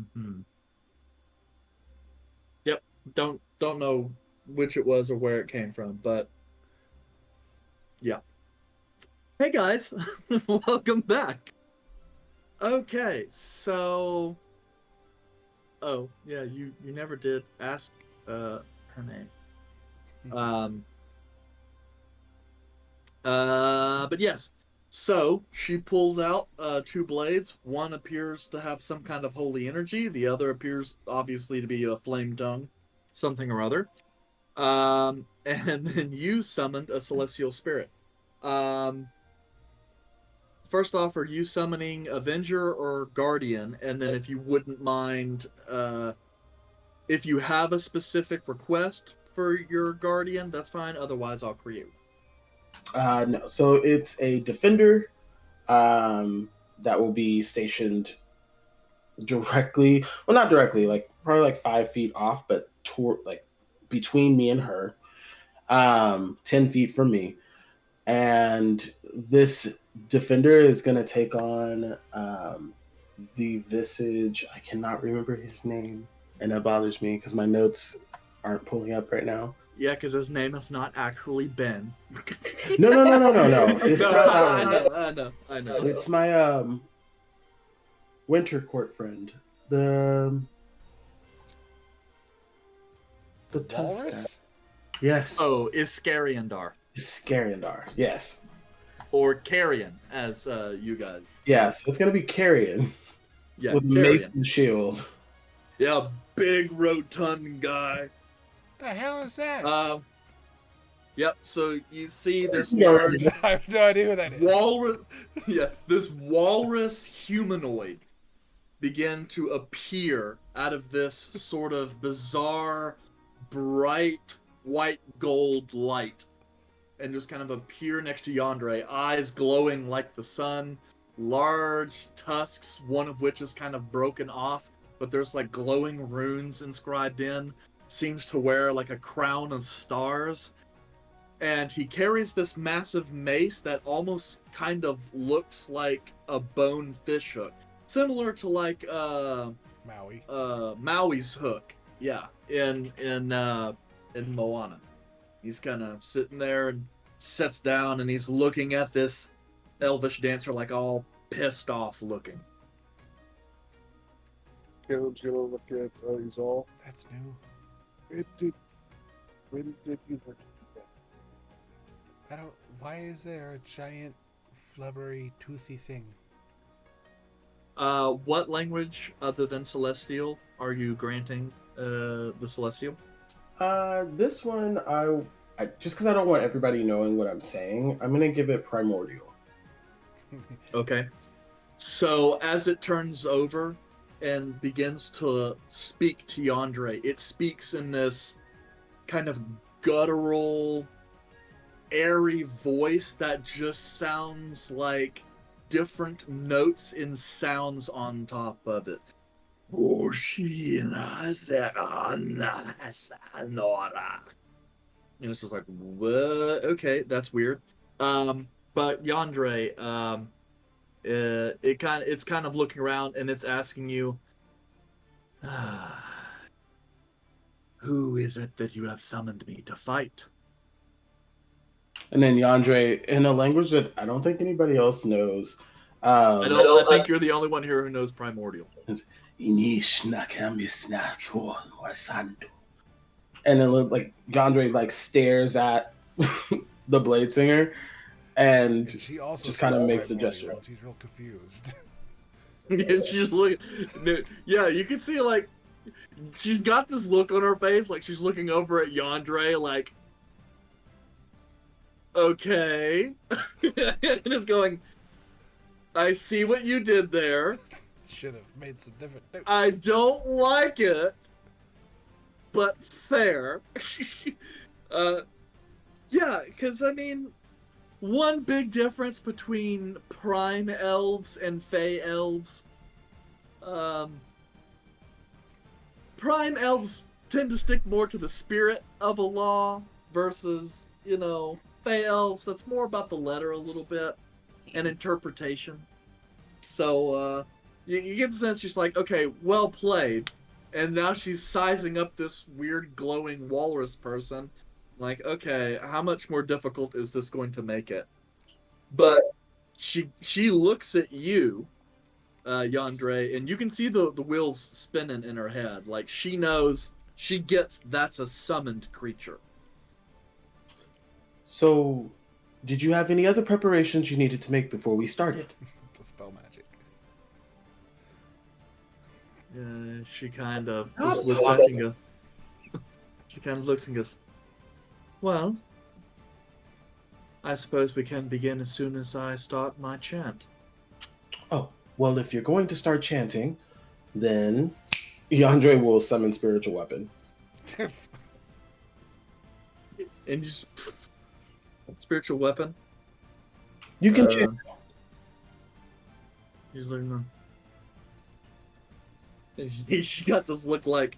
Mm-hmm. Yep. Don't know which it was or where it came from, but yeah. Hey guys, welcome back. Okay, so oh yeah, you never did ask her name. Um but yes. So she pulls out two blades. One appears to have some kind of holy energy. The other appears obviously to be a flame tongue, something or other. And then you summoned a celestial spirit. Um, First off, are you summoning Avenger or Guardian? And then if you wouldn't mind, if you have a specific request for your Guardian, that's fine. Otherwise, I'll create. No, so it's a defender that will be stationed directly, well, not directly, like probably like 5 feet off, but toward like between me and her, 10 feet from me. And this defender is going to take on the visage. I cannot remember his name, and that bothers me because my notes aren't pulling up right now. Yeah, because his name is not actually Ben. No. It's No, not that one. I know. It's my winter court friend. The tusk. Walrus? Yes. Oh, Iscariandar. Iscariandar. Yes. Or Carrion, as you guys. Yes. It's gonna be Carrion Yeah, with a mace and shield. Yeah, big rotund guy. The hell is that? Yep. So you see this Yeah. large I have no idea who that is. walrus. Yeah, this walrus humanoid begin to appear out of this sort of bizarre, bright white gold light, and just kind of appear next to Yandere, eyes glowing like the sun, large tusks, one of which is kind of broken off, but there's like glowing runes inscribed in. Seems to wear like a crown of stars. And he carries this massive mace that almost kind of looks like a bone fishhook. Similar to like Maui. Maui's hook. Yeah, in Moana. He's kind of sitting there and sits down and he's looking at this elvish dancer like all pissed off looking. Caleb's gonna look at Izal. That's new. When did you learn to do that? I don't. Why is there a giant, flubbery, toothy thing? What language other than Celestial are you granting the Celestial? This one, I just because I don't want everybody knowing what I'm saying, I'm gonna give it Primordial. Okay. So as it turns over and begins to speak to Yandere, it speaks in this kind of guttural, airy voice that just sounds like different notes and sounds on top of it. And it's just like, what? Okay, that's weird. But Yandere, it's kind of looking around and it's asking you, who is it that you have summoned me to fight? And then Yandere, in a language that I don't think anybody else knows. I think you're the only one here who knows Primordial. And then like Yandere like stares at the Blade Singer, and she also just kind of speaks makes a primordial, gesture. and she's real confused. Yeah, she's looking. Yeah, you can see like she's got this look on her face, like she's looking over at Yandere, like, okay, and is going, I see what you did there. Should have made some different notes. I don't like it, but fair. Yeah, because I mean, one big difference between prime elves and fey elves. Prime elves tend to stick more to the spirit of a law versus, fey elves. That's more about the letter a little bit and interpretation. So, you get the sense she's like, okay, well played. And now she's sizing up this weird glowing walrus person. Like, okay, how much more difficult is this going to make it? But she looks at you, Yandere, and you can see the wheels spinning in her head. Like, she knows, she gets that's a summoned creature. So, did you have any other preparations you needed to make before we started? The spell magic. She kind of Not just looks at you and goes, she kind of looks and goes, well, I suppose we can begin as soon as I start my chant. Oh, well, if you're going to start chanting, then Yandere will summon spiritual weapon. And just spiritual weapon. You can chant. He's like, no. She got this look like,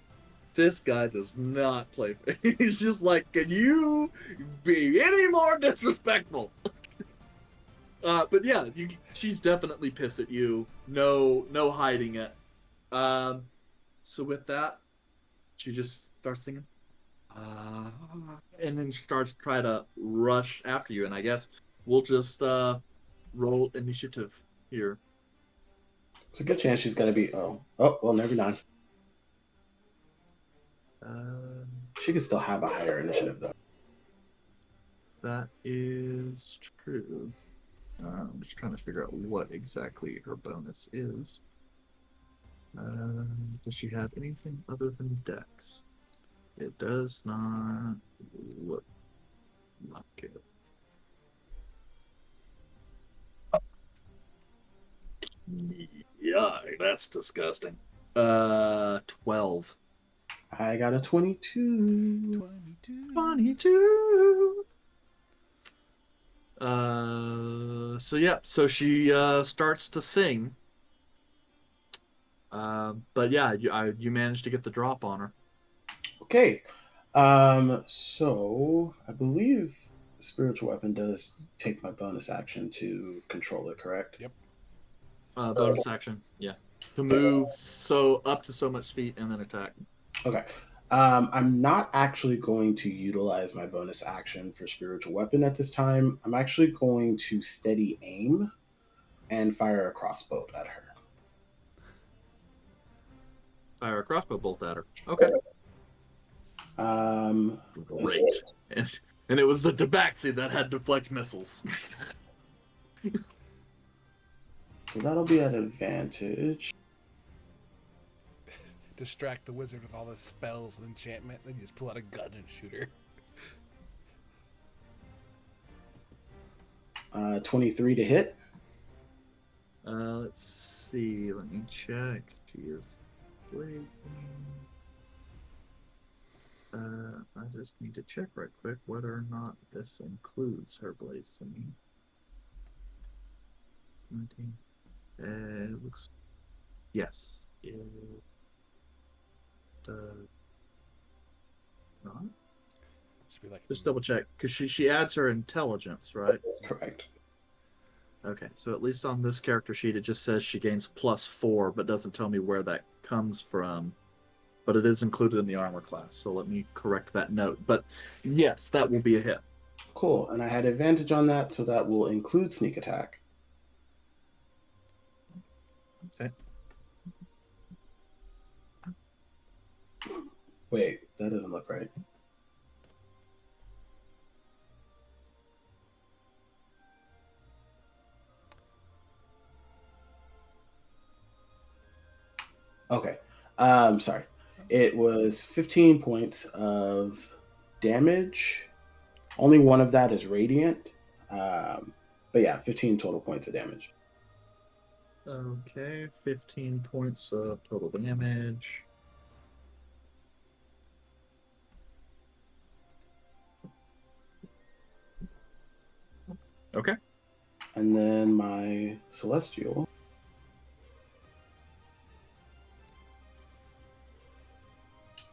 this guy does not play fair. He's just like, can you be any more disrespectful? But yeah, she's definitely pissed at you. No hiding it. So with that, she just starts singing. And then starts to try to rush after you. And I guess we'll just roll initiative here. It's a good chance she's going to be. Oh, well, never mind. She could still have a higher initiative, though. That is true. I'm just trying to figure out what exactly her bonus is. Does she have anything other than Dex? It does not look like it. Yeah, that's disgusting. 12. I got a 22. 22. So she starts to sing. But yeah, you managed to get the drop on her. Okay. So I believe spiritual weapon does take my bonus action to control it, correct? Yep. Bonus action, yeah. To move up to so much feet and then attack. Okay. I'm not actually going to utilize my bonus action for spiritual weapon at this time. I'm actually going to steady aim and fire a crossbow at her. Fire a crossbow bolt at her. Okay. Great. And it was the Tabaxi that had deflect missiles. So that'll be at advantage. Distract the wizard with all the spells and enchantment, then you just pull out a gun and shoot her. 23 to hit. Let's see. Let me check. She is blazing. I just need to check right quick whether or not this includes her blazing. 17. It looks. Yes. It does not. Should be like Just double check, because she adds her intelligence, right? Correct. Okay, so at least on this character sheet, it just says she gains +4, but doesn't tell me where that comes from. But it is included in the armor class, so let me correct that note. But yes, that will be a hit. Cool, and I had advantage on that, so that will include sneak attack. Okay. Wait, that doesn't look right. Okay. Sorry. It was 15 points of damage. Only one of that is radiant. But yeah, 15 total points of damage. Okay, 15 points of total damage. Okay. And then my celestial.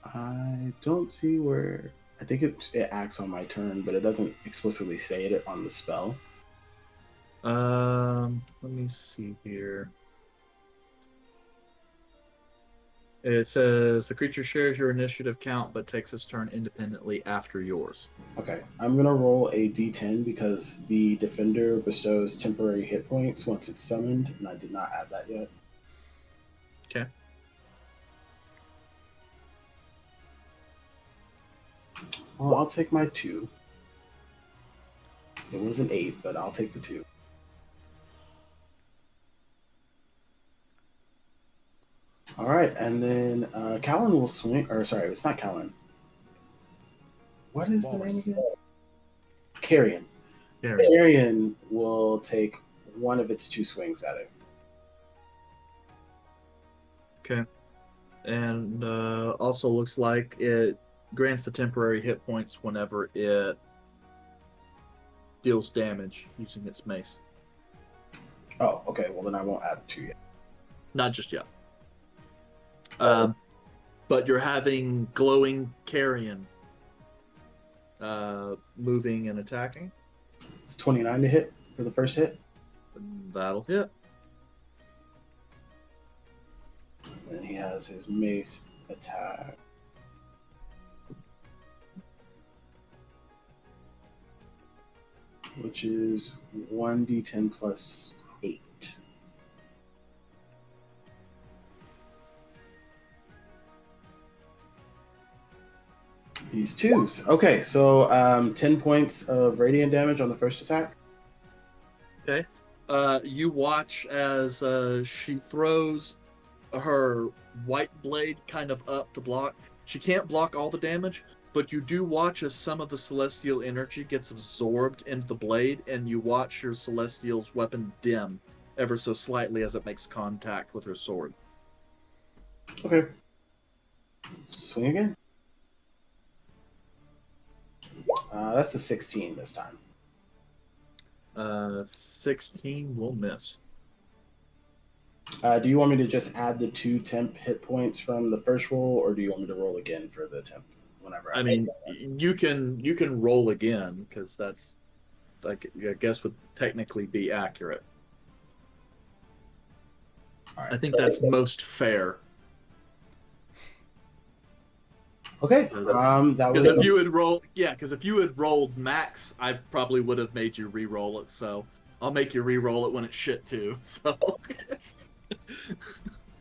I don't see where. I think it acts on my turn, but it doesn't explicitly say it on the spell. Let me see here. It says the creature shares your initiative count, but takes its turn independently after yours. Okay, I'm gonna roll a d10 because the defender bestows temporary hit points once it's summoned, and I did not add that yet. Okay. Well, I'll take my 2. It was an 8, but I'll take the 2. All right, and then Callan will swing. Or sorry, it's not Callan. What is the name again? Carrion. Carrion will take one of its 2 swings at it. Okay. And also looks like it grants the temporary hit points whenever it deals damage using its mace. Oh, okay. Well, then I won't add 2 yet. Not just yet. But you're having glowing carrion moving and attacking. It's 29 to hit for the first hit. That'll hit. And he has his mace attack. Which is 1d10 plus 8. These 2s. Okay, so 10 points of radiant damage on the first attack. Okay. You watch as she throws her white blade kind of up to block. She can't block all the damage, but you do watch as some of the celestial energy gets absorbed into the blade, and you watch your celestial's weapon dim ever so slightly as it makes contact with her sword. Okay. Swing again. That's a 16 this time. 16 will miss. Do you want me to just add the 2 temp hit points from the first roll, or do you want me to roll again for the temp whenever I mean, you can roll again because that's, like, I guess would technically be accurate. Right. I think that's most fair. Okay. That was if you had rolled, because if you had rolled max, I probably would have made you re-roll it. So I'll make you re-roll it when it's shit too. So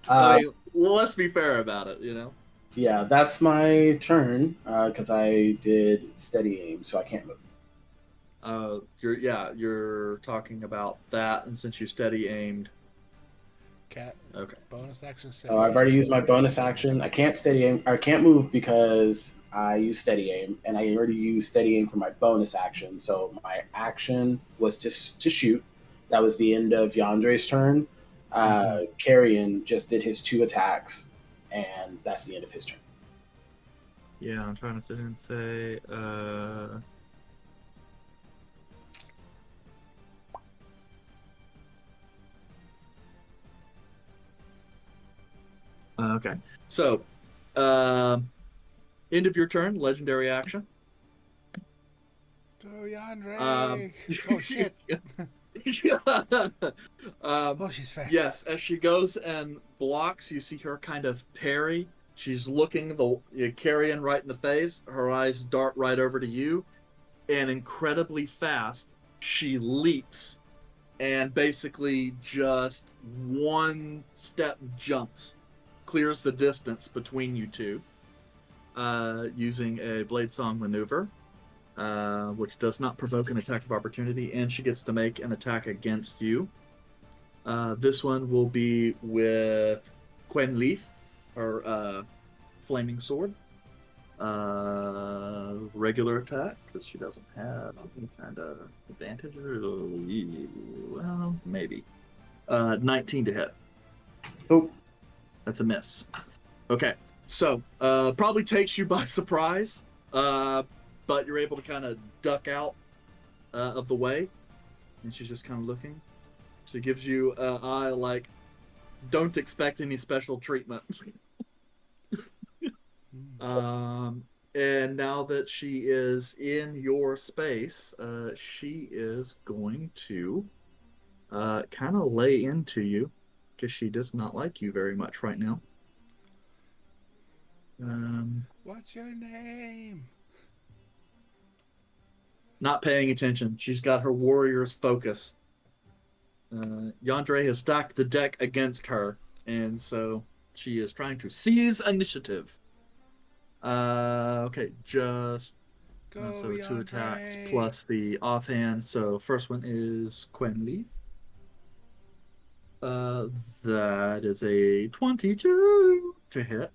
I mean, well, let's be fair about it, you know. Yeah, that's my turn because I did steady aim, so I can't move. You're talking about that, and since you steady aimed. Cat. Okay. Bonus action. So I've already used my bonus action. I can't steady aim. I can't move because I use steady aim, and I already used steady aim for my bonus action. So my action was to shoot. That was the end of Yandre's turn. Carrion just did his 2 attacks, and that's the end of his turn. Yeah, I'm trying to sit and say. Okay, so end of your turn, legendary action. Go Yandere! Oh shit! Oh, she's fast. Yes, as she goes and blocks, you see her kind of parry. She's looking the carrion right in the face. Her eyes dart right over to you, and incredibly fast, she leaps and basically just one step jumps, clears the distance between you two, using a blade song maneuver, which does not provoke an attack of opportunity, and she gets to make an attack against you. This one will be with Quenleith, her flaming sword. Regular attack, because she doesn't have any kind of advantage. Well, maybe. 19 to hit. Oh. That's a miss. Okay, so probably takes you by surprise, but you're able to kind of duck out of the way, and she's just kind of looking. So it gives you an eye like, don't expect any special treatment. And now that she is in your space, she is going to kind of lay into you, because she does not like you very much right now. What's your name? Not paying attention. She's got her warrior's focus. Yandere has stacked the deck against her, and so she is trying to seize initiative. Okay, just Go, so 2 attacks Yandere. plus the offhand. So first one is Quenleaf. That is a 22 to hit.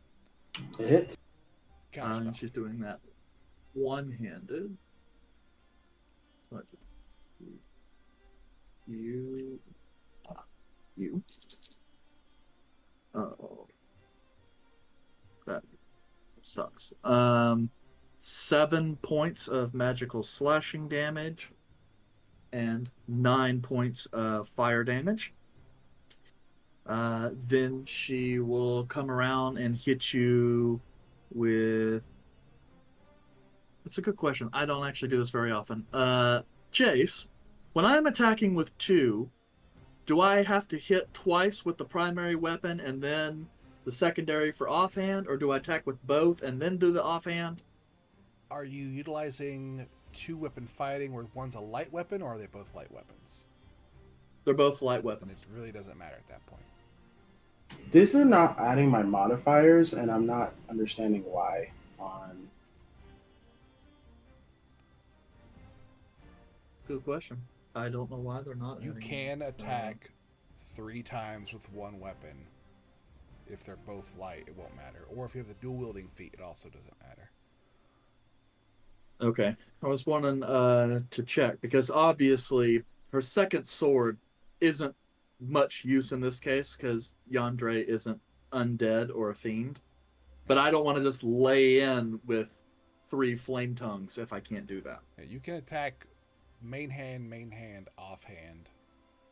It hits. Counterspell. And she's doing that one-handed. So you. Oh, that sucks. 7 points of magical slashing damage and 9 points of fire damage. Then she will come around and hit you with. That's a good question. I don't actually do this very often. Jace, when I'm attacking with 2, do I have to hit twice with the primary weapon and then the secondary for offhand, or do I attack with both and then do the offhand? Are you utilizing 2-weapon fighting where one's a light weapon, or are they both light weapons? They're both light And weapons. it really doesn't matter at that point. These are not adding my modifiers, and I'm not understanding why. On Good question. I don't know why they're not. You adding can them. attack 3 times with one weapon. If they're both light, it won't matter. Or if you have the dual wielding feat, it also doesn't matter. Okay. I was wanting to check because obviously her second sword isn't much use in this case because Yandere isn't undead or a fiend. But I don't want to just lay in with 3 flame tongues if I can't do that. Yeah, you can attack main hand, offhand,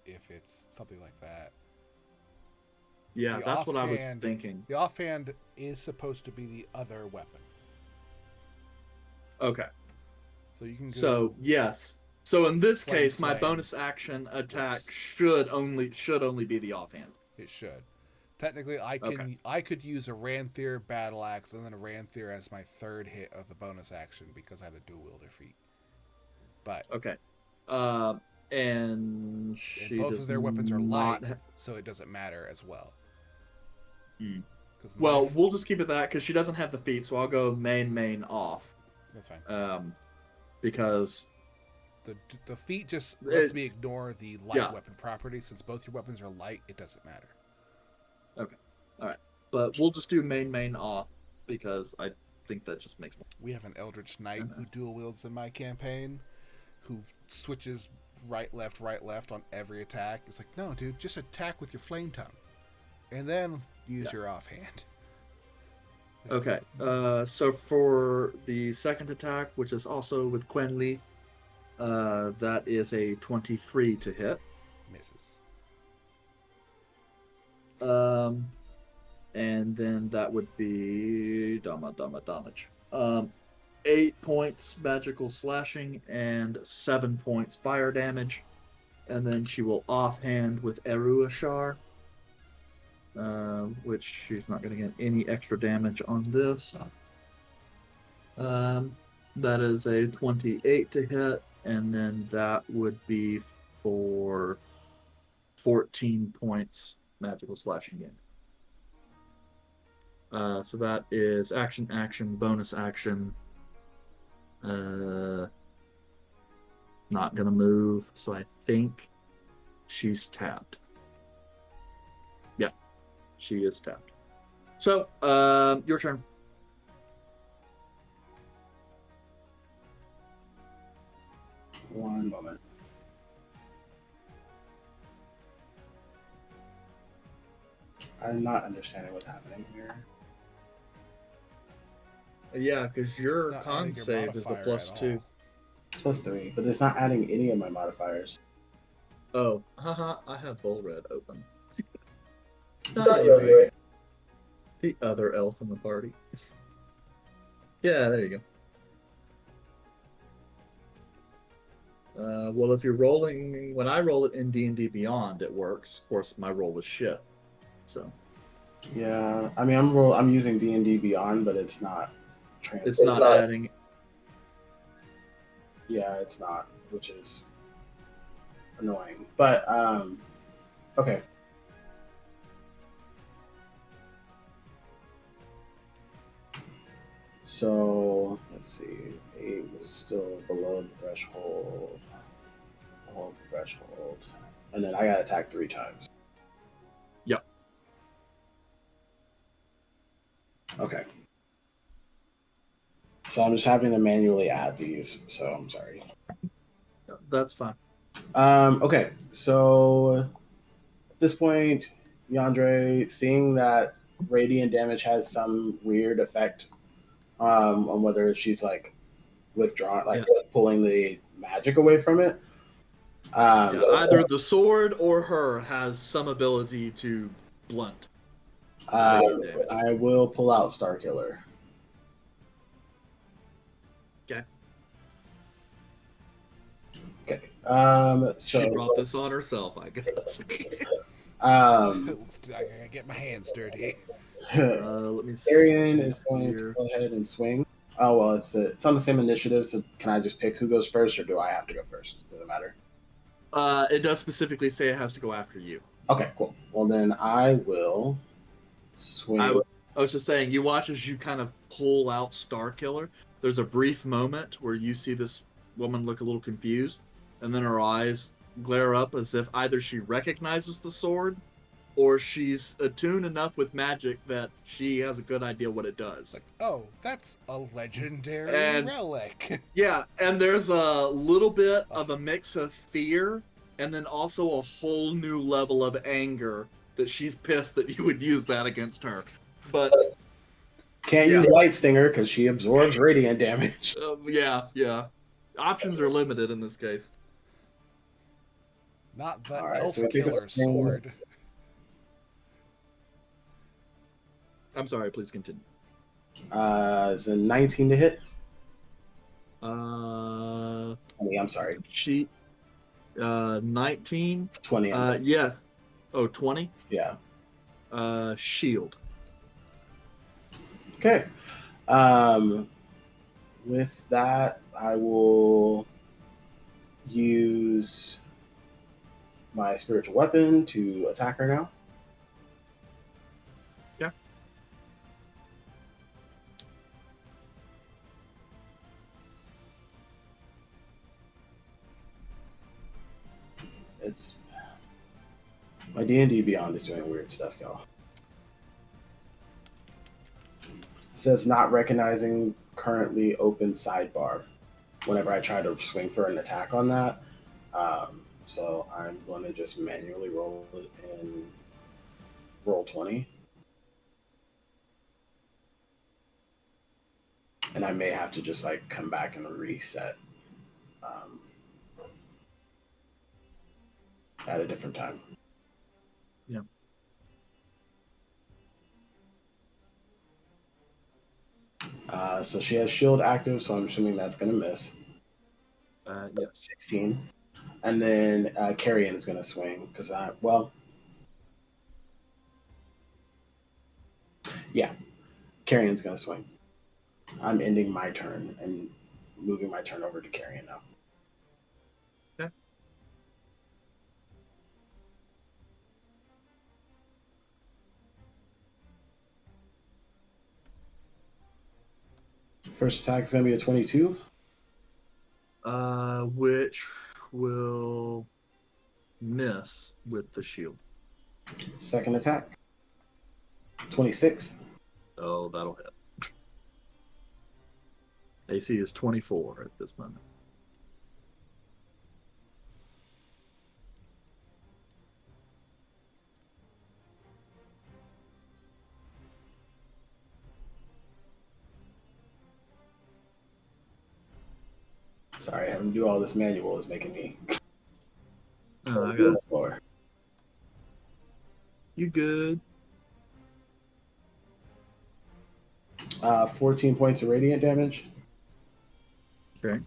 if it's something like that. Yeah, The that's what I was offhand- thinking. The offhand is supposed to be the other weapon. Okay. So you can go... So, yes. So in this Flame, case, my flame. bonus action attack Works. should only be the offhand. It should. Technically, I could use a Ranthir battle axe and then a Ranthir as my 3rd hit of the bonus action because I have the dual wielder feat. But Okay. And she both does of their weapons are not light, so it doesn't matter as well. Hmm. 'Cause Well, we'll just keep it that because she doesn't have the feat, so I'll go main off. that's fine. Because The feat just lets It- me ignore the light yeah. weapon property. Since both your weapons are light, it doesn't matter. but we'll just do main off because I think that just makes more. We have an Eldritch Knight who Nice. dual wields in my campaign, who switches right, left on every attack. It's like, no, dude, just attack with your flame tongue, and then use your offhand. Okay. So for the second attack, which is also with Quenleaf, that is a 23 to hit. Misses. And then that would be damage. 8 points magical slashing and 7 points fire damage. And then she will offhand with Eruashar, which she's not going to get any extra damage on this. That is a 28 to hit, and then that would be for 14 points magical slashing damage. So that is action, bonus action. Not gonna move, so I think she's tapped. Yeah, she is tapped. So, your turn. one moment. I'm not understanding what's happening here. Yeah, because your It's not con adding your save is the modifier plus at 2. all. It's plus 3, but it's not adding any of my modifiers. Oh, haha, I have Bull Red open. The other elf in the party. Yeah, there you go. Well, if you're rolling, when I roll it in D&D Beyond, it works. Of course, my roll was shit. So, Yeah, I mean, I'm using D&D Beyond, but it's not. It's not adding. Yeah, it's not, which is annoying. But okay. So let's see. 8 was still below the threshold. Below the threshold, and then I got attacked 3 times. Yep. Okay. So I'm just having to manually add these. So I'm sorry. That's fine. Okay. So at this point, Yandre, seeing that radiant damage has some weird effect on whether she's like withdrawing, like pulling the magic away from it. Either the sword or her has some ability to blunt radiant damage. I will pull out Starkiller. Okay. Okay. She So brought this on herself, I guess. I gotta get my hands dirty. Let me see. Arian is going to go ahead and swing. Oh well, it's on the same initiative. So can I just pick who goes first, or do I have to go first? Does it matter? It does specifically say it has to go after you. Okay, cool. Well then, I will swing. I was just saying, you watch as you kind of pull out Starkiller. There's a brief moment where you see this woman look a little confused, and then her eyes glare up as if either she recognizes the sword, or she's attuned enough with magic that she has a good idea what it does. Like, oh, that's a legendary relic. Yeah, and there's a little bit of a mix of fear and then also a whole new level of anger that she's pissed that you would use that against her. But can't use Light Stinger because she absorbs radiant damage. Yeah. Options are limited in this case. Not the Right, elf so killer sword. I'm sorry, please continue. Is a 19 to hit? 20, I'm sorry. 19? 20. Yes. Oh, 20? Yeah. Shield. Okay. With that, I will use my spiritual weapon to attack her now. Yeah. It's my D&D Beyond is doing weird stuff, y'all. It says not recognizing currently open sidebar whenever I try to swing for an attack on that. So I'm going to just manually roll it in roll 20. And I may have to just like come back and reset at a different time. Yeah. So she has shield active, so I'm assuming that's going to miss. Yes. 16. And then Carrion is going to swing because Carrion's going to swing. I'm ending my turn and moving my turn over to Carrion now. Okay. First attack is going to be a 22. Which will miss with the shield. Second attack, 26. Oh, that'll hit. AC is 24 at this moment. Sorry, having to do all this manual is making me. Oh, I got floor. You good? 14 points of radiant damage. Okay.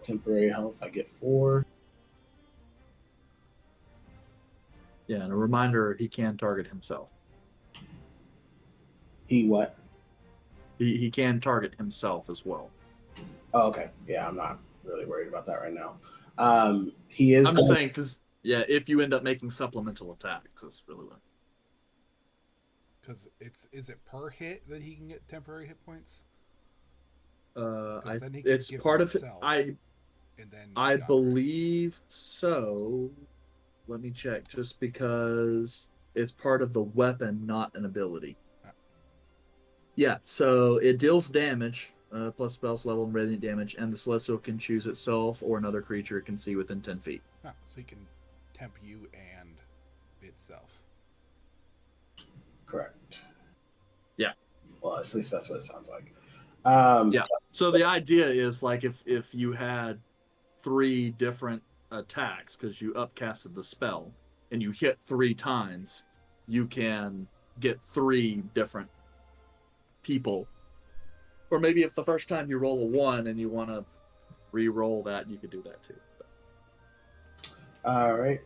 temporary health, I get 4. Yeah, and a reminder, he can target himself. He what? He can target himself as well. Oh, okay. Yeah, I'm not really worried about that right now. He is. I'm just saying because if you end up making supplemental attacks, that's really what. Because is it per hit that he can get temporary hit points? It's part of it. I believe so. Let me check, just because it's part of the weapon, not an ability. Ah. Yeah, so it deals damage, plus spell's level and radiant damage, and the celestial can choose itself or another creature it can see within 10 feet. So he can temp you and itself. Correct. Yeah. Well, at least that's what it sounds like. Yeah. So the idea is like if you had 3 different attacks because you upcasted the spell and you hit 3 times, you can get 3 different people. Or maybe if the first time you roll a 1 and you want to re-roll that, you could do that too. All right.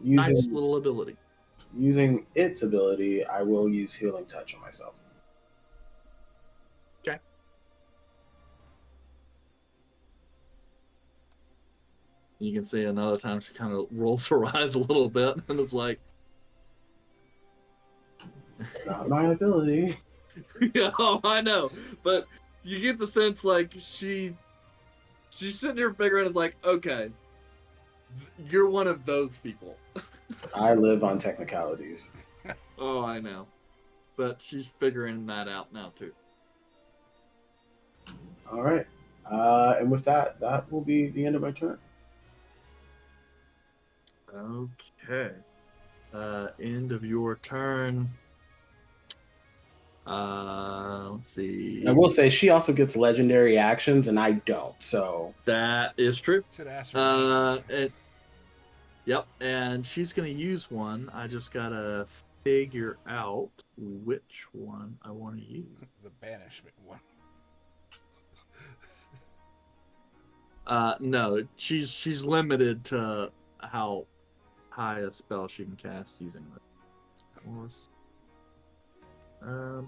Nice little ability. Using its ability, I will use Healing Touch on myself. Okay. You can see another time she kind of rolls her eyes a little bit and it's like, It's not my ability. yeah, I know, but you get the sense like she's sitting here figuring it's like, okay, you're one of those people. I live on technicalities. Oh, I know, but she's figuring that out now too. All right, and with that, that will be the end of my turn. Okay, end of your turn. Let's see. I will say she also gets legendary actions, and I don't. So that is true. Should ask her. Yep, and she's gonna use one. I just gotta figure out which one I want to use. The banishment one. No, she's limited to how high a spell she can cast using it. Of course. On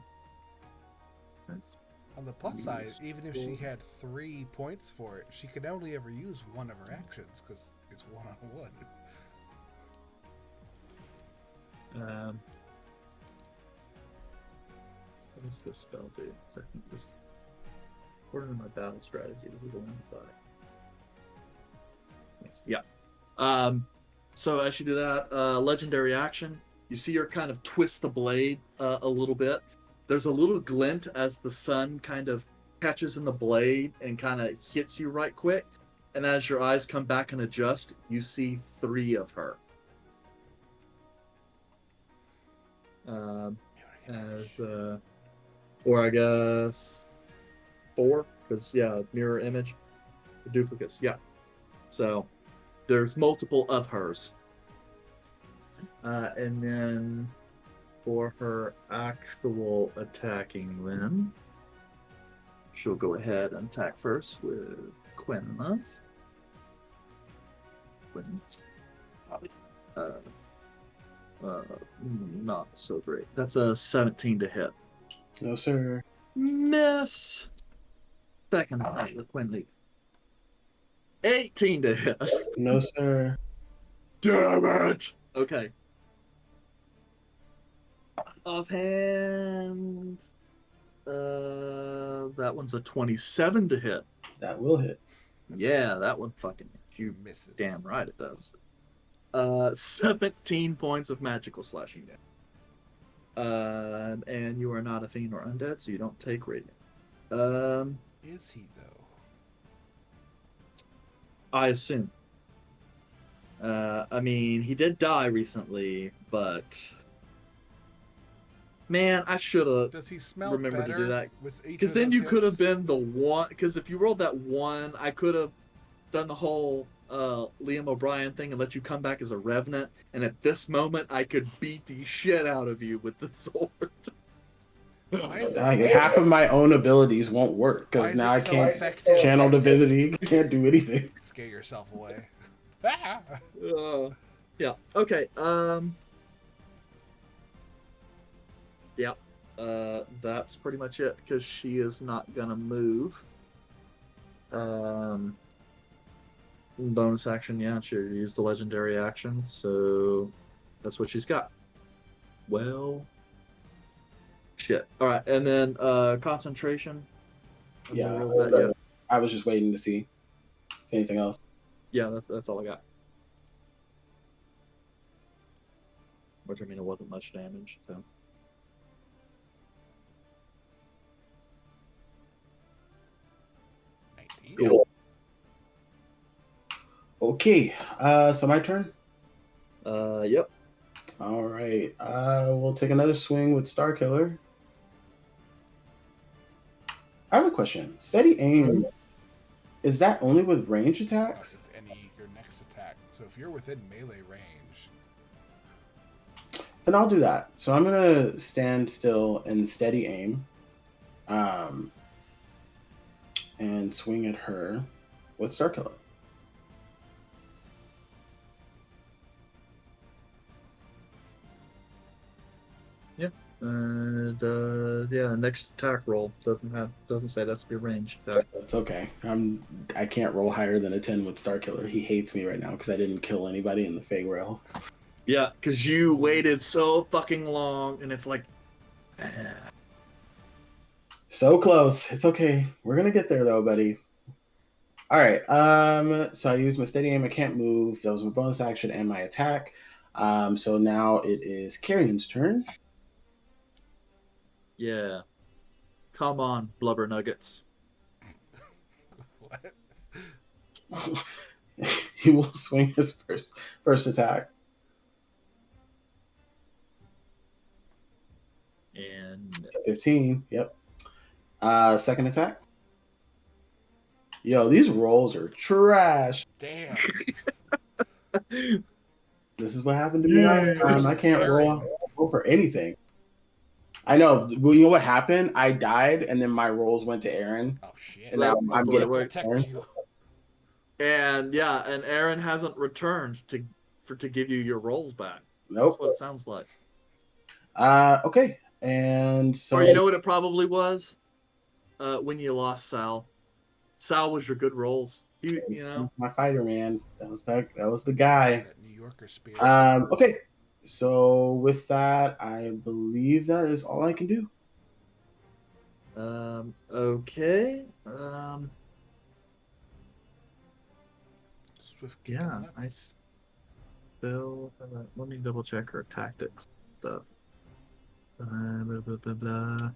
the plus side, even if she had 3 points for it, she could only ever use one of her actions because it's 1-on-1. What does this spell do? Second, this according to my battle strategy, this is the one side. Yeah. So as you do that, legendary action, you see her kind of twist the blade a little bit. There's a little glint as the sun kind of catches in the blade and kind of hits you right quick. And as your eyes come back and adjust, you see 3 of her. Or I guess 4, because mirror image, the duplicates, So there's multiple of hers. And then for her actual attacking then, she'll go ahead and attack first with Quenna. Not so great. That's a 17 to hit. No, sir. Miss. Second attack with Quinley. 18 to hit. No, sir. Damn it! Okay. Offhand. That one's a 27 to hit. That will hit. Yeah, that one fucking hits. You misses. Damn right it does. 17 points of magical slashing damage. And you are not a fiend or undead, so you don't take radiant. Is he though? I assume. I mean, he did die recently, but man, I should have. Does he smell remember better to do that? Because then you could have been the one. Because if you rolled that 1, I could have done the whole Liam O'Brien thing and let you come back as a revenant. And at this moment, I could beat the shit out of you with the sword. Why is Like, it? half of my own abilities won't work Why because is now it I so can't effective? channel divinity. Can't do anything. Scare yourself away. Ah! Yeah. Okay. Yeah. That's pretty much it because she is not gonna move. Bonus action, yeah, she used the legendary action, so that's what she's got. Well, shit. All right, and then concentration. Yeah, Roll that yet? I was just waiting to see anything else. Yeah, that's all I got. Which I mean, it wasn't much damage. So. Cool. Okay, so my turn. Yep. All right, we'll take another swing with Star Killer. I have a question. Steady aim, is that only with range attacks? It's your next attack. So if you're within melee range, Then I'll do that. So I'm gonna stand still and steady aim, and swing at her with Star Killer. And yeah, next attack roll doesn't say that's your range. That's okay. I can't roll higher than a 10 with Star Killer. He hates me right now because I didn't kill anybody in the Fey Rail. Yeah, because you waited so fucking long, and it's like, So close. It's okay. We're gonna get there though, buddy. All right. So I used my steady aim. I can't move. That was my bonus action and my attack. So now it is Carrion's turn. yeah, come on, blubber nuggets. what? He will swing his first attack. And 15. Yep. Second attack. Yo, these rolls are trash. Damn. This is what happened to me last time. I can't roll for anything. I know. Well, you know what happened? I died, and then my rolls went to Aaron. Oh shit. And now I'm the getting way it Protect you. And yeah, and Aaron hasn't returned to give you your rolls back. Nope. That's what it sounds like. Okay. And so, Or you know what it probably was? When you lost Sal. Sal was your good rolls. You know. he's my fighter, man. That was the guy. That New Yorker spirit. Okay. So with that, I believe that is all I can do. Okay. Swift Yeah, nuts. Bill, let me double check her tactics stuff. Blah, blah, blah, blah.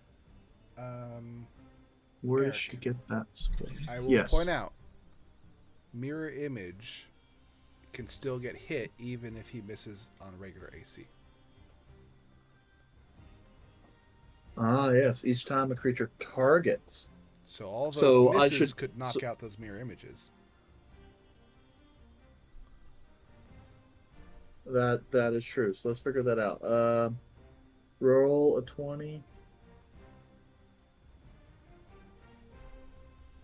Where Eric, did she get that swing? I will Yes. point out, mirror image can still get hit even if he misses on regular AC. Ah, yes. Each time a creature targets. So all those So I misses should- could knock out those mirror images. That is true. So let's figure that out. Roll a 20.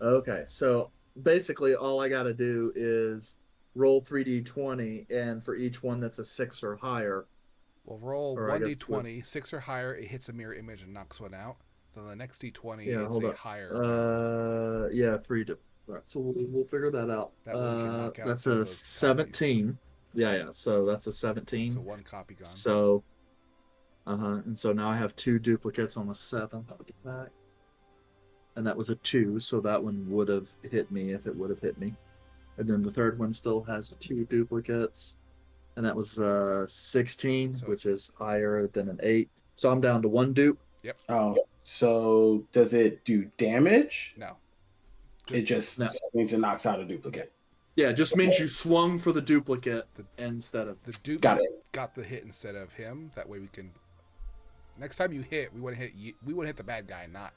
Okay, so basically all I got to do is roll 3d20, and for each one that's a 6 or higher. Well, roll Or I guess 1d20, 6 or higher, it hits a mirror image and knocks one out. Then the next d20, Yeah, it's hold a up. higher. Yeah, 3 to. All right, so we'll figure that out. That way we can knock out That's some of a those 17. Yeah. So that's a 17. So one copy gone. So, and so now I have 2 duplicates on the 7th. I'll get back. And that was a 2, so that one would have hit me if it would have hit me. And then the third one still has 2 duplicates, and that was 16, which is higher than an 8. So I'm down to 1 dupe. Yep. Oh, so does it do damage? No. It just means it knocks out a duplicate. Yeah, it just means you swung for the duplicate instead of The Duke Got got the hit instead of him. That way we can. Next time you hit, we want to hit you. We want to hit the bad guy, not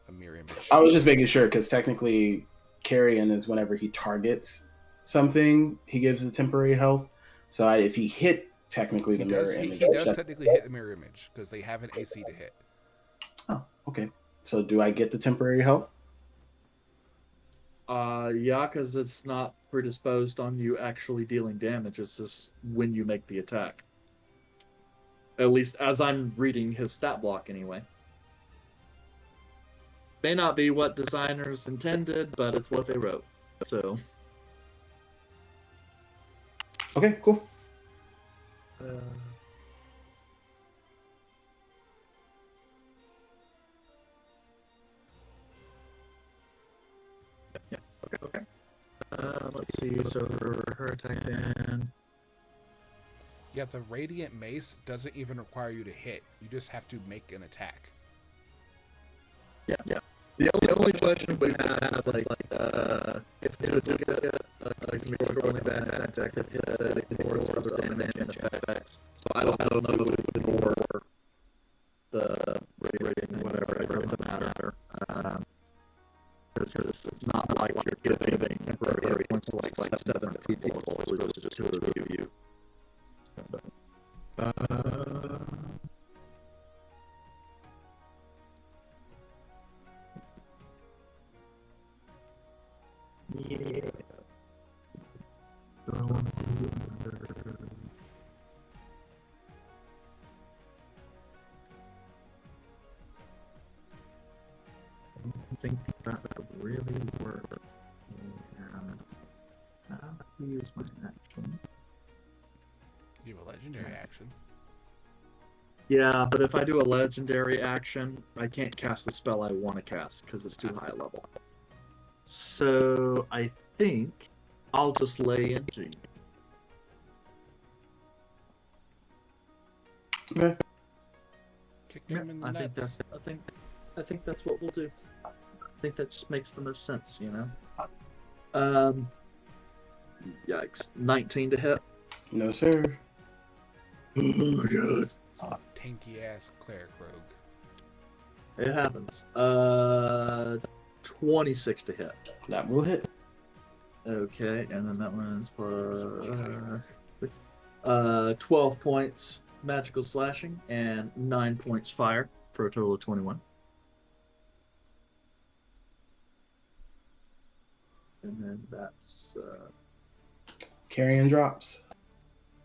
a mirror image. I was just making sure because technically, Carrion is whenever he targets something, he gives a temporary health. So if he hit technically He the mirror does, image, he does technically hit the mirror image because they have an AC to hit. Okay. So do I get the temporary health? Yeah, because it's not predisposed on you actually dealing damage. It's just when you make the attack. At least as I'm reading his stat block, anyway. May not be what designers intended, but it's what they wrote. So. Okay, cool. Yeah. Okay. Let's see. So her attack then. Yeah, the Radiant Mace doesn't even require you to hit. You just have to make an attack. Yeah. The only question we have is if you do get a controlling bad attack that hits it ignores other damage and effects. So I don't know if it would ignore the rating, whatever. It doesn't matter. Because it's not like you're giving temporary points to like 7 people as opposed to just 2 of you. Yeah. I think that would really work. And I have to use my action. You have a legendary action. Yeah, but if I do a legendary action, I can't cast the spell I want to cast because it's too high level. So I think I'll just lay into you. Okay. Kick him in the I nuts. think that's what we'll do. I think that just makes the most sense, you know. Yikes! 19 to hit. No, sir. Oh my god! Tanky ass cleric rogue. It happens. 26 to hit. That will hit. Okay, and then that one's plus 12 points magical slashing and 9 points fire for a total of 21. And then that's Carrion drops.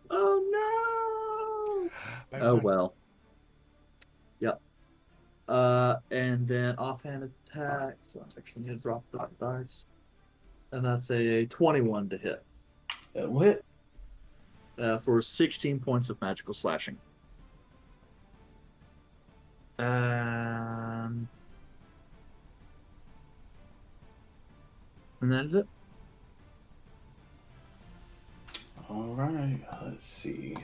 oh no! Bye Oh bye. well. Yep. And then offhand attack. So I'm actually gonna drop the dice. And that's a 21 to hit. That will hit. For 16 points of magical slashing. And that is it. All right. Let's see.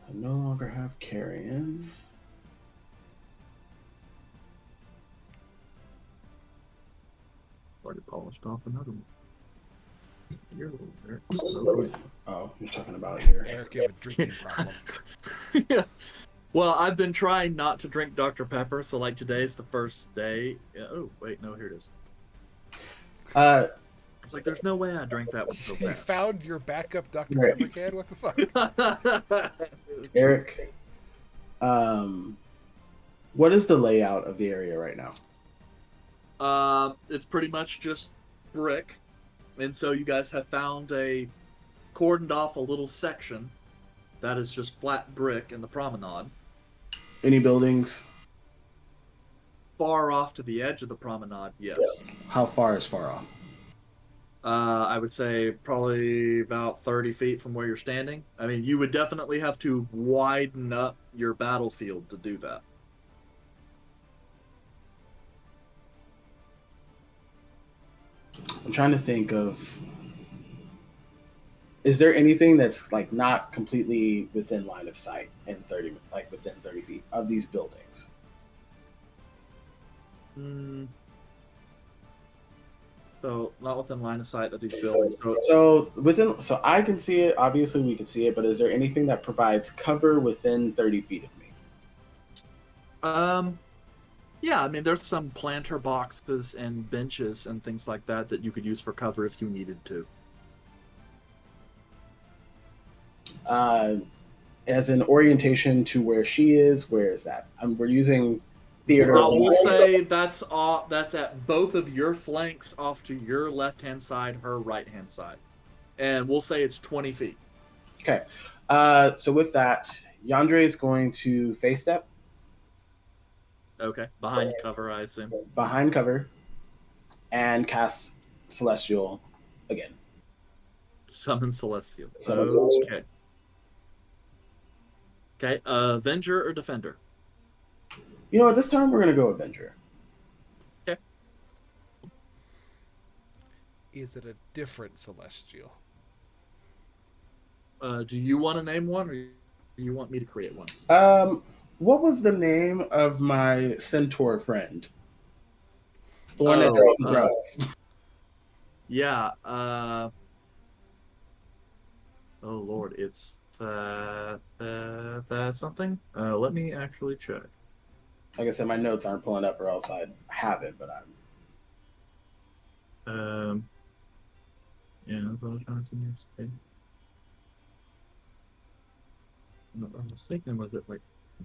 I no longer have Carrion. Already polished off another one. You're a little there. Oh, you're talking about it here. Eric, you have a drinking problem. Yeah. Well, I've been trying not to drink Dr. Pepper, so like today's the first day. Oh, wait, no, here it is. It's like there's no way I drank that one so You fast. found your backup Dr. Right. Pepper can? What the fuck? Eric, what is the layout of the area right now? It's pretty much just brick, and so you guys have found cordoned off a little section that is just flat brick in the promenade. Any buildings? Far off to the edge of the promenade, yes. How far is far off? I would say probably about 30 feet from where you're standing. I mean, you would definitely have to widen up your battlefield to do that. I'm trying to think of. Is there anything that's like not completely within line of sight in 30, like within 30 feet of these buildings? So not within line of sight of these buildings. So I can see it. Obviously, we can see it. But is there anything that provides cover within 30 feet of me? Yeah, I mean, there's some planter boxes and benches and things like that that you could use for cover if you needed to. as an orientation to where she is. Where is that? We're using theater. We'll say that's at both of your flanks off to your left-hand side, her right-hand side. And we'll say it's 20 feet. Okay. So with that, Yandere is going to face step. Okay. Behind cover, I assume. Behind cover. And cast Celestial again. Summon Celestial. Summon Celestial. Okay. Okay. Avenger or Defender? You know what? This time we're going to go Avenger. Okay. Is it a different Celestial? Do you want to name one, or do you want me to create one? What was the name of my centaur friend? The one that did all the drugs. Yeah. Oh Lord, it's something. Let me actually check. Like I said, my notes aren't pulling up, or else I'd have it. But Yeah. I was thinking, was it like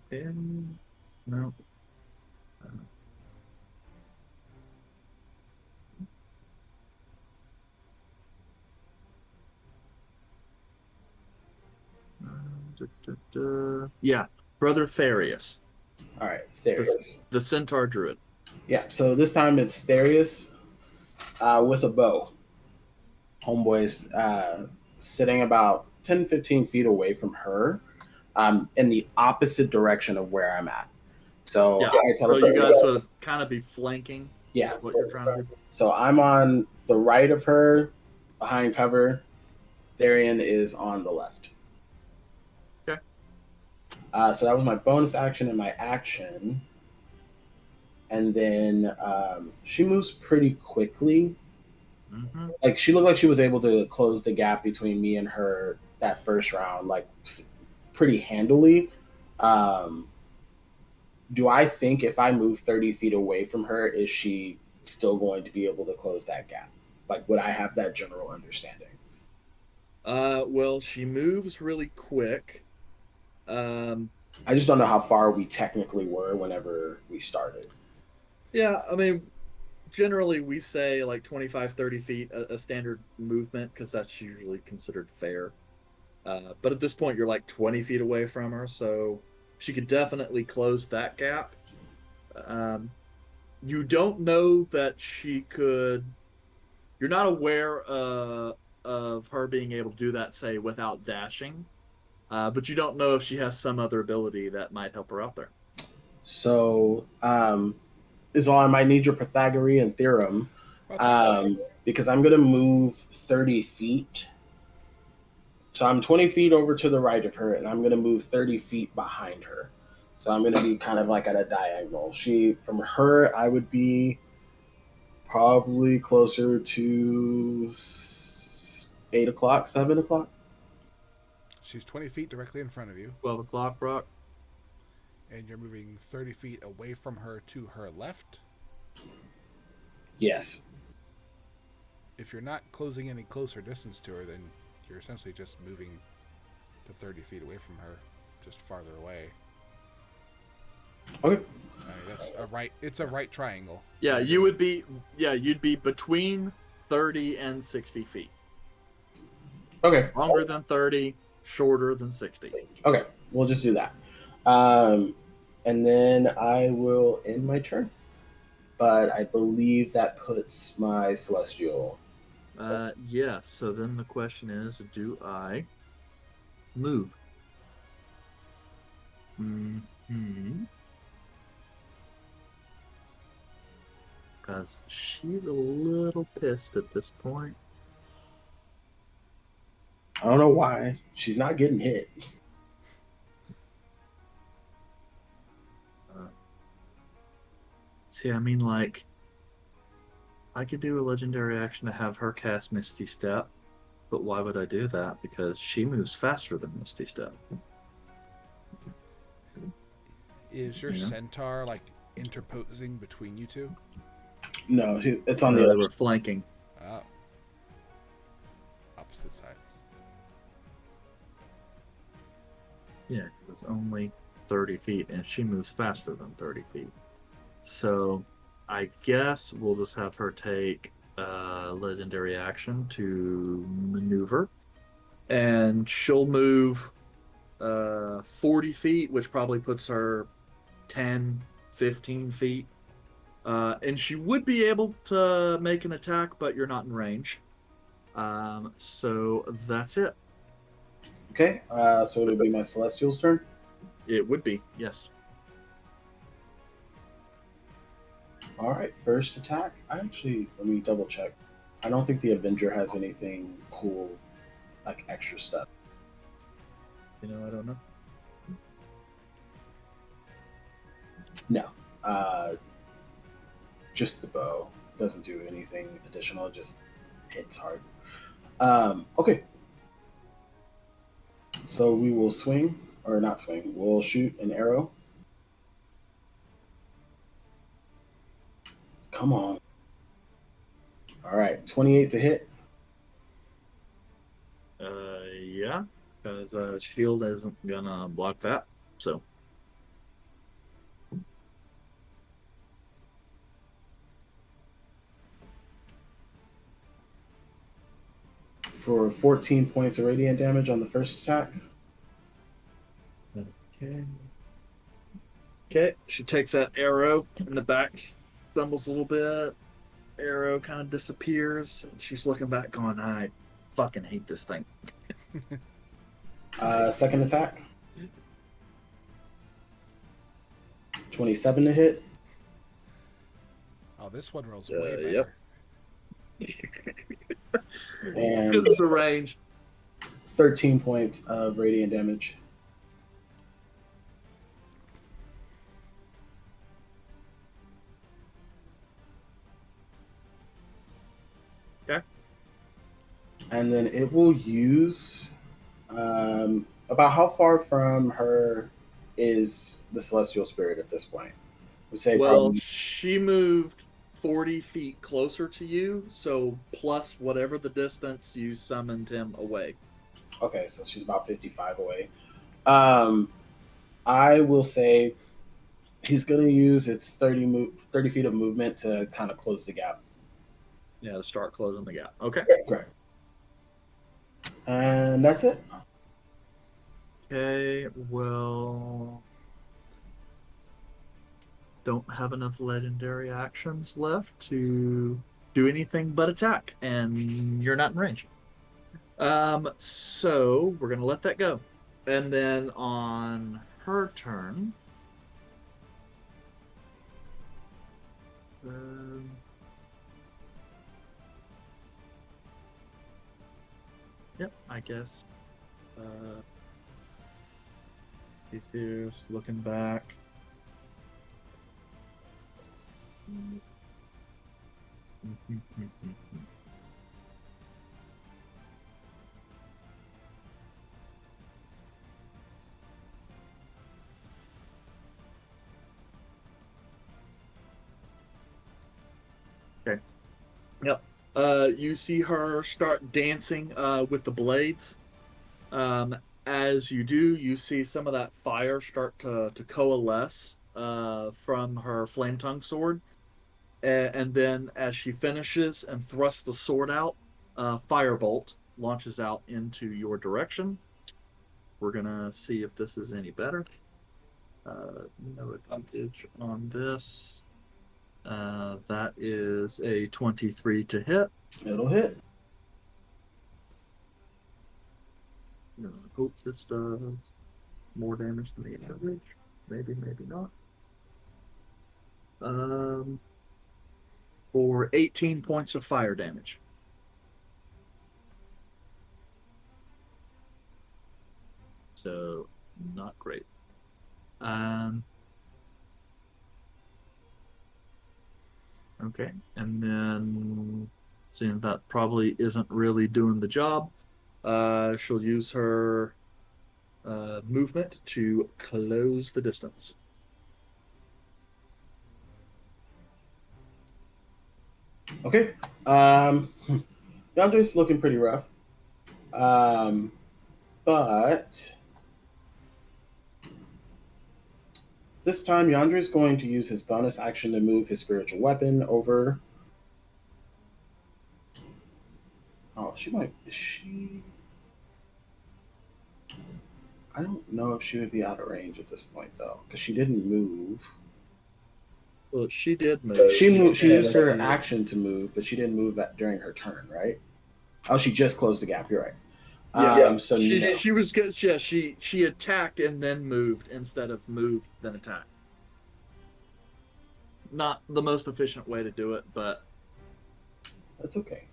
10? No. Yeah, Brother Therius. All right, Therius. The Centaur Druid. Yeah, so this time it's Therius with a bow. Homeboy's sitting about 10, 15 feet away from her, in the opposite direction of where I'm at. So, yeah, so you guys would kind of be flanking. Yeah. What you're trying to do. So I'm on the right of her, behind cover. Therian is on the left. Okay. So that was my bonus action and my action. And then she moves pretty quickly. Mm-hmm. Like, she looked like she was able to close the gap between me and her that first round, like, pretty handily. Do I think if I move 30 feet away from her, is she still going to be able to close that gap? Like, would I have that general understanding? Well, she moves really quick. I just don't know how far we technically were whenever we started. Yeah, I mean, generally we say like 25, 30 feet, a standard movement, because that's usually considered fair. But at this point, you're like 20 feet away from her, so she could definitely close that gap. You don't know that she could... You're not aware of her being able to do that, say, without dashing. But you don't know if she has some other ability that might help her out there. So, I might need your Pythagorean theorem, because I'm going to move 30 feet. So I'm 20 feet over to the right of her, and I'm going to move 30 feet behind her. So I'm going to be kind of like at a diagonal. From her, I would be probably closer to 8 o'clock, 7 o'clock. She's 20 feet directly in front of you. 12 o'clock, Brock. And you're moving 30 feet away from her to her left? Yes. If you're not closing any closer distance to her, then you're essentially just moving to 30 feet away from her, just farther away. Okay. It's a right triangle. Yeah, you'd be between 30 and 60 feet. Okay. Longer than 30, shorter than 60. Okay, we'll just do that. And then I will end my turn. But I believe that puts my Celestial. Yeah, so then the question is, do I move? Because she's a little pissed at this point. I don't know why. She's not getting hit. See, I mean, like, I could do a legendary action to have her cast Misty Step, but why would I do that? Because she moves faster than Misty Step. Is your centaur, like, interposing between you two? No, it's on the other. We're flanking. Oh. Opposite sides. Yeah, because it's only 30 feet, and she moves faster than 30 feet. So I guess we'll just have her take legendary action to maneuver. And she'll move 40 feet, which probably puts her 10, 15 feet. And she would be able to make an attack, but you're not in range. So that's it. Okay, so it'll be my Celestial's turn. It would be, yes. All right, first attack. Let me double check. I don't think the Avenger has anything cool, like extra stuff. I don't know. No, just the bow doesn't do anything additional. It just hits hard. Okay, so we will swing or not swing. We'll shoot an arrow. Come on. All right, 28 to hit. Yeah, because shield isn't gonna block that. So For 14 points of radiant damage on the first attack. okay. Okay, she takes that arrow in the back, stumbles a little bit. Arrow kind of disappears, and she's looking back, going, "I fucking hate this thing." Second attack. 27 to hit. Oh, this one rolls way better. Yep. And Because it's the range. 13 points of radiant damage. Okay. And then it will use about how far from her is the Celestial Spirit at this point? We say Well, probably she moved 40 feet closer to you, so plus whatever the distance you summoned him away. okay, so she's about 55 away. I will say he's going to use its 30 feet of movement to kind of close the gap. Yeah, to start closing the gap. Okay. Correct. And that's it. Okay, well, don't have enough legendary actions left to do anything but attack, and you're not in range. So we're gonna let that go, and then on her turn, yep, I guess. He's here, just looking back. Okay. Yep. You see her start dancing with the blades. As you do, you see some of that fire start to coalesce from her flame tongue sword. And then as she finishes and thrusts the sword out, firebolt launches out into your direction. We're gonna see if this is any better. No advantage on this. That is a 23 to hit. It'll hit. I hope this does more damage than the average. Maybe, maybe not. For 18 points of fire damage. So, not great. Okay, and then seeing that probably isn't really doing the job, she'll use her movement to close the distance. Okay. Yandra's looking pretty rough. But This time, Yandra is going to use his bonus action to move his spiritual weapon over. Oh, she might. Is she? I don't know if she would be out of range at this point, though, because she didn't move. Well, she did move. She moved. She used her She- action to move, but she didn't move during her turn, right? Oh, she just closed the gap. You're right. Yeah. So She no. she was good. Yeah, she attacked and then moved instead of moved then attacked. Not the most efficient way to do it, but That's okay.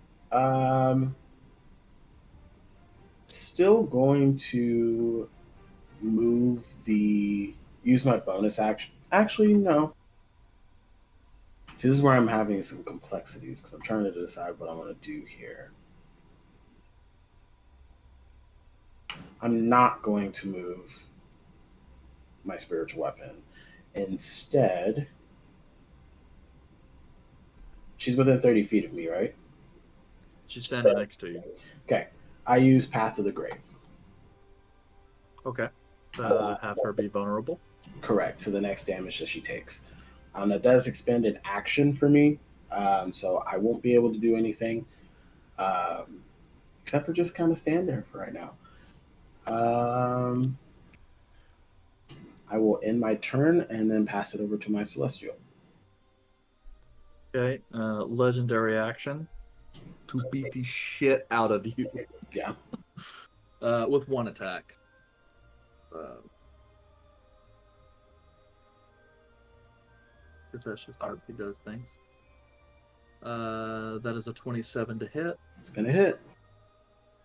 Still going to use my bonus action. Actually, no. See, this is where I'm having some complexities because I'm trying to decide what I want to do here. I'm not going to move my spiritual weapon. Instead, she's within 30 feet of me, right? she's standing next to you. Okay. I use Path to the Grave. Okay. Have her be vulnerable. Correct, to the next damage that she takes. That does expend an action for me, so I won't be able to do anything except for just kind of stand there for right now. I will end my turn and then pass it over to my Celestial. Okay. Legendary action to beat the shit out of you. Yeah. With one attack. That's just how he does things. That is a 27 to hit, It's going to hit.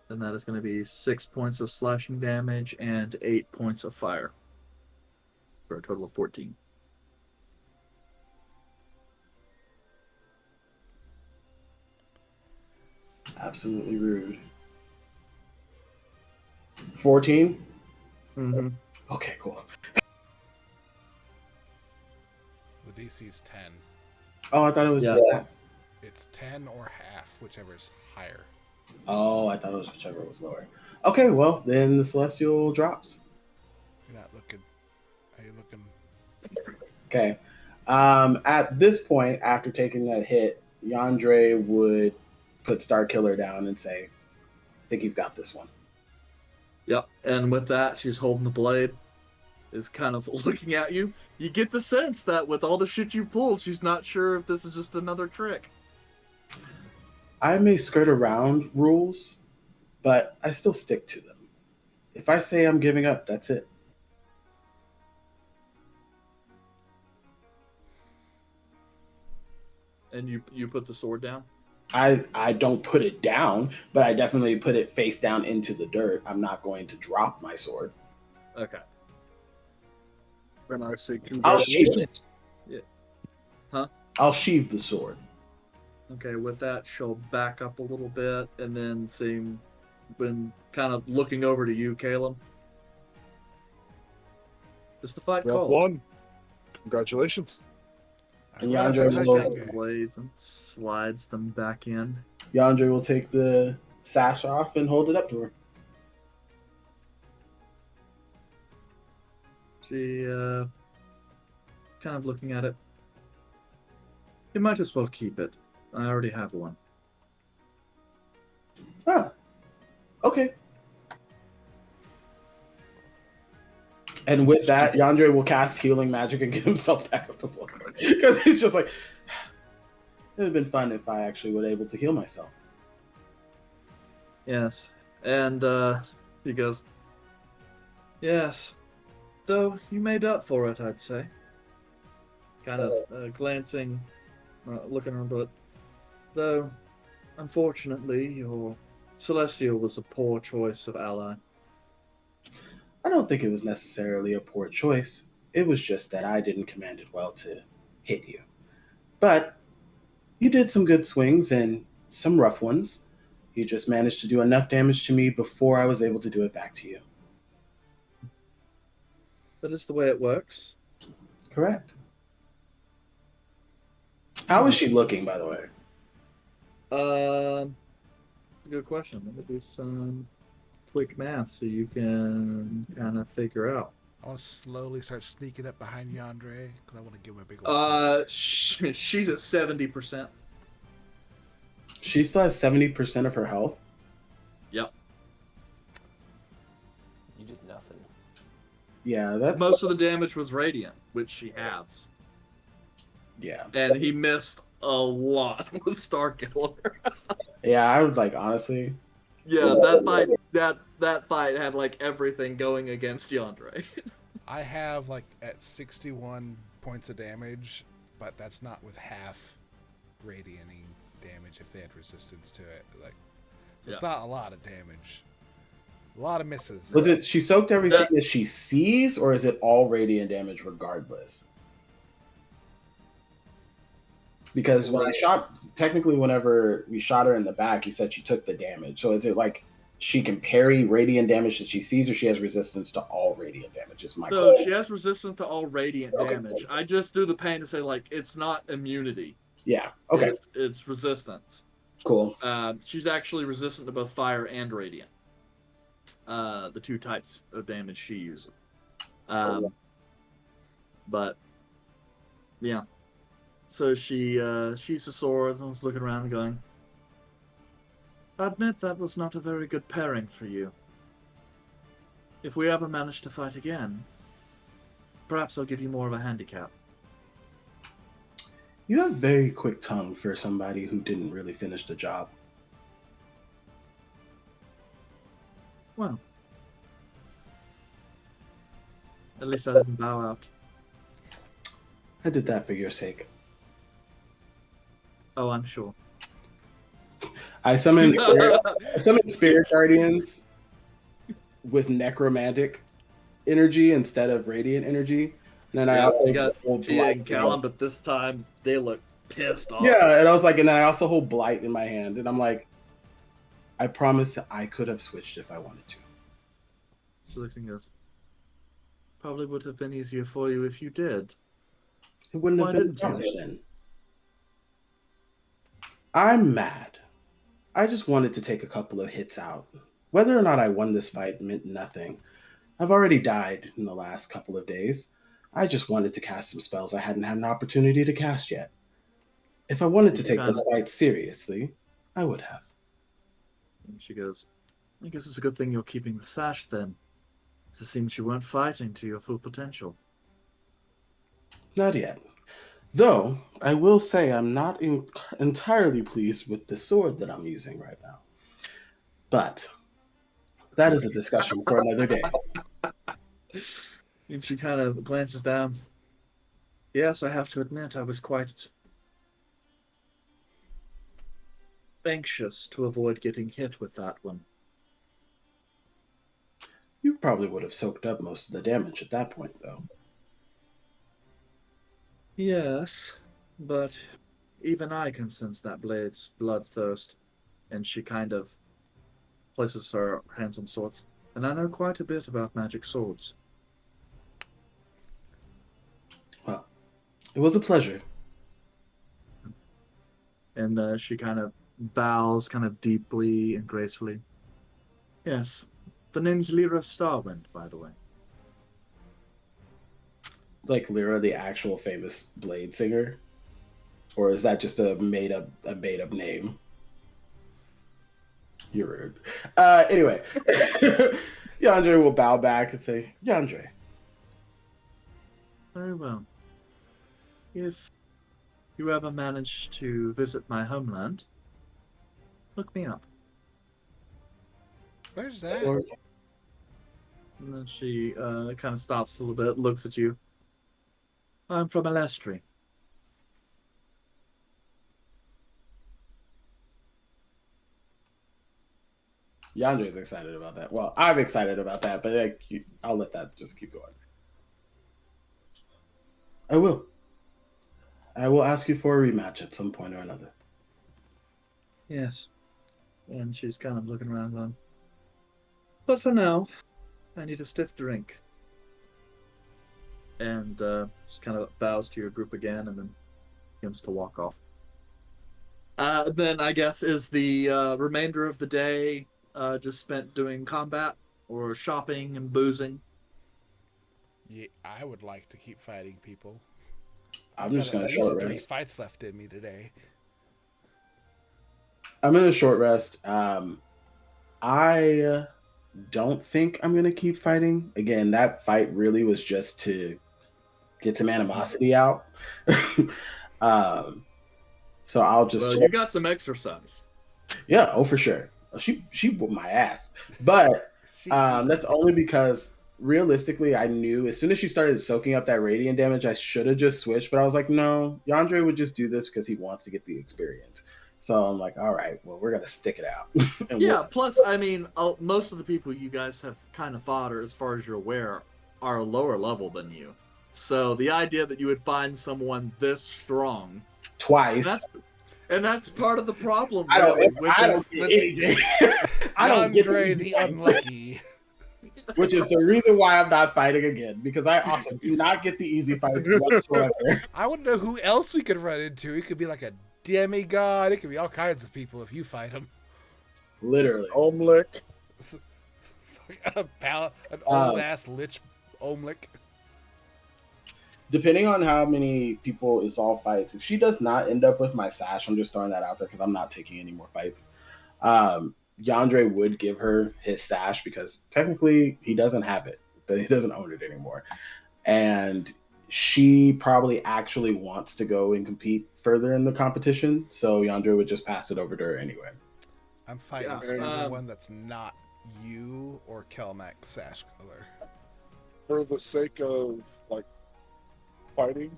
and that is going to be 6 points of slashing damage and 8 points of fire. For a total of 14. Absolutely rude. 14? Mm-hmm. Okay, cool. The DC's 10. Oh, I thought it was Yeah. just half. It's 10 or half, whichever's higher. Oh, I thought it was whichever was lower. Okay, well, then the Celestial drops. You're not looking. Are you looking? Okay. At this point, after taking that hit, Yandre would put Starkiller down and say, I think you've got this one. Yep. And with that, she's holding the blade, is kind of looking at you. You get the sense that with all the shit you've pulled, she's not sure if this is just another trick. I may skirt around rules, but I still stick to them. If I say I'm giving up, that's it. And you put the sword down? I don't put it down, but I definitely put it face down into the dirt. I'm not going to drop my sword. Okay. Then I say I'll sheathe congratulations. it. Huh? I'll sheathe the sword. Okay, with that, she'll back up a little bit and then seem when kind of looking over to you, Caleb. Is the fight Well called? won. Congratulations. And I'd Yandre rather will- take Takes it. the blades and slides them back in. Yandre will take the sash off and hold it up to her. She, kind of looking at it. You might as well keep it. I already have one. Ah, okay. And with that, Yandre will cast healing magic and get himself back up to full. Because he's just like, it would have been fun if I actually would able to heal myself. Yes. And, he goes, yes. Though you made up for it, I'd say. Kind of glancing, looking around, but though, unfortunately, your Celestial was a poor choice of ally. I don't think it was necessarily a poor choice. It was just that I didn't command it well to hit you. But you did some good swings and some rough ones. You just managed to do enough damage to me before I was able to do it back to you. That is the way it works. Correct. How is she looking, by the way? Good question. Let me do some quick math so you can kind of figure out. I want to slowly start sneaking up behind Yandere because I want to give him a big old She's at 70%. She still has 70% of her health. Yep. You did nothing. Yeah, that's Most of the damage was radiant, which she has. yeah. And he missed a lot with Starkiller. Yeah, I would like honestly. Yeah, that fight had like everything going against Yandere. I have like at 61 points of damage, but that's not with half radiating damage if they had resistance to it. Like, so it's not a lot of damage. A lot of misses. Was it she soaked everything that she sees, or is it all radiant damage regardless? Because when I shot, technically, whenever we shot her in the back, you said she took the damage. So is it like she can parry radiant damage that she sees, or she has resistance to all radiant damage? Is my So question. she has resistance to all radiant damage. I just do the pain to say like it's not immunity. Yeah. Okay. It's resistance. Cool. She's actually resistant to both fire and radiant. The two types of damage she uses. But yeah. So she's the sword and was looking around and going, I admit that was not a very good pairing for you. If we ever manage to fight again, perhaps I'll give you more of a handicap. You have very quick tongue for somebody who didn't really finish the job. Well, at least I didn't bow out. I did that for your sake. Oh, I'm sure. I summoned spirit guardians with necromantic energy instead of radiant energy. And then I also got hold Tia blight and Callum, but this time they look pissed off. Yeah, and I was like, and then I also hold blight in my hand, and I'm like, I promise I could have switched if I wanted to. She looks and goes, probably would have been easier for you if you did. It wouldn't Why have been didn't you? damage then. I'm mad. I just wanted to take a couple of hits out. Whether or not I won this fight meant nothing. I've already died in the last couple of days. I just wanted to cast some spells I hadn't had an opportunity to cast yet. If I wanted to take this fight seriously, I would have. And she goes, I guess it's a good thing you're keeping the sash then. It seems you weren't fighting to your full potential. Not yet. Though, I will say I'm not entirely pleased with the sword that I'm using right now. But that is a discussion for another day. And she kind of glances down. Yes, I have to admit I was quite anxious to avoid getting hit with that one. You probably would have soaked up most of the damage at that point, though. Yes, but even I can sense that blade's bloodthirst. And she kind of places her hands on swords. And I know quite a bit about magic swords. Well, it was a pleasure. And she kind of bows kind of deeply and gracefully. Yes, the name's Lyra Starwind, by the way. Like Lyra, the actual famous blade singer? Or is that just a made up name? You're rude. Anyway, Yandere will bow back and say, Yandere. Very well. If you ever manage to visit my homeland, look me up. Where's that? And then she kind of stops a little bit, looks at you. I'm from Alestri. Yandere's excited about that. Well, I'm excited about that, but like, I'll let that just keep going. I will. I will ask you for a rematch at some point or another. Yes. And she's kind of looking around going, but for now, I need a stiff drink. And just kind of bows to your group again and then begins to walk off. Then I guess is the remainder of the day just spent doing combat or shopping and boozing? Yeah, I would like to keep fighting people. I'm I've just got gonna at least short 3 rest. fights left in me today. I'm gonna short rest. I don't think I'm gonna keep fighting. Again, that fight really was just to get some animosity out. um, so I'll just Well, you got some exercise. yeah, oh for sure. She whooped my ass, but She did. that's only because realistically, I knew as soon as she started soaking up that radiant damage, I should have just switched. But I was like, no, Yandere would just do this because he wants to get the experience. So I'm like, all right, well, we're gonna stick it out. and Yeah. Plus, I mean, most of the people you guys have kind of fought, or as far as you're aware, are lower level than you. So the idea that you would find someone this strong, twice. that's part of the problem, I don't. really. With I this, don't get with, anything. I don't get Yandere easy the fights, unlucky. which is the reason why I'm not fighting again because I also do not get the easy fights whatsoever. I want to know who else we could run into. It could be like a demigod. It could be all kinds of people if you fight them. Literally. Omlick. An old ass lich Omlick. Depending on how many people Isol fights, if she does not end up with my sash, I'm just throwing that out there because I'm not taking any more fights. Yandere would give her his sash because technically he doesn't have it, that he doesn't own it anymore. And she probably actually wants to go and compete further in the competition, so Yandere would just pass it over to her anyway. I'm fighting everyone that's not you or Kelmac sash color. For the sake of like fighting,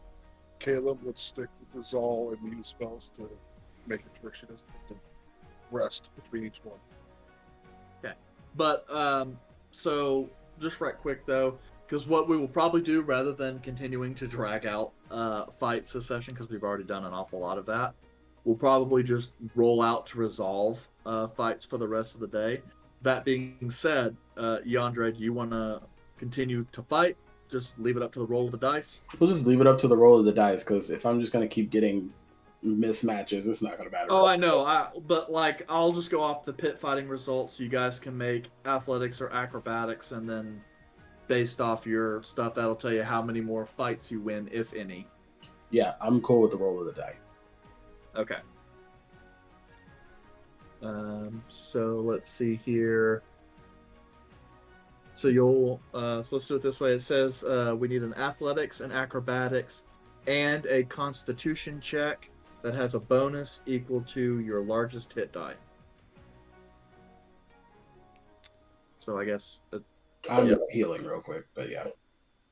Caleb would stick with Azal and use spells to make it to where she doesn't have to rest between each one. okay. But so just right quick though, because what we will probably do rather than continuing to drag out fights this session, because we've already done an awful lot of that, we'll probably just roll out to resolve fights for the rest of the day. That being said, Yandere, do you want to continue to fight? Just leave it up to the roll of the dice? We'll just leave it up to the roll of the dice because if I'm just going to keep getting mismatches, it's not going to matter. Oh, I know. But like, I'll just go off the pit fighting results. So you guys can make athletics or acrobatics, and then based off your stuff, that'll tell you how many more fights you win, if any. Yeah, I'm cool with the roll of the die. Okay. So let's see here. So let's do it this way. It says we need an athletics, an acrobatics, and a constitution check that has a bonus equal to your largest hit die. So I guess I'm healing real quick, but yeah.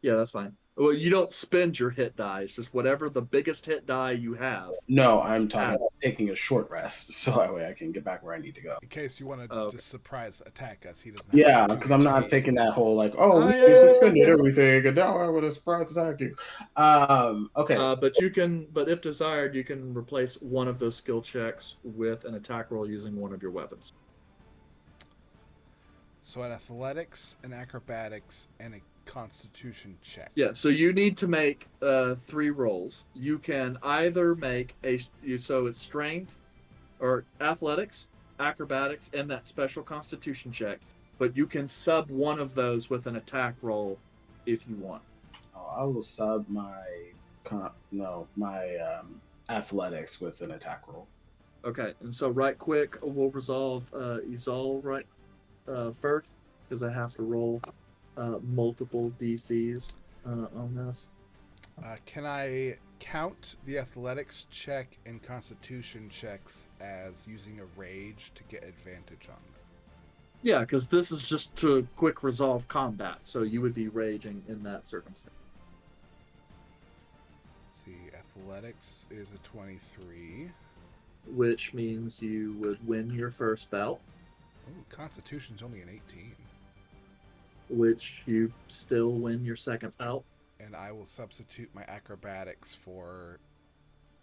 Yeah, that's fine. Well, you don't spend your hit die. It's just whatever the biggest hit die you have. No, I'm talking about taking a short rest so that way I can get back where I need to go. In case you want to just surprise attack us, he doesn't have Yeah, because I'm not taking that whole like, we yeah, just expended everything and now I want to surprise attack you. Okay. But if desired, you can replace one of those skill checks with an attack roll using one of your weapons. So an athletics, an acrobatics, and a constitution check. Yeah, so you need to make 3 rolls. You can either make so it's strength or athletics, acrobatics, and that special constitution check. But you can sub one of those with an attack roll if you want. I will sub my athletics with an attack roll. Okay, and so right quick, we'll resolve Izal first, because I have to roll multiple DCs on this. Can I count the athletics check and constitution checks as using a rage to get advantage on them? Yeah, because this is just to quick resolve combat, so you would be raging in that circumstance. Let's see, athletics is a 23. Which means you would win your first bout. Oh, constitution's only an 18. Which you still win your second bout. And I will substitute my acrobatics for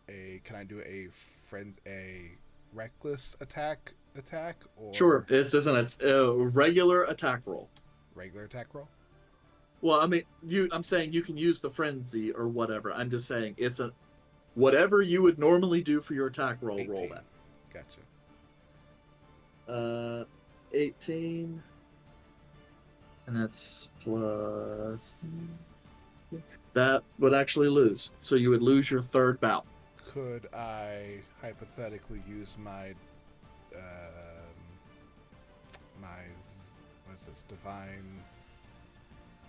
can I do a reckless attack or Sure, this isn't a regular attack roll. Regular attack roll? Well, I mean, I'm saying you can use the frenzy or whatever. I'm just saying it's whatever you would normally do for your attack roll. 18. Roll that. Gotcha. 18, and that's plus that would actually lose. So you would lose your third bout. Could I hypothetically use my what is this, divine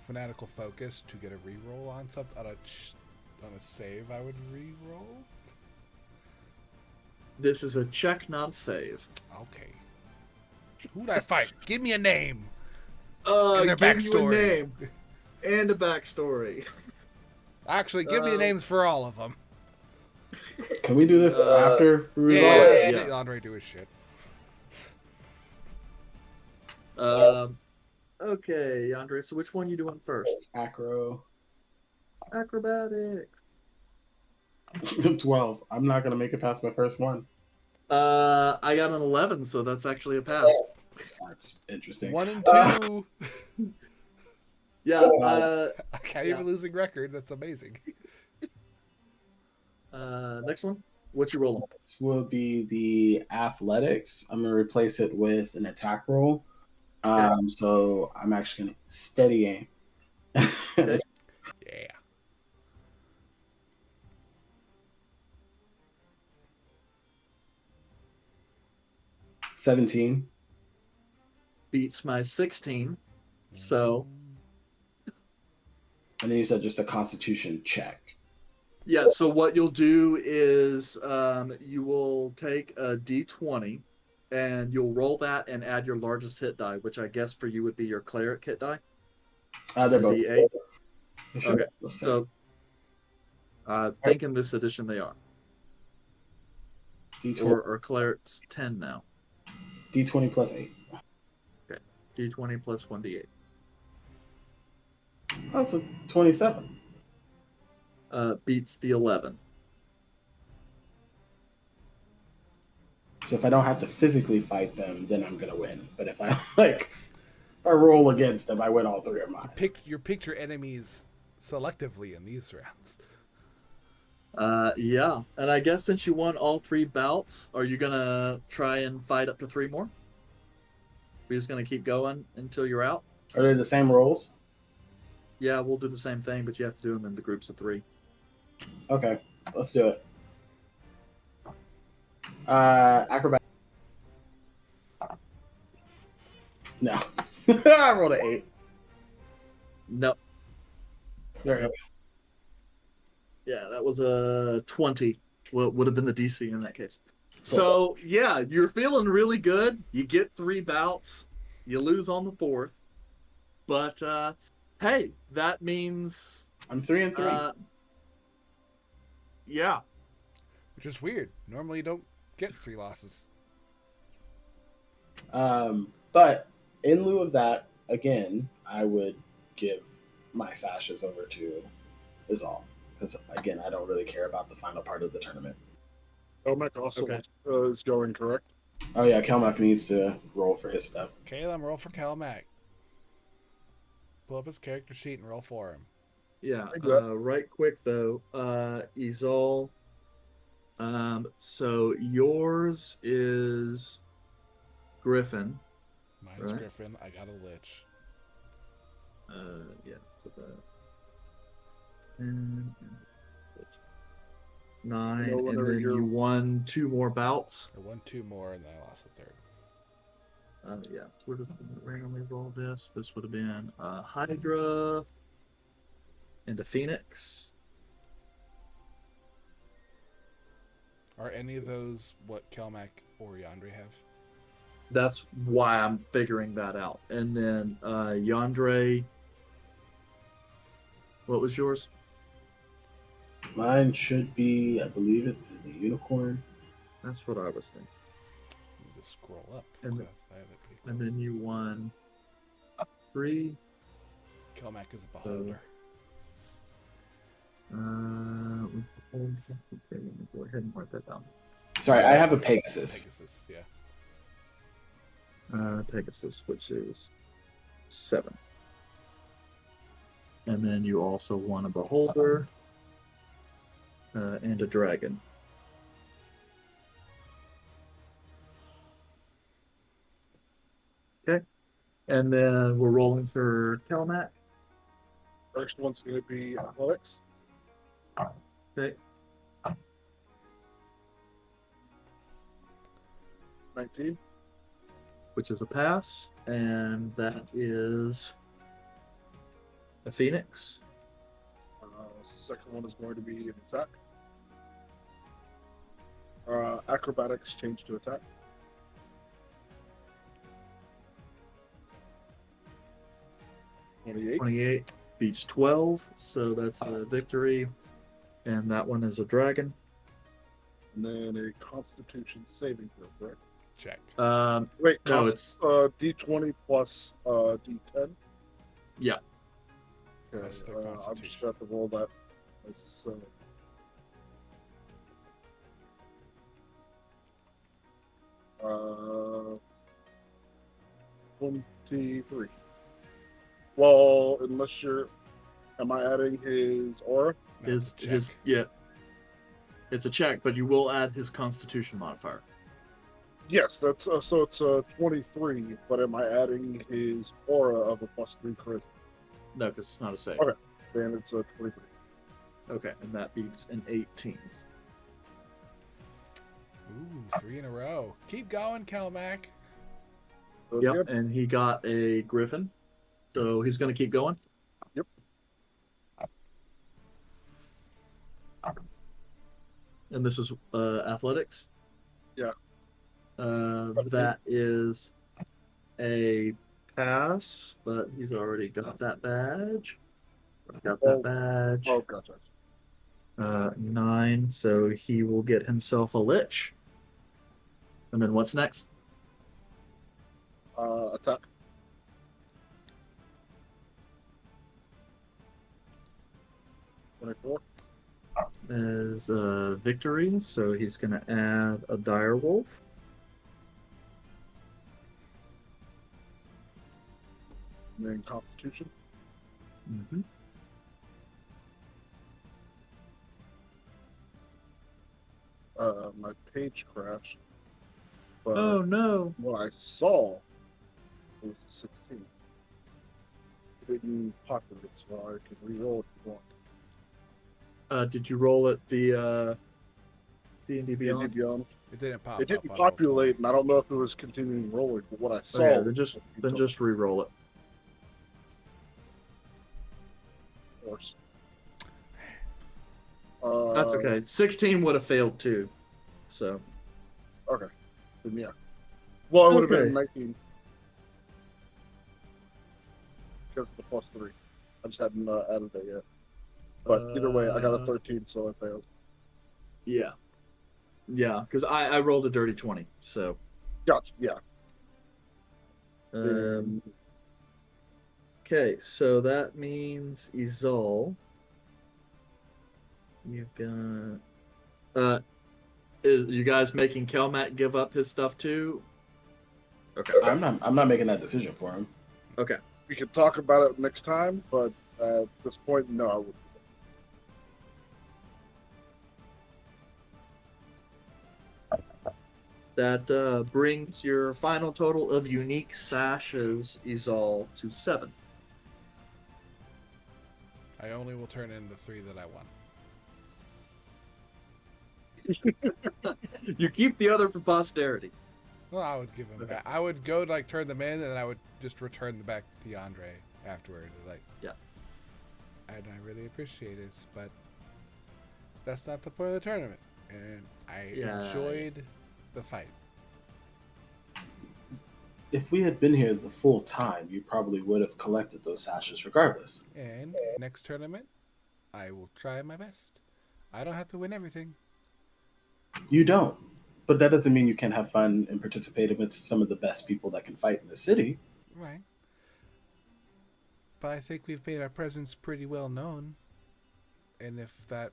fanatical focus to get a reroll on something on a save? I would reroll. This is a check, not a save. Okay. Who'd I fight? Give me a name. Give their you a backstory. name and a backstory. Actually, give me names for all of them. Can we do this after we roll Yeah, it? Yeah. let Andre do his shit. Okay, Andre. So which one you doing first? Acro. Acrobatics. 12. I'm not gonna make it past my first one. I got an 11, so that's actually a pass. That's interesting. 1 and 2. Yeah. I can't even losing record. That's amazing. Next one. What you rolling? This will be the athletics. I'm gonna replace it with an attack roll. So I'm actually gonna steady aim. Okay. Yeah. 17. Beats my 16. So And then you said just a constitution check. yeah. So what you'll do is you will take a d20 and you'll roll that and add your largest hit die, which I guess for you would be your cleric hit die. They're both D8. Sure. Okay. So think in this edition they are. D20, Or cleric's 10 now. D20 plus 8. Okay. D20 plus 1d8. That's a 27. Beats the 11. So if I don't have to physically fight them, then I'm gonna win. But if I if I roll against them, I win all three of mine. You picked your enemies selectively in these rounds. Yeah. And I guess since you won all 3 bouts, are you gonna try and fight up to 3 more? We're just gonna keep going until you're out? Are they the same rolls? Yeah, we'll do the same thing, but you have to do them in the groups of 3. Okay, let's do it. Acrobat. No. I rolled an 8. No. There we go. Yeah, that was a 20. Well, would have been the DC in that case. So, yeah, you're feeling really good. You get 3 bouts. You lose on the 4th. But, hey, that means... I'm 3 and 3. Yeah. Which is weird. Normally you don't get 3 losses. But in lieu of that, again, I would give my sashes over to Izal. Because, again, I don't really care about the final part of the tournament. Elmec also Okay. is going, correct? Oh, yeah, Kelmac needs to roll for his stuff. Caleb, roll for Calmac. Pull up his character sheet and roll for him. Yeah, Hey, Brett. right quick, though. Izal, so yours is Griffin. Mine is Right. Griffin. I got a Lich. Yeah, so and 9, You know, and whenever then you're- you won 2 more bouts. I won 2 more and then I lost the 3rd. Yeah, so we're just gonna randomly roll this. This would have been a Hydra and a Phoenix. Are any of those what Kelmac or Yandere have? That's why I'm figuring that out. And then Yandere, what was yours? Mine should be, I believe it's the unicorn. That's what I was thinking. Let me just scroll up. And- because I have it pretty close. And then you won 3. Kelmac is a beholder. Okay, let me go ahead and write that down. Sorry, I have a Pegasus. Pegasus, yeah. Pegasus, which is 7. And then you also won a beholder and a dragon. Okay. And then we're rolling for Kelmac. First one's going to be athletics. Okay. 19. Which is a pass, and that is a phoenix. Second one is going to be an attack. Acrobatics change to attack. 28. 28 beats 12, so that's a victory. And that one is a dragon. And then a Constitution saving throw, correct? Check. Wait, No, it's D20 plus D10. yeah. Okay, Plus their I'm just Constitution. going to have to roll that. So, uh, 23. Well, unless you're, am I adding his aura? No, His check. yeah. It's a check, but you will add his Constitution modifier. Yes, that's so it's 23. But am I adding his aura of a +3 charisma? No, because it's not a save. Okay. Then it's 23. Okay, and that beats an 18. Ooh, 3 in a row. Keep going, Calmac. So Yep, good. and he got a griffin, so he's going to keep going. Yep. And this is athletics. Yeah. That is a pass, but he's already got that badge. Got that badge. Oh, gotcha. 9, so he will get himself a lich. And then what's next? Attack. $24. Is victory, so he's going to add a dire wolf. And then Constitution. Mm-hmm. My page crashed. But Oh no! what I saw was a 16. It didn't populate, so I can re-roll if you want. Did you roll at the D&D Beyond? Beyond. It didn't pop It up didn't on populate, and I don't know if it was continuing rolling, but what I saw. Okay, then just re-roll it. Of course. That's okay. 16 would have failed too. So Okay. Then yeah. Well, it would have Okay. been 19. Because of the +3. I just hadn't added that yet. But either way, I got a 13, so I failed. yeah, because I rolled a dirty 20. So Gotcha. Yeah. okay, so that means Izal. You've got is you guys making Kelmat give up his stuff too? Okay. I'm not making that decision for him. Okay. We can talk about it next time, but at this point, no, I wouldn't. That brings your final total of unique sashes, Izal, to 7. I only will turn in the 3 that I won. You keep the other for posterity. Well, I would give them back. I would go to, like, turn them in, and then I would just return them back to Andre afterwards. Like, Yeah. and I really appreciate it, but that's not the point of the tournament. And I Yeah. enjoyed the fight. If we had been here the full time, you probably would have collected those sashes regardless. And next tournament, I will try my best. I don't have to win everything. You don't. But that doesn't mean you can't have fun and participate amidst some of the best people that can fight in the city. Right. But I think we've made our presence pretty well known. And if that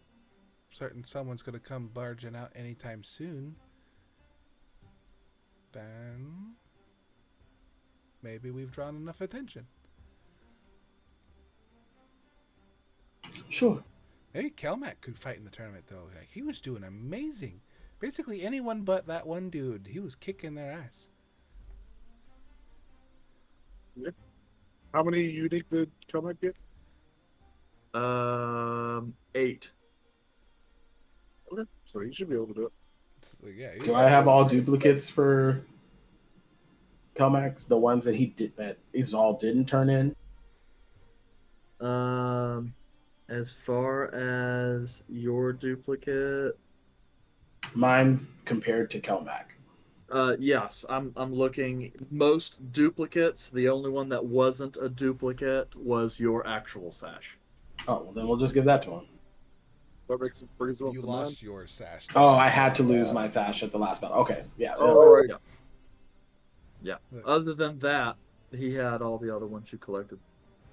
certain someone's going to come barging out anytime soon, then maybe we've drawn enough attention. Sure. Maybe Kelmac could fight in the tournament, though. Like, he was doing amazing. Basically, anyone but that one dude, he was kicking their ass. How many unique did Kelmac get? 8. Okay, so you should be able to do it. It's like, yeah, Do I have all duplicates for Kelmax? The ones that Izal didn't turn in? As far as your duplicate, Mine compared to Kelmac. yes, I'm looking. Most duplicates. The only one that wasn't a duplicate was your actual sash. Oh, well, then we'll just give that to him. That brings him up you to lost 9. your sash. Oh, I had to lose my sash at the last battle. Okay, yeah. Oh, right. Yeah. Other than that, he had all the other ones you collected.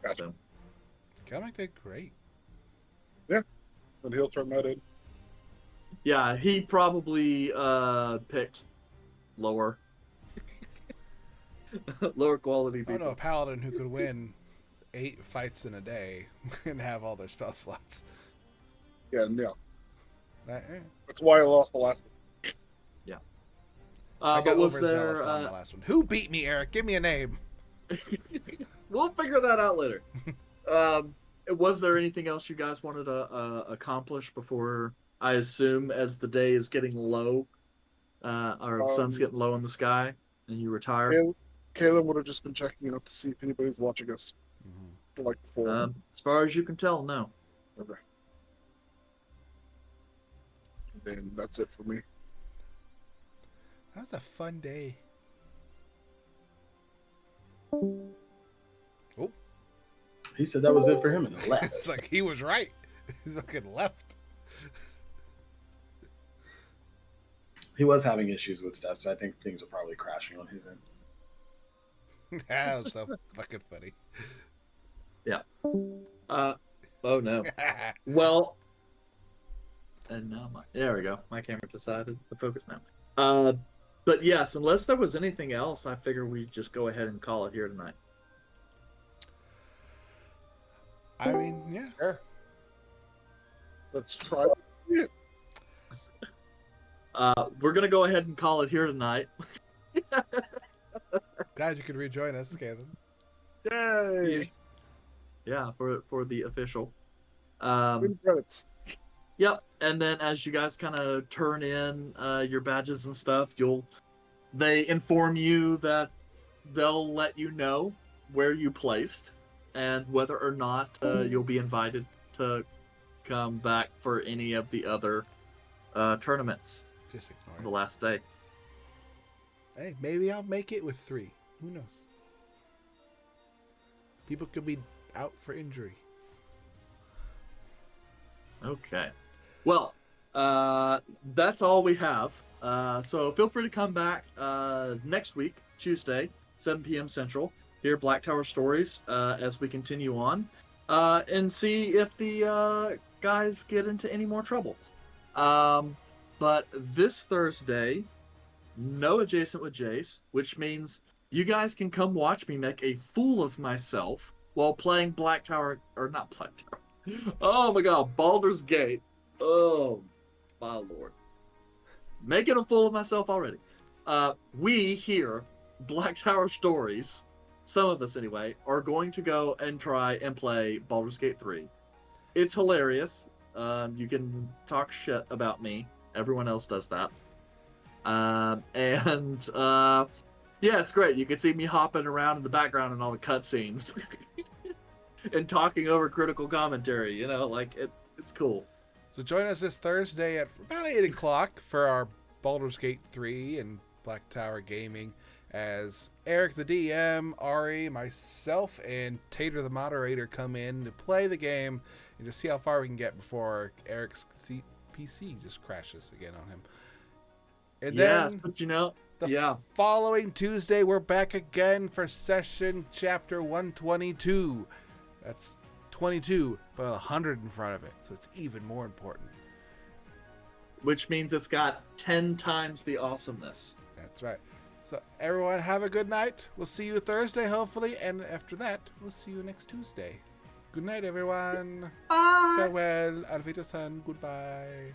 Gotcha. So, Kamek did great. And he'll turn that in. yeah, he probably picked lower lower quality I people. don't know a paladin who could win 8 fights in a day and have all their spell slots. Yeah. Eh. That's why I lost the last one. Yeah. I But got was overzealous there? on the last one. Who beat me, Eric? Give me a name. We'll figure that out later. Was there anything else you guys wanted to accomplish before? I assume as the day is getting low, or the sun's getting low in the sky, and you retire. Caleb would have just been checking up to see if anybody's watching us. Like before. As far as you can tell, no. Okay. And that's it for me. That was a fun day. He said that was it for him and left. It's like he was right. He's fucking left. He was having issues with stuff, so I think things are probably crashing on his end. That was so fucking funny. Yeah. Oh no. Well. And now there we go. My camera decided to focus now. But yes, unless there was anything else, I figure we just go ahead and call it here tonight. I mean, yeah. Sure. Let's try it. We're gonna go ahead and call it here tonight. Glad you could rejoin us, Caleb. Yay! Yeah, for the official. Credits. Yep. And then as you guys kind of turn in your badges and stuff, they inform you that they'll let you know where you placed and whether or not you'll be invited to come back for any of the other tournaments Just ignore on it. the last day. Hey, maybe I'll make it with 3. Who knows? People could be out for injury. Okay. Well, that's all we have. So feel free to come back next week, Tuesday, 7 p.m. Central, here at Black Tower Stories, as we continue on, and see if the guys get into any more trouble. But this Thursday, no Adjacent with Jace, which means you guys can come watch me make a fool of myself while playing Black Tower, or not Black Tower. Oh my god, Baldur's Gate. Oh my lord. Making a fool of myself already. We here, Black Tower Stories, some of us anyway, are going to go and try and play Baldur's Gate 3. It's hilarious. You can talk shit about me. Everyone else does that. Yeah, it's great. You can see me hopping around in the background in all the cutscenes. And talking over critical commentary, it's cool. So join us this Thursday at about 8 o'clock for our Baldur's Gate 3 and Black Tower Gaming as Eric the DM, Ari, myself, and Tater the moderator come in to play the game and to see how far we can get before Eric's PC just crashes again on him. And Yes, then but the following Tuesday, we're back again for session chapter 122. That's 22, but 100 in front of it, so it's even more important. Which means it's got 10 times the awesomeness. That's right. So everyone have a good night. We'll see you Thursday, hopefully, and after that, we'll see you next Tuesday. Good night, everyone. Bye. Farewell. Auf Wiedersehen. Goodbye.